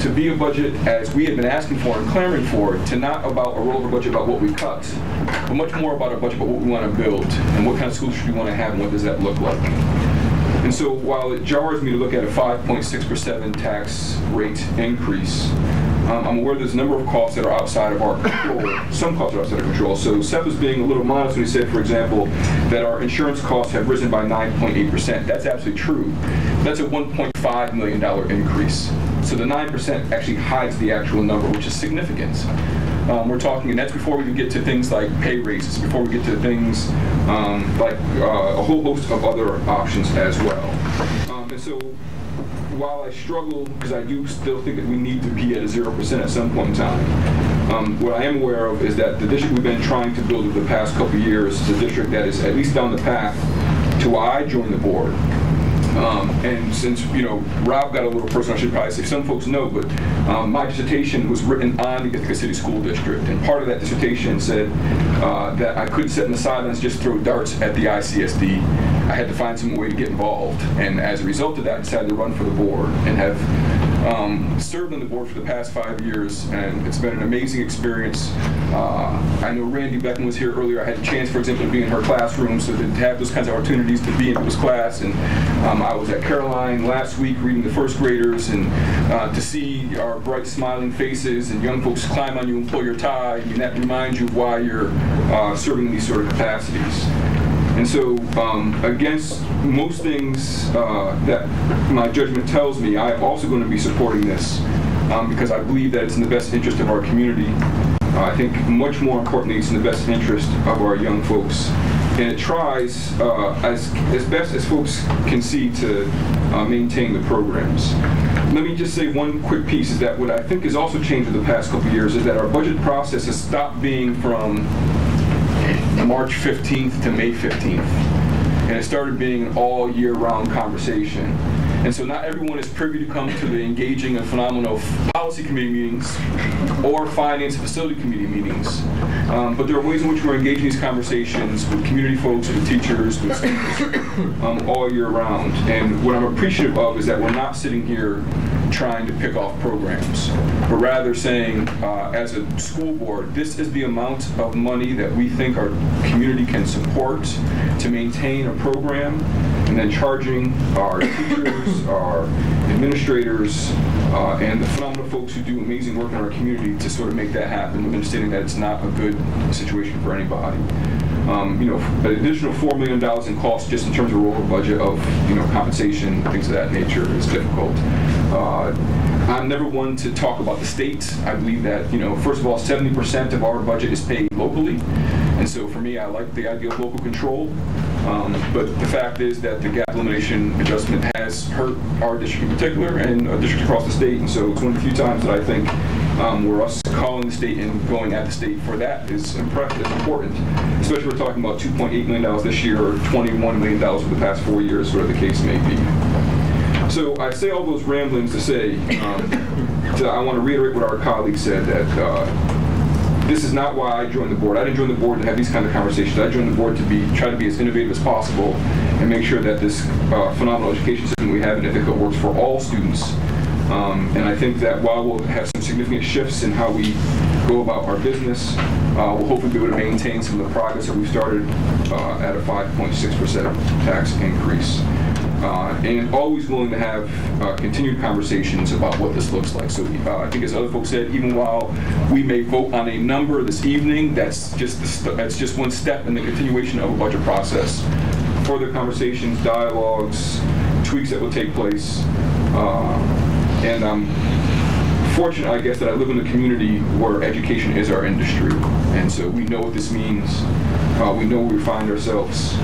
to be a budget as we had been asking for and clamoring for, to not about a rollover budget about what we cut, but much more about a budget about what we want to build and what kind of schools we want to have and what does that look like. And so while it jars me to look at a 5.6% tax rate increase, I'm aware there's a number of costs that are outside of our control. Some costs are outside of control. So Seth was being a little modest when he said, for example, that our insurance costs have risen by 9.8%. That's absolutely true. That's a $1.5 million increase. So the 9% actually hides the actual number, which is significant. We're talking, and that's before we can get to things like pay raises, before we get to things like a whole host of other options as well. And so while I struggle, because I do still think that we need to be at a 0% at some point in time, what I am aware of is that the district we've been trying to build over the past couple of years is a district that is at least down the path to why I joined the board, And since, Rob got a little personal, I should probably say some folks know, but my dissertation was written on the Ithaca City School District. And part of that dissertation said that I couldn't sit in the sidelines just throw darts at the ICSD. I had to find some way to get involved. And as a result of that, I decided to run for the board and have served on the board for the past 5 years, and it's been an amazing experience. I know Randy Beckman was here earlier. I had a chance, for example, to be in her classroom, so to have those kinds of opportunities to be in people's class. And I was at Caroline last week reading the first graders, and to see our bright smiling faces and young folks climb on you and pull your tie, that reminds you of why you're serving in these sort of capacities. And so, against most things that my judgment tells me, I'm also going to be supporting this because I believe that it's in the best interest of our community. I think much more importantly, it's in the best interest of our young folks. And it tries, as best as folks can see, to maintain the programs. Let me just say one quick piece, is that what I think has also changed in the past couple of years is that our budget process has stopped being from March 15th to May 15th. And it started being an all year round conversation. And so not everyone is privy to come to the engaging and phenomenal policy committee meetings or finance and facility committee meetings. But there are ways in which we're engaging these conversations with community folks, with teachers, with students, all year round. And what I'm appreciative of is that we're not sitting here trying to pick off programs, but rather saying, as a school board, this is the amount of money that we think our community can support to maintain a program, and then charging our teachers, our administrators, and the phenomenal folks who do amazing work in our community to sort of make that happen, understanding that it's not a good situation for anybody. An additional $4 million in costs just in terms of roll budget of compensation, things of that nature is difficult. I'm never one to talk about the state. I believe that, first of all, 70% of our budget is paid locally. And so for me, I like the idea of local control. But the fact is that the gap elimination adjustment has hurt our district in particular and districts across the state. And so it's one of the few times that I think where us calling the state and going at the state for that is important. Especially we're talking about $2.8 million this year or $21 million for the past 4 years, whatever the case may be. So I say all those ramblings to say, I want to reiterate what our colleague said, that this is not why I joined the board. I didn't join the board to have these kind of conversations. I joined the board to try to be as innovative as possible and make sure that this phenomenal education system we have in Ithaca works for all students. And I think that while we'll have some significant shifts in how we go about our business, we'll hopefully be able to maintain some of the progress that we've started at a 5.6% tax increase. And always willing to have continued conversations about what this looks like. So I think, as other folks said, even while we may vote on a number this evening, that's just one step in the continuation of a budget process. Further conversations, dialogues, tweaks that will take place. And I'm fortunate, I guess, that I live in a community where education is our industry. And so we know what this means. We know where we find ourselves.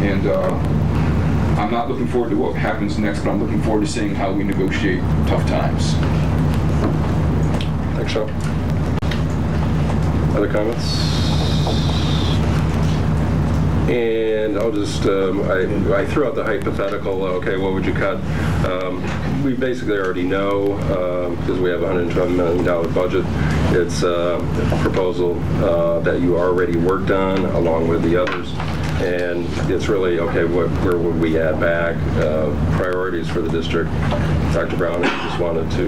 And I'm not looking forward to what happens next, but I'm looking forward to seeing how we negotiate tough times. Thanks, Sean. Other comments? And I'll just, I threw out the hypothetical, okay, what would you cut? We basically already know, because we have a $112 million budget. It's a proposal that you already worked on along with the others. And it's really, okay, where would we add back? Priorities for the district. Dr. Brown, if you just wanted to.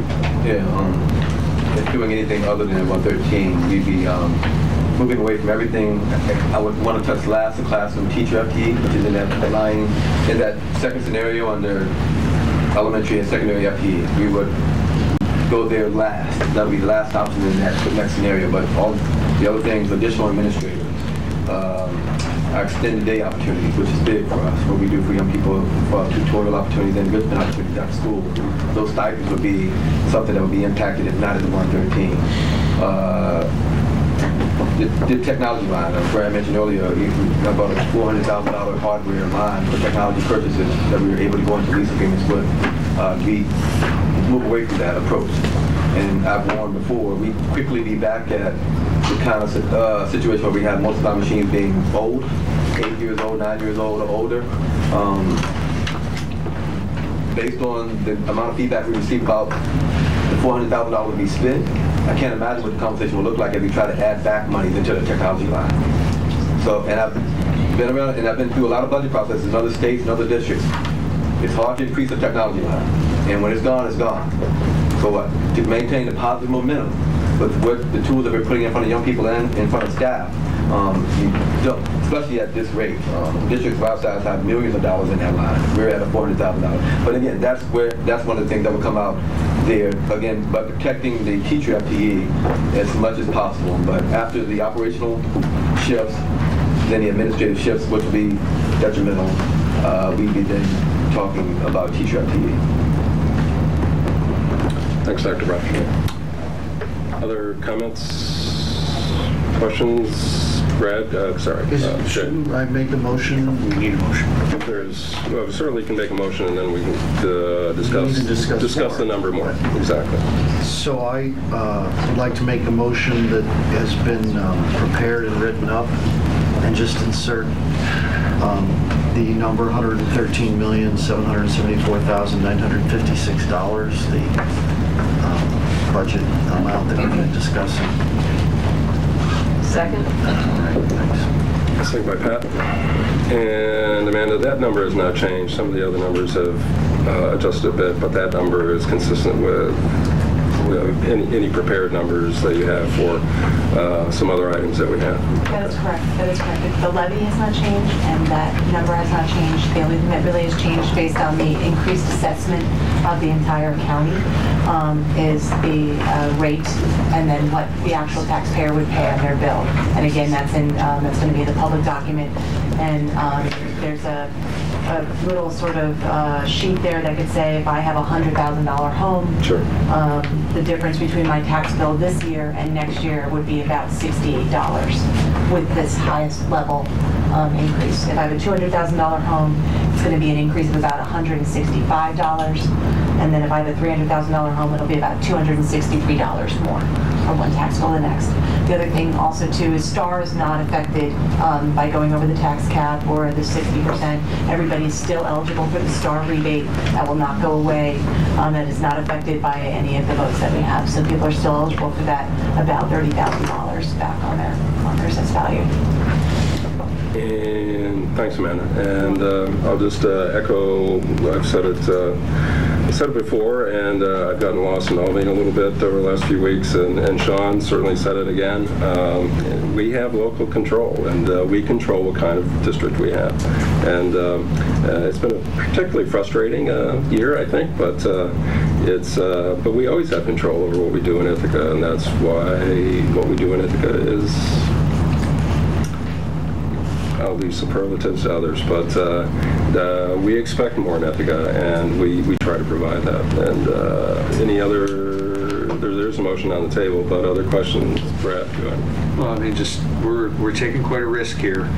Yeah, if doing anything other than 113, we'd be moving away from everything. I would want to touch last, the classroom teacher FTE, which is in that line, in that second scenario under elementary and secondary FTE. We would go there last. That would be the last option in that next scenario, but all the other things, additional administrators, our extended day opportunities, which is big for us, what we do for young people, for tutorial opportunities and enrichment opportunities at school. Those stipends would be something that would be impacted if not at the 113. The technology line, where I mentioned earlier, about a $400,000 hardware line for technology purchases that we were able to go into lease agreements with. We move away from that approach. And I've warned before, we quickly be back at the kind of situation where we have most of our machines being old, 8 years old, 9 years old, or older. based on the amount of feedback we received about the $400,000 to be spent, I can't imagine what the conversation will look like if we try to add back money into the technology line. So, and I've been around and I've been through a lot of budget processes in other states and other districts. It's hard to increase the technology line, and when it's gone, it's gone. So what? To maintain the positive momentum with what the tools that we're putting in front of young people and in front of staff, you don't, especially at this rate. Districts of our size have millions of dollars in that line. We're at a $400,000. But again, that's one of the things that will come out there, again, by protecting the teacher FTE as much as possible. But after the operational shifts, then the administrative shifts, which will be detrimental, we'd be then talking about teacher FTE. Thanks, Dr. Brown. Other comments, questions? Brad, sorry. Shouldn't I make a motion? We need a motion. Well, we certainly can make a motion, and then we can discuss the number more. Exactly. So I would like to make a motion that has been prepared and written up, and just insert the number $113,774,956, the budget amount that we've been discussing. Second. All right, thanks. Second by Pat. And Amanda, that number has not changed. Some of the other numbers have adjusted a bit, but that number is consistent with any prepared numbers that you have for some other items that we have. That is correct. That is correct. The levy has not changed, and that number has not changed. The only thing that really has changed based on the increased assessment of the entire county is the rate, and then what the actual taxpayer would pay on their bill. And again, that's going to be in the public document, and there's a little sort of sheet there that could say if I have a $100,000 home, sure. The difference between my tax bill this year and next year would be about $68 with this highest level increase. If I have a $200,000 home, it's going to be an increase of about $165. And then if I have a $300,000 home, it'll be about $263 more from one tax bill to the next. The other thing also too is STAR is not affected by going over the tax cap or the 60%. Everybody's still eligible for the STAR rebate. That will not go away. That is not affected by any of the votes that we have. So people are still eligible for that, about $30,000 back on their assessed value. And thanks, Amanda. And I'll just echo. I've said it before, and I've gotten lost in Albany a little bit over the last few weeks, and Sean certainly said it again. We have local control, and we control what kind of district we have. And it's been a particularly frustrating year, I think, but but we always have control over what we do in Ithaca, and that's why what we do in Ithaca is, I'll leave superlatives to others, but we expect more in Ithaca, and we try to provide that. And any other, there's a motion on the table, but other questions, Brad, go ahead. Well, I mean, just we're taking quite a risk here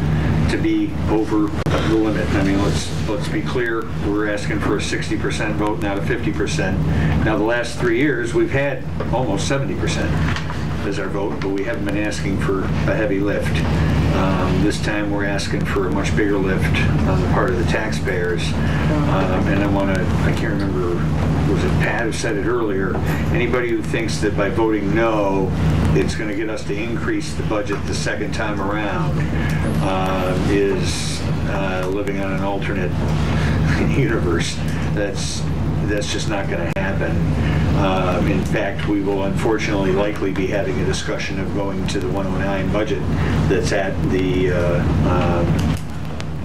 to be over the limit. I mean, let's be clear. We're asking for a 60% vote, not a 50%. Now, the last 3 years, we've had almost 70% as our vote, but we haven't been asking for a heavy lift. This time we're asking for a much bigger lift on the part of the taxpayers. And I can't remember, was it Pat who said it earlier, anybody who thinks that by voting no, it's going to get us to increase the budget the second time around is living on an alternate universe. That's just not going to happen. In fact, we will unfortunately likely be having a discussion of going to the 109 budget that's at the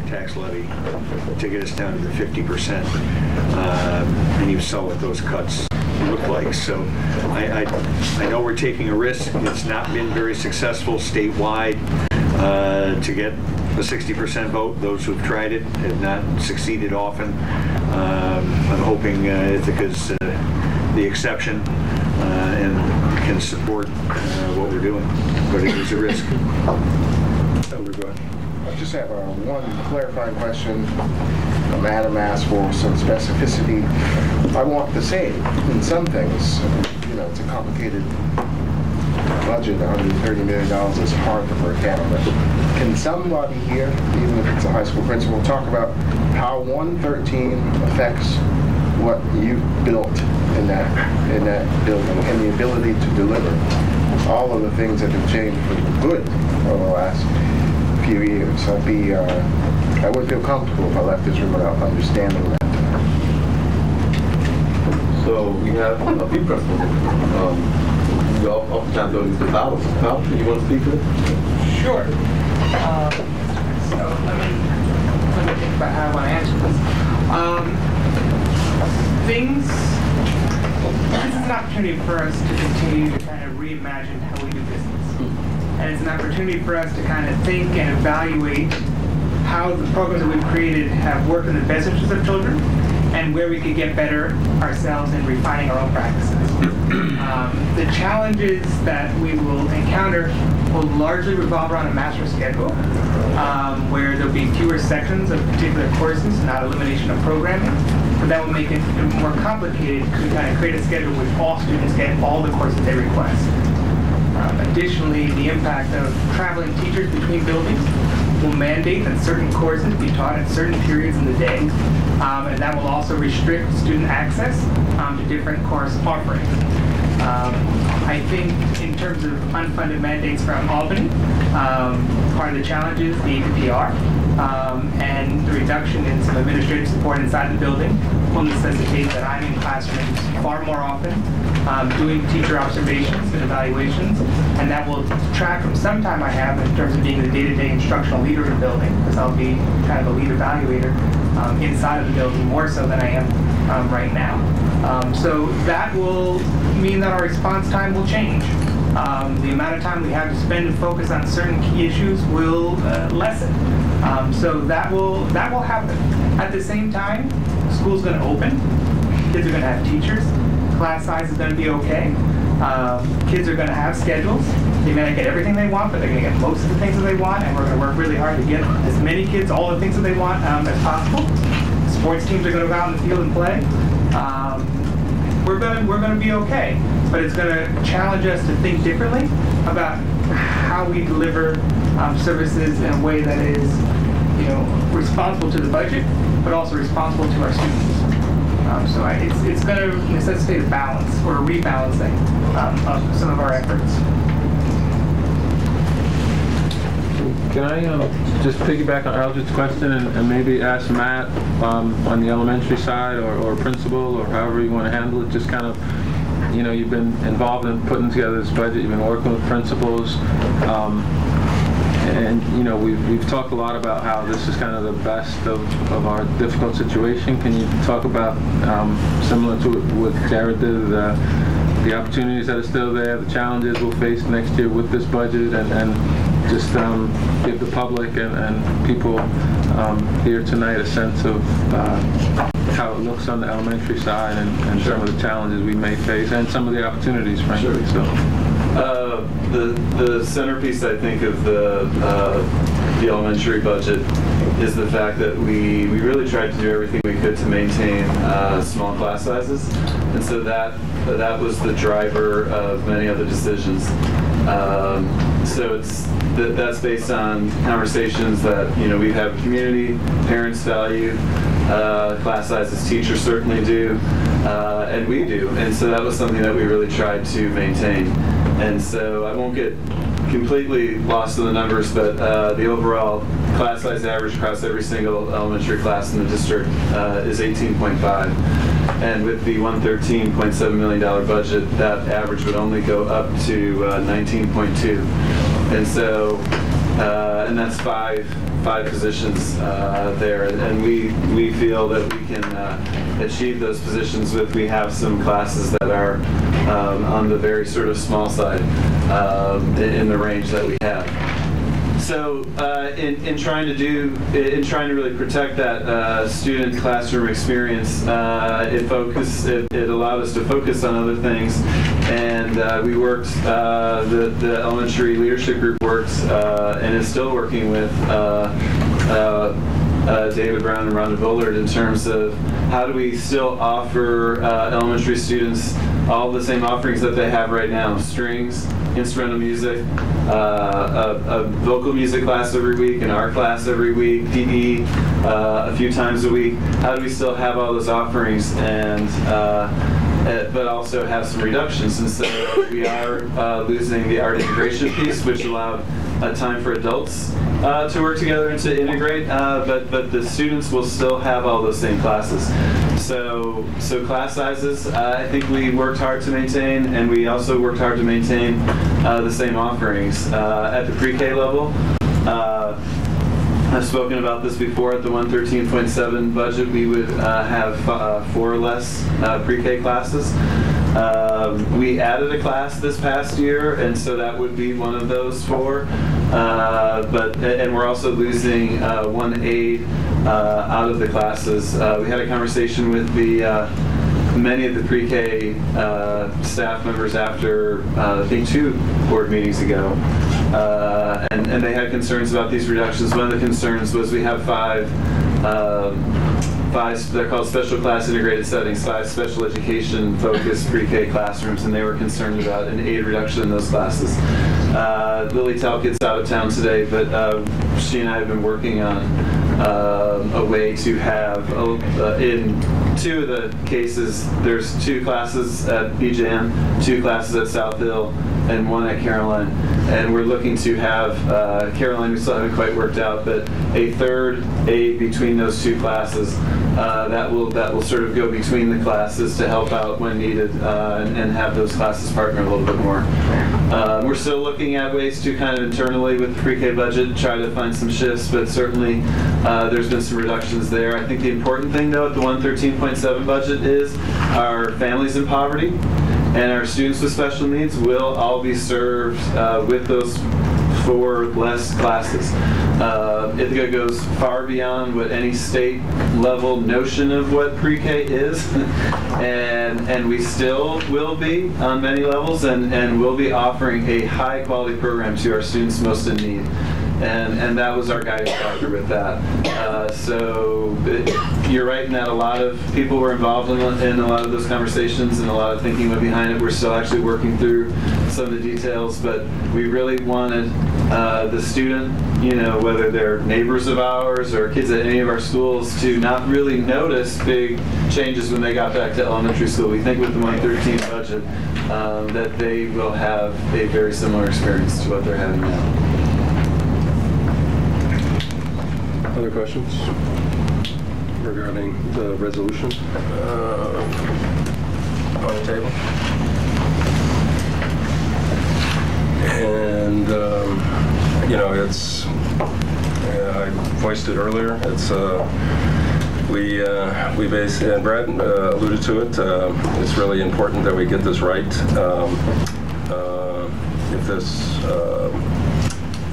tax levy to get us down to the 50%. And you saw what those cuts look like. So I know we're taking a risk. It's not been very successful statewide to get a 60% vote. Those who've tried it have not succeeded often. I'm hoping Ithaca's the exception and can support what we're doing, but it is a risk. I just have one clarifying question. Madam asked for some specificity. I want the same in some things. You know, it's a complicated budget. $130 million is hard to break down. But can somebody here, even if it's a high school principal, talk about how 113 affects what you built in that building and the ability to deliver all of the things that have changed for the good over the last few years. I wouldn't feel comfortable if I left this room without understanding that. So we have a few principals. We oftentimes go to Mr. Fowler. Fowler, do you want to speak to this? Sure. So let me think about how I want to answer this. This is an opportunity for us to continue to kind of reimagine how we do business. And it's an opportunity for us to kind of think and evaluate how the programs that we've created have worked in the best interest of children and where we could get better ourselves in refining our own practices. The challenges that we will encounter will largely revolve around a master schedule, where there'll be fewer sections of particular courses, not elimination of programming, but that will make it more complicated to kind of create a schedule in which all students get all the courses they request. Additionally, the impact of traveling teachers between buildings will mandate that certain courses be taught at certain periods in the day, and that will also restrict student access to different course offerings. I think in terms of unfunded mandates from Albany, part of the challenge is the APPR, and the reduction in some administrative support inside the building will necessitate that I'm in classrooms far more often, doing teacher observations and evaluations, and that will detract from some time I have in terms of being the day-to-day instructional leader in the building, because I'll be kind of a lead evaluator inside of the building more so than I am right now. So that will mean that our response time will change. The amount of time we have to spend and focus on certain key issues will lessen. So that will happen. At the same time, school's going to open. Kids are going to have teachers. Class size is going to be okay. Kids are going to have schedules. They may not get everything they want, but they're going to get most of the things that they want, and we're going to work really hard to get as many kids all the things that they want as possible. Sports teams are going to go out in the field and play. We're going to be okay, but it's going to challenge us to think differently about how we deliver services in a way that is, responsible to the budget, but also responsible to our students. So it's going to necessitate a balance or a rebalancing of some of our efforts. Can I just piggyback on Eldred's question and maybe ask Matt on the elementary side or principal or however you want to handle it, just kind of, you've been involved in putting together this budget, you've been working with principals, and we've talked a lot about how this is kind of the best of our difficult situation. Can you talk about, similar to what Jared did, the opportunities that are still there, the challenges we'll face next year with this budget, and just give the public and people here tonight a sense of how it looks on the elementary side and some of the challenges we may face and some of the opportunities, frankly. Sure. So, the centerpiece, I think, of the elementary budget is the fact that we really tried to do everything we could to maintain small class sizes, and so that was the driver of many other decisions. So that's based on conversations that we've had with community, parents value, class sizes, teachers certainly do, and we do. And so that was something that we really tried to maintain. And so I won't get completely lost in the numbers, but the overall class size average across every single elementary class in the district is 18.5. And with the $113.7 million budget, that average would only go up to 19.2. And so, and that's five positions there. And we feel that we can achieve those positions we have some classes that are on the very sort of small side in the range that we have. So in trying to really protect that student classroom experience, it allowed us to focus on other things, and we worked. The elementary leadership group works and is still working with David Brown and Rhonda Bullard in terms of how do we still offer elementary students all the same offerings that they have right now: strings, instrumental music, a vocal music class every week, an art class every week, PE a few times a week. How do we still have all those offerings and but also have some reductions? And so we are losing the art integration piece, which allowed time for adults to work together and to integrate, but the students will still have all those same classes. So class sizes, I think we worked hard to maintain, and we also worked hard to maintain the same offerings at the pre-K level. I've spoken about this before. At the 113.7 budget, we would have 4 less pre-K classes. We added a class this past year, and so that would be one of those 4. And we're also losing 1 aide out of the classes. We had a conversation with many of the pre-K staff members after I think 2 board meetings ago, and they had concerns about these reductions. One of the concerns was we have 5, they're called special class integrated settings, 5 special education focused pre-K classrooms, and they were concerned about an aide reduction in those classes. Lily Talcott's out of town today, but she and I have been working on a way to have, in 2 of the cases, there's 2 classes at BJM, 2 classes at South Hill, and 1 at Caroline. And we're looking to have, Caroline we still haven't quite worked out, but a 3rd aide between those 2 classes that will sort of go between the classes to help out when needed and have those classes partner a little bit more. We're still looking at ways to kind of internally with the pre-K budget try to find some shifts, but certainly there's been some reductions there. I think the important thing though at the 113.7 budget is our families in poverty and our students with special needs will all be served with those 4 less classes. Ithaca goes far beyond what any state level notion of what pre-K is, and we still will be on many levels, and we'll be offering a high quality program to our students most in need. And that was our guiding factor with that. You're right in that a lot of people were involved in a lot of those conversations, and a lot of thinking went behind it. We're still actually working through some of the details, but we really wanted the student, whether they're neighbors of ours or kids at any of our schools, to not really notice big changes when they got back to elementary school. We think with the 113 budget that they will have a very similar experience to what they're having now. Other questions regarding the resolution on the table? And it's I voiced it earlier. It's we base, and Brad alluded to it. It's really important that we get this right.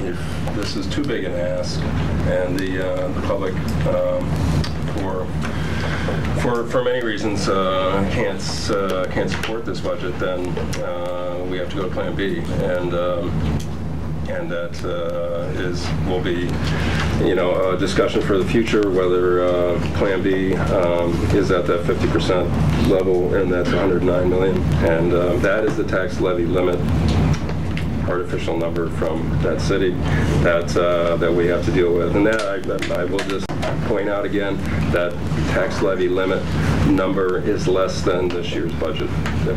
If this is too big an ask, and the public, for many reasons, can't support this budget, then we have to go to Plan B, and that will be, a discussion for the future whether Plan B is at that 50% level, and that's 109 million, and that is the tax levy limit. Artificial number from that city that we have to deal with, and that I will just point out again that tax levy limit number is less than this year's budget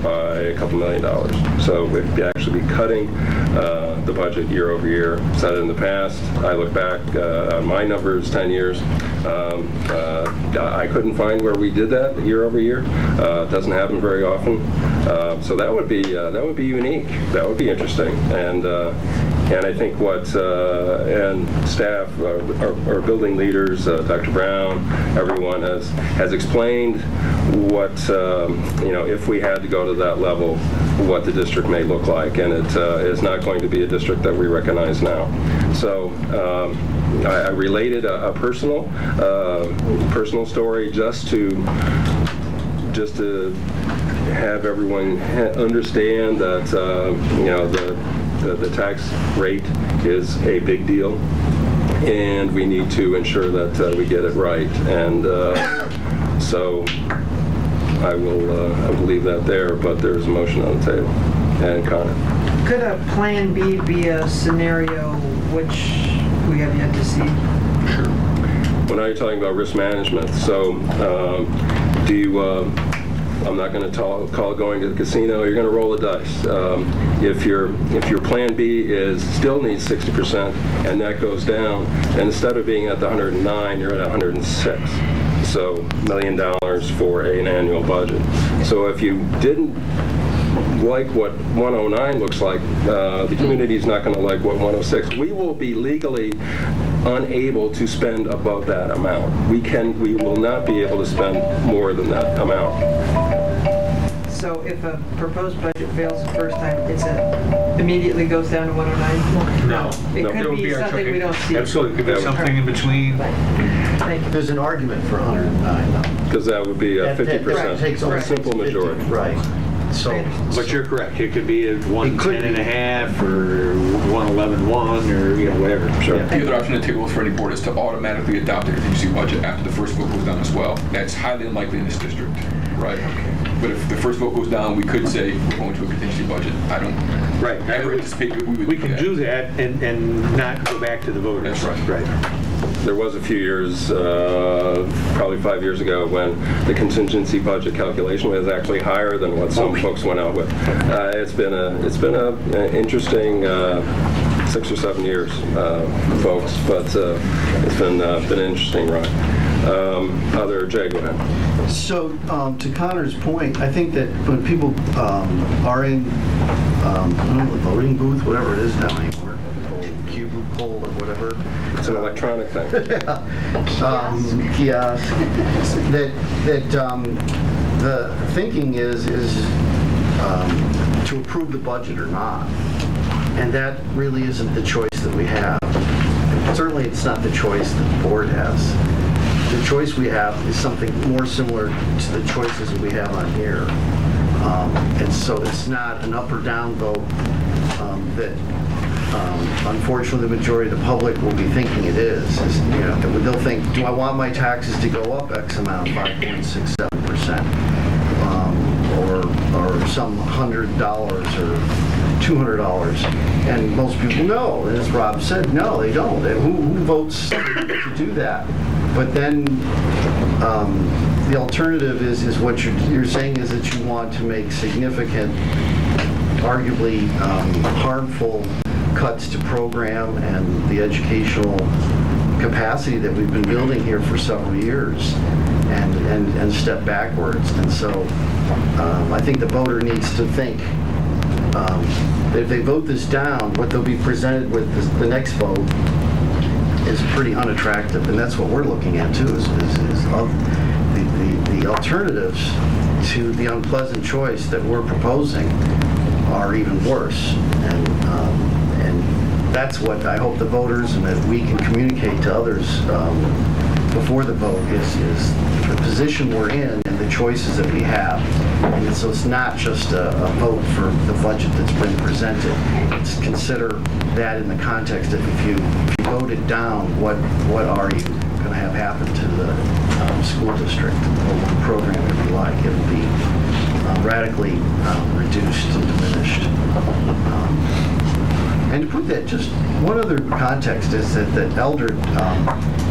by a couple $1 million. So we'd actually be cutting the budget year over year. Said it in the past. I look back on my numbers 10 years. I couldn't find where we did that year over year. It doesn't happen very often. So that would be unique. That would be interesting. And I think what and staff, our building leaders, Dr. Brown, everyone has explained what if we had to go to that level, what the district may look like, and it is not going to be a district that we recognize now. So I related a personal story just to have everyone understand that the tax rate is a big deal, and we need to ensure that we get it right. And so I will leave that there, but there's a motion on the table. And Connor. Could a Plan B be a scenario which we have yet to see? Sure. Well, now you're talking about risk management. So do you, I'm not going to call it going to the casino. You're going to roll the dice. If your Plan B still needs 60% and that goes down, and instead of being at the 109, you're at 106. So $1 million for an annual budget. So if you didn't like what 109 looks like, the community's not going to like what 106. We will be legally unable to spend above that amount. We will not be able to spend more than that amount. So if a proposed budget fails the first time, immediately goes down to 109? No. It could be something we don't see. Absolutely, could be something in between. Thank you. There's an argument for 109, though. Because that would be a 50%, a simple majority. Right. So, but you're correct. It could be a 110.5 or 111.1 or whatever. Sure. The other option on the table for any board is to automatically adopt a contingency budget after the first vote goes down as well. That's highly unlikely in this district, right? But if the first vote goes down, we could say we're going to a contingency budget. I don't anticipate we can do that and not go back to the voters. That's right. Right. There was a few years, probably 5 years ago, when the contingency budget calculation was actually higher than what some folks went out with. It's been an interesting 6 or 7 years, folks, but it's been an interesting ride. Jay, go ahead. So to Connor's point, I think that when people are in the voting booth, whatever it is now anymore, cubicle or whatever. It's an electronic thing. Kiosk. That the thinking is to approve the budget or not, and that really isn't the choice that we have. Certainly, it's not the choice that the board has. The choice we have is something more similar to the choices that we have on here. And so it's not an up or down vote that unfortunately the majority of the public will be thinking it is. They'll think, do I want my taxes to go up X amount, 5.67%, or some $100 or $200? And most people know, and as Rob said, no, they don't. Who votes to do that? But then the alternative is what you're saying is that you want to make significant, arguably harmful cuts to program and the educational capacity that we've been building here for several years and step backwards. And so I think the voter needs to think if they vote this down, what they'll be presented with the next vote is pretty unattractive, and that's what we're looking at too. Is the alternatives to the unpleasant choice that we're proposing are even worse, and that's what I hope the voters and that we can communicate to others before the vote is the position we're in and the choices that we have. And so it's not just a vote for the budget that's been presented. It's consider that in the context of if you vote it down, what are you going to have happen to the school district? What will the program be like? It'll be radically reduced and diminished. And to put that, just one other context is that Eldred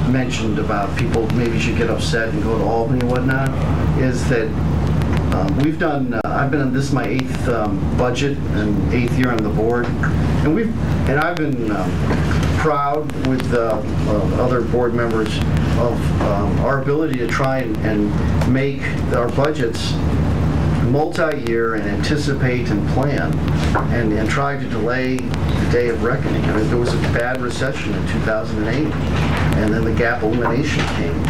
mentioned about people maybe should get upset and go to Albany and whatnot, is that we've done, I've been on, this is my 8th budget and 8th year on the board, and I've been proud with other board members of our ability to try and make our budgets multi-year and anticipate and plan and try to delay the day of reckoning. I mean, there was a bad recession in 2008 and then the gap elimination came.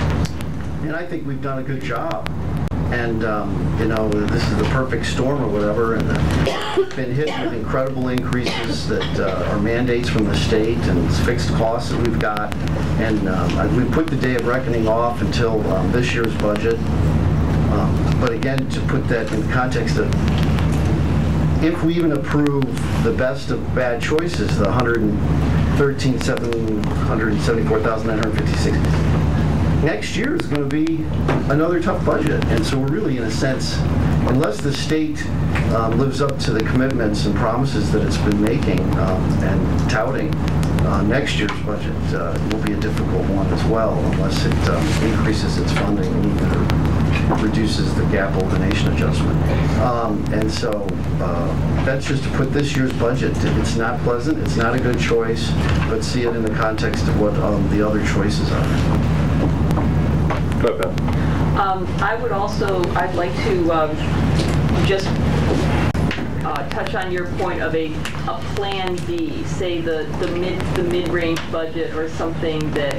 And I think we've done a good job. And, this is the perfect storm or whatever, and we've been hit with incredible increases that are mandates from the state and fixed costs that we've got. And we put the day of reckoning off until this year's budget. But again, to put that in the context of, if we even approve the best of bad choices, the $13,774,956. Next year is going to be another tough budget, and so we're really, in a sense, unless the state lives up to the commitments and promises that it's been making and touting, next year's budget will be a difficult one as well, unless it increases its funding or reduces the gap elimination adjustment. And so that's just to put this year's budget. It's not pleasant, it's not a good choice, but see it in the context of what the other choices are. I would also, I'd like to just touch on your point of a plan B, say the mid-range budget or something that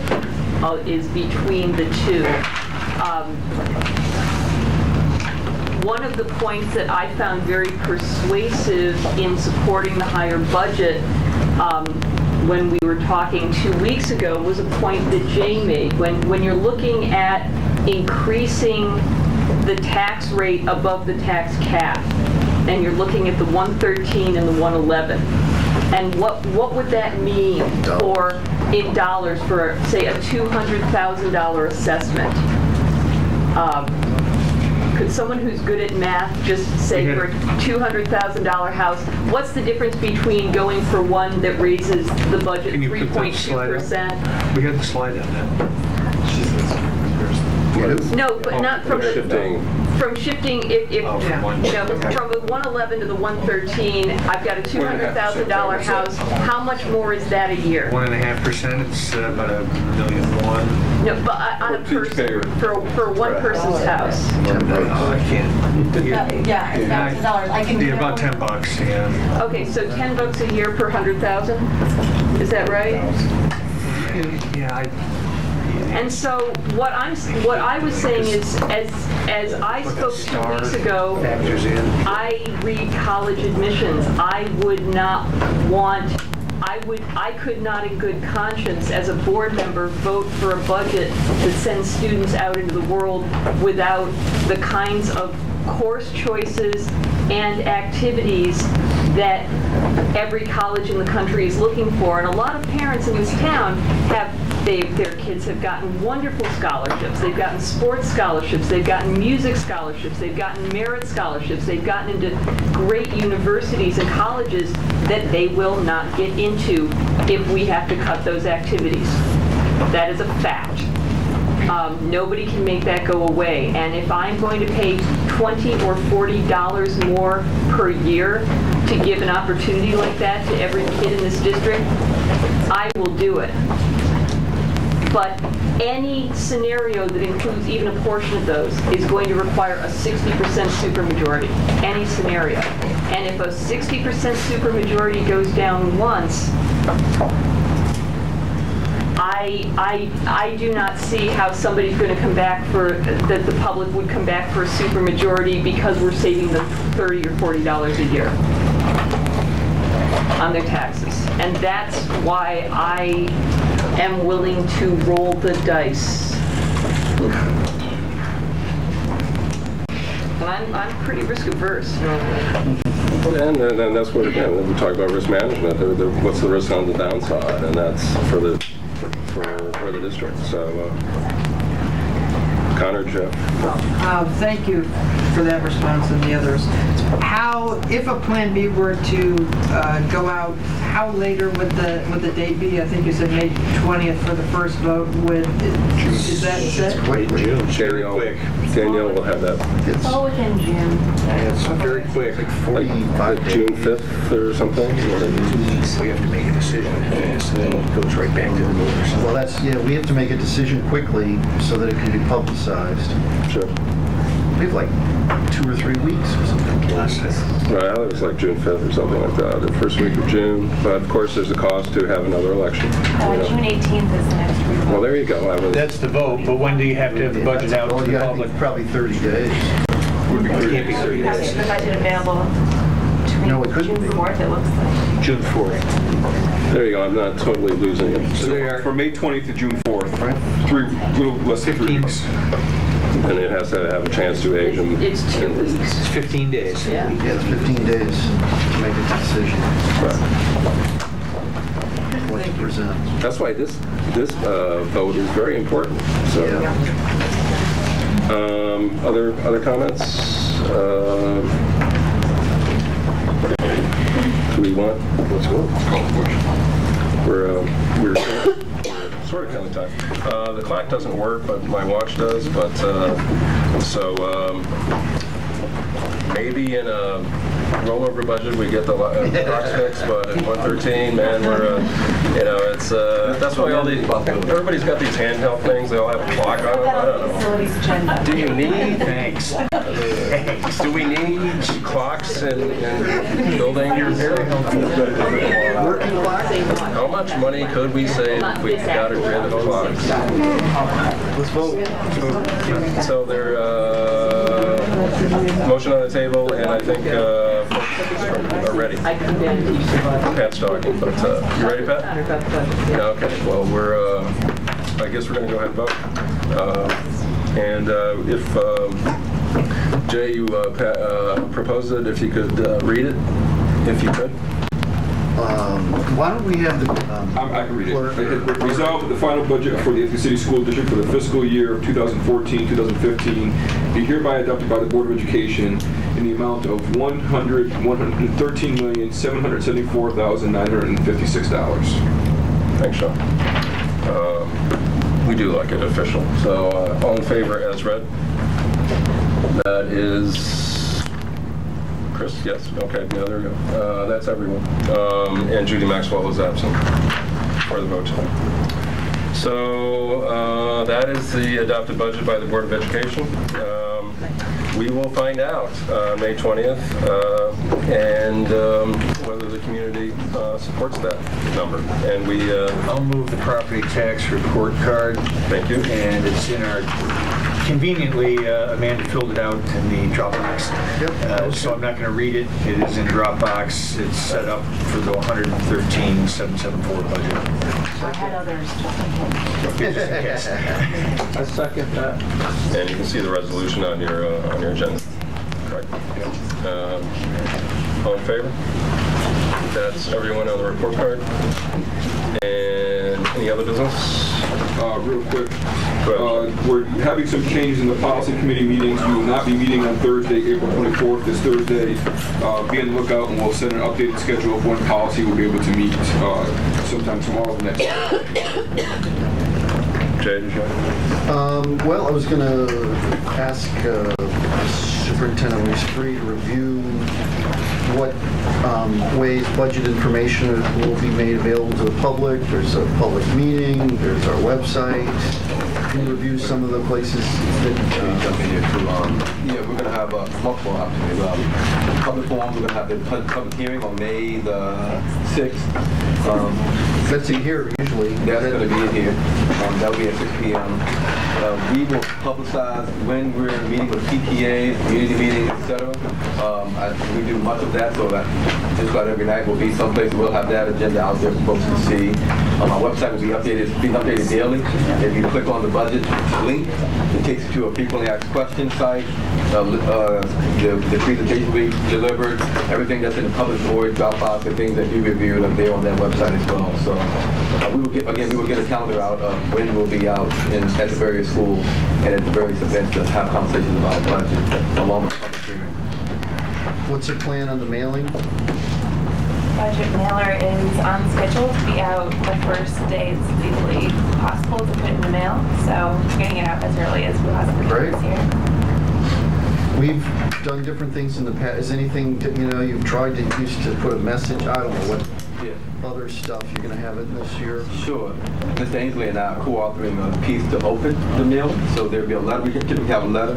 is between the two. One of the points that I found very persuasive in supporting the higher budget when we were talking 2 weeks ago was a point that Jay made. When you're looking at increasing the tax rate above the tax cap, and you're looking at the 113 and the 111, and what would that mean for, in dollars, for, say, a $200,000 assessment? Could someone who's good at math just say for a $200,000 house, what's the difference between going for one that raises the budget 3.2%? We had the slide on that. No, but not from the shifting. From shifting, from the 111 to the 113, I've got a $200,000 house. How much more is that a year? 1.5%. It's about $1.1 million. No, but on a person, for one person's house. I can't. Yeah, $1,000. I can. Yeah, about $10. Yeah. Okay, so $10 a year per 100,000. Is that right? Yeah. And so what I was saying is, as I spoke 2 weeks ago, I read college admissions. I would not want. I could not in good conscience as a board member vote for a budget that sends students out into the world without the kinds of course choices and activities that every college in the country is looking for. And a lot of parents in this town their kids have gotten wonderful scholarships. They've gotten sports scholarships. They've gotten music scholarships. They've gotten merit scholarships. They've gotten into great universities and colleges that they will not get into if we have to cut those activities. That is a fact. Nobody can make that go away. And if I'm going to pay $20 or $40 more per year to give an opportunity like that to every kid in this district, I will do it. But any scenario that includes even a portion of those is going to require a 60% supermajority. Any scenario. And if a 60% supermajority goes down once, I do not see how somebody's going to come back that the public would come back for a supermajority because we're saving them $30 or $40 a year on their taxes. And that's why I am willing to roll the dice. And I'm pretty risk averse. And that's what, again, we talk about risk management. What's the risk on the downside? And that's for the district. So, Connor, Jeff. Thank you for that response and the others. How, if a Plan B were to go out, how later would the date be? I think you said May 20th for the first vote. Is that set? Danielle will have that. It's all within June. It's very quick. Like 45 days. June 5th or something? 2 weeks. We have to make a decision fast, and then it goes right back to the voters. Well, we have to make a decision quickly so that it can be publicized. Sure. We have like 2 or 3 weeks or something. Right, I think it was like June 5th or something like that, the first week of June. But of course, there's a cost to have another election. June 18th is the next week. Well, there you go. That's the vote, but when do you have to have the budget out to the public? Probably 30 days. It can't be 30 Have days. the budget available No, it couldn't June be. 4th, it looks like. June 4th. There you go. I'm not totally losing it. So from May 20th to June 4th, little less than 3 weeks. And it has to have a chance to age them. It's 2 weeks. It's 15 days. Yeah. Yeah, it's 15 days to make a decision. Right. what to present. That's why this vote is very important. So, other comments? Do we want? Let's go. We're sort of kind of time. The clock doesn't work, but my watch does. But maybe in a rollover budget we get the clocks fixed, but at 1:13, man, we're it's that's why everybody's got these handheld things. They all have a clock on them. I don't know. Do you need? Thanks. Do we need clocks in building here? How much money could we save if we got rid of clocks? Let's vote. So there, motion on the table, and I think folks are ready. Pat's talking, but you ready, Pat? Yeah, okay. Well, I guess we're going to go ahead and vote. And if Jay, you proposed it, if you could read it, if you could. Why don't we have the I can read it. Resolved that the final budget for the Ithaca City School District for the fiscal year of 2014-2015 be hereby adopted by the Board of Education in the amount of $113,774,956. Thanks, Sean. We do like it official. So all in favor as read? That is Chris, yes. Okay, yeah, there we go. That's everyone. And Judy Maxwell is absent for the vote tonight. So that is the adopted budget by the Board of Education. We will find out May 20th and whether the community supports that number. And I'll move the property tax report card. Thank you. And it's in our. Conveniently, Amanda filled it out in the Dropbox. Yep. So I'm not going to read it. It is in Dropbox. It's set up for the 113,774 budget. I had others just in case. I second that. And you can see the resolution on your agenda. Right. All in favor? That's everyone on the report card. And any other business? Real quick, we're having some changes in the policy committee meetings. We will not be meeting on Thursday, April 24th. This Thursday. Be on the lookout, and we'll send an updated schedule of when policy will be able to meet sometime tomorrow next week. Jay, did you have? Well, I was going to ask Superintendent when he's free to review what ways budget information will be made available to the public. There's a public meeting, there's our website. Can you review some of the places that yeah, we're going to have multiple opportunities. Public forum, we're going to have the public hearing on May the 6th. That's in here usually. That's going to be in here. That will be at 6 p.m. We will publicize when we're meeting with PTA, community meetings, etc. We do much of that, so that just about every night will be someplace we'll have that agenda out there for folks to see. Our website will be updated daily. If you click on the budget link, it takes you to a frequently asked questions site. The presentation will be delivered. Everything that's in the public storage, Dropbox, the things that you reviewed up there on that website as well. So we will get a calendar out of when we'll be out at the various schools and at the various events to have conversations about budget along with public hearing. What's the plan on the mailing? Budget mailer is on schedule to be out the first day it's legally possible to put in the mail. So we're getting it out as early as we possibly can this year. We've done different things in the past. Is anything, you've tried to use to put a message? I don't know what other stuff you're going to have in this year. Sure. Mr. Ainsley and I are co-authoring a piece to open the mail. So there'll be a letter. We typically have a letter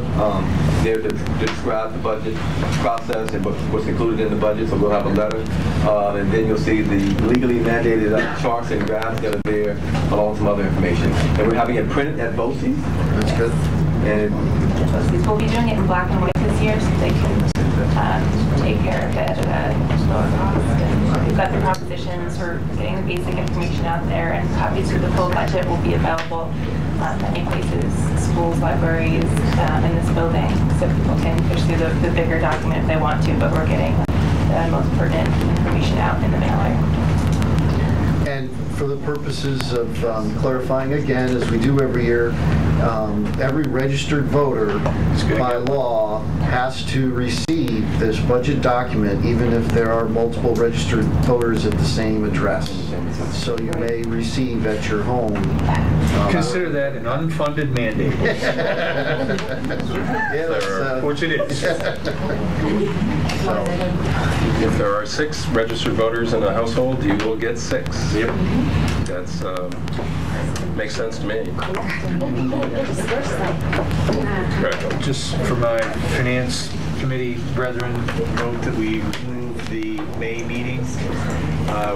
there to describe the budget process and what's included in the budget. So we'll have a letter. And then you'll see the legally mandated charts and graphs that are there along with some other information. And we're having it printed at BOCES. That's good. And we'll be doing it in black and white this year so they can take care of it at a lower cost. And we've got the propositions, we're getting the basic information out there, and copies of the full budget will be available many places, schools, libraries, in this building, so people can push through the bigger document if they want to, but we're getting the most pertinent information out in the mailer. And for the purposes of clarifying again, as we do every year, every registered voter by law has to receive this budget document even if there are multiple registered voters at the same address. So you may receive at your home. Consider that an unfunded mandate. Which it is. If there are 6 registered voters in a household, you will get 6. Yep. That's makes sense to me. Just for my finance committee brethren, note that we moved the May meeting.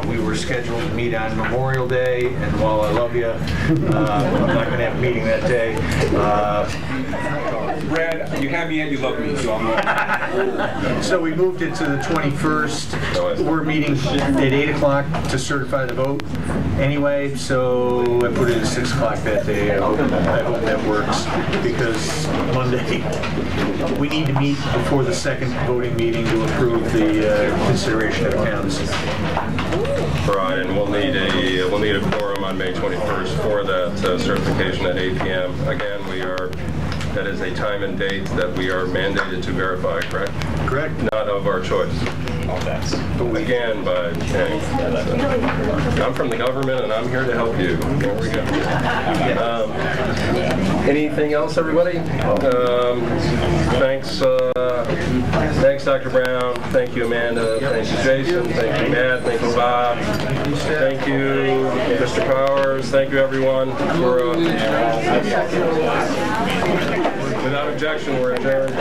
We were scheduled to meet on Memorial Day, and while I love you, I'm not going to have a meeting that day. Brad, you have me and you love me, so I'm So we moved it to the 21st. We're meeting at 8 o'clock to certify the vote anyway, so I put it at 6 o'clock that day. I hope that works, because Monday, we need to meet before the second voting meeting to approve the consideration of accounts. Right, and we'll need a quorum on May 21st for that certification at 8 p.m. Again, that is a time and date that we are mandated to verify, correct? Correct. Not of our choice. Again, by I'm from the government and I'm here to help you. There we go. Anything else, everybody? Thanks, Dr. Brown. Thank you, Amanda. Thank you, Jason. Thank you, Matt. Thank you, Bob. Thank you, Mr. Powers. Thank you, everyone. Without objection, we're adjourned.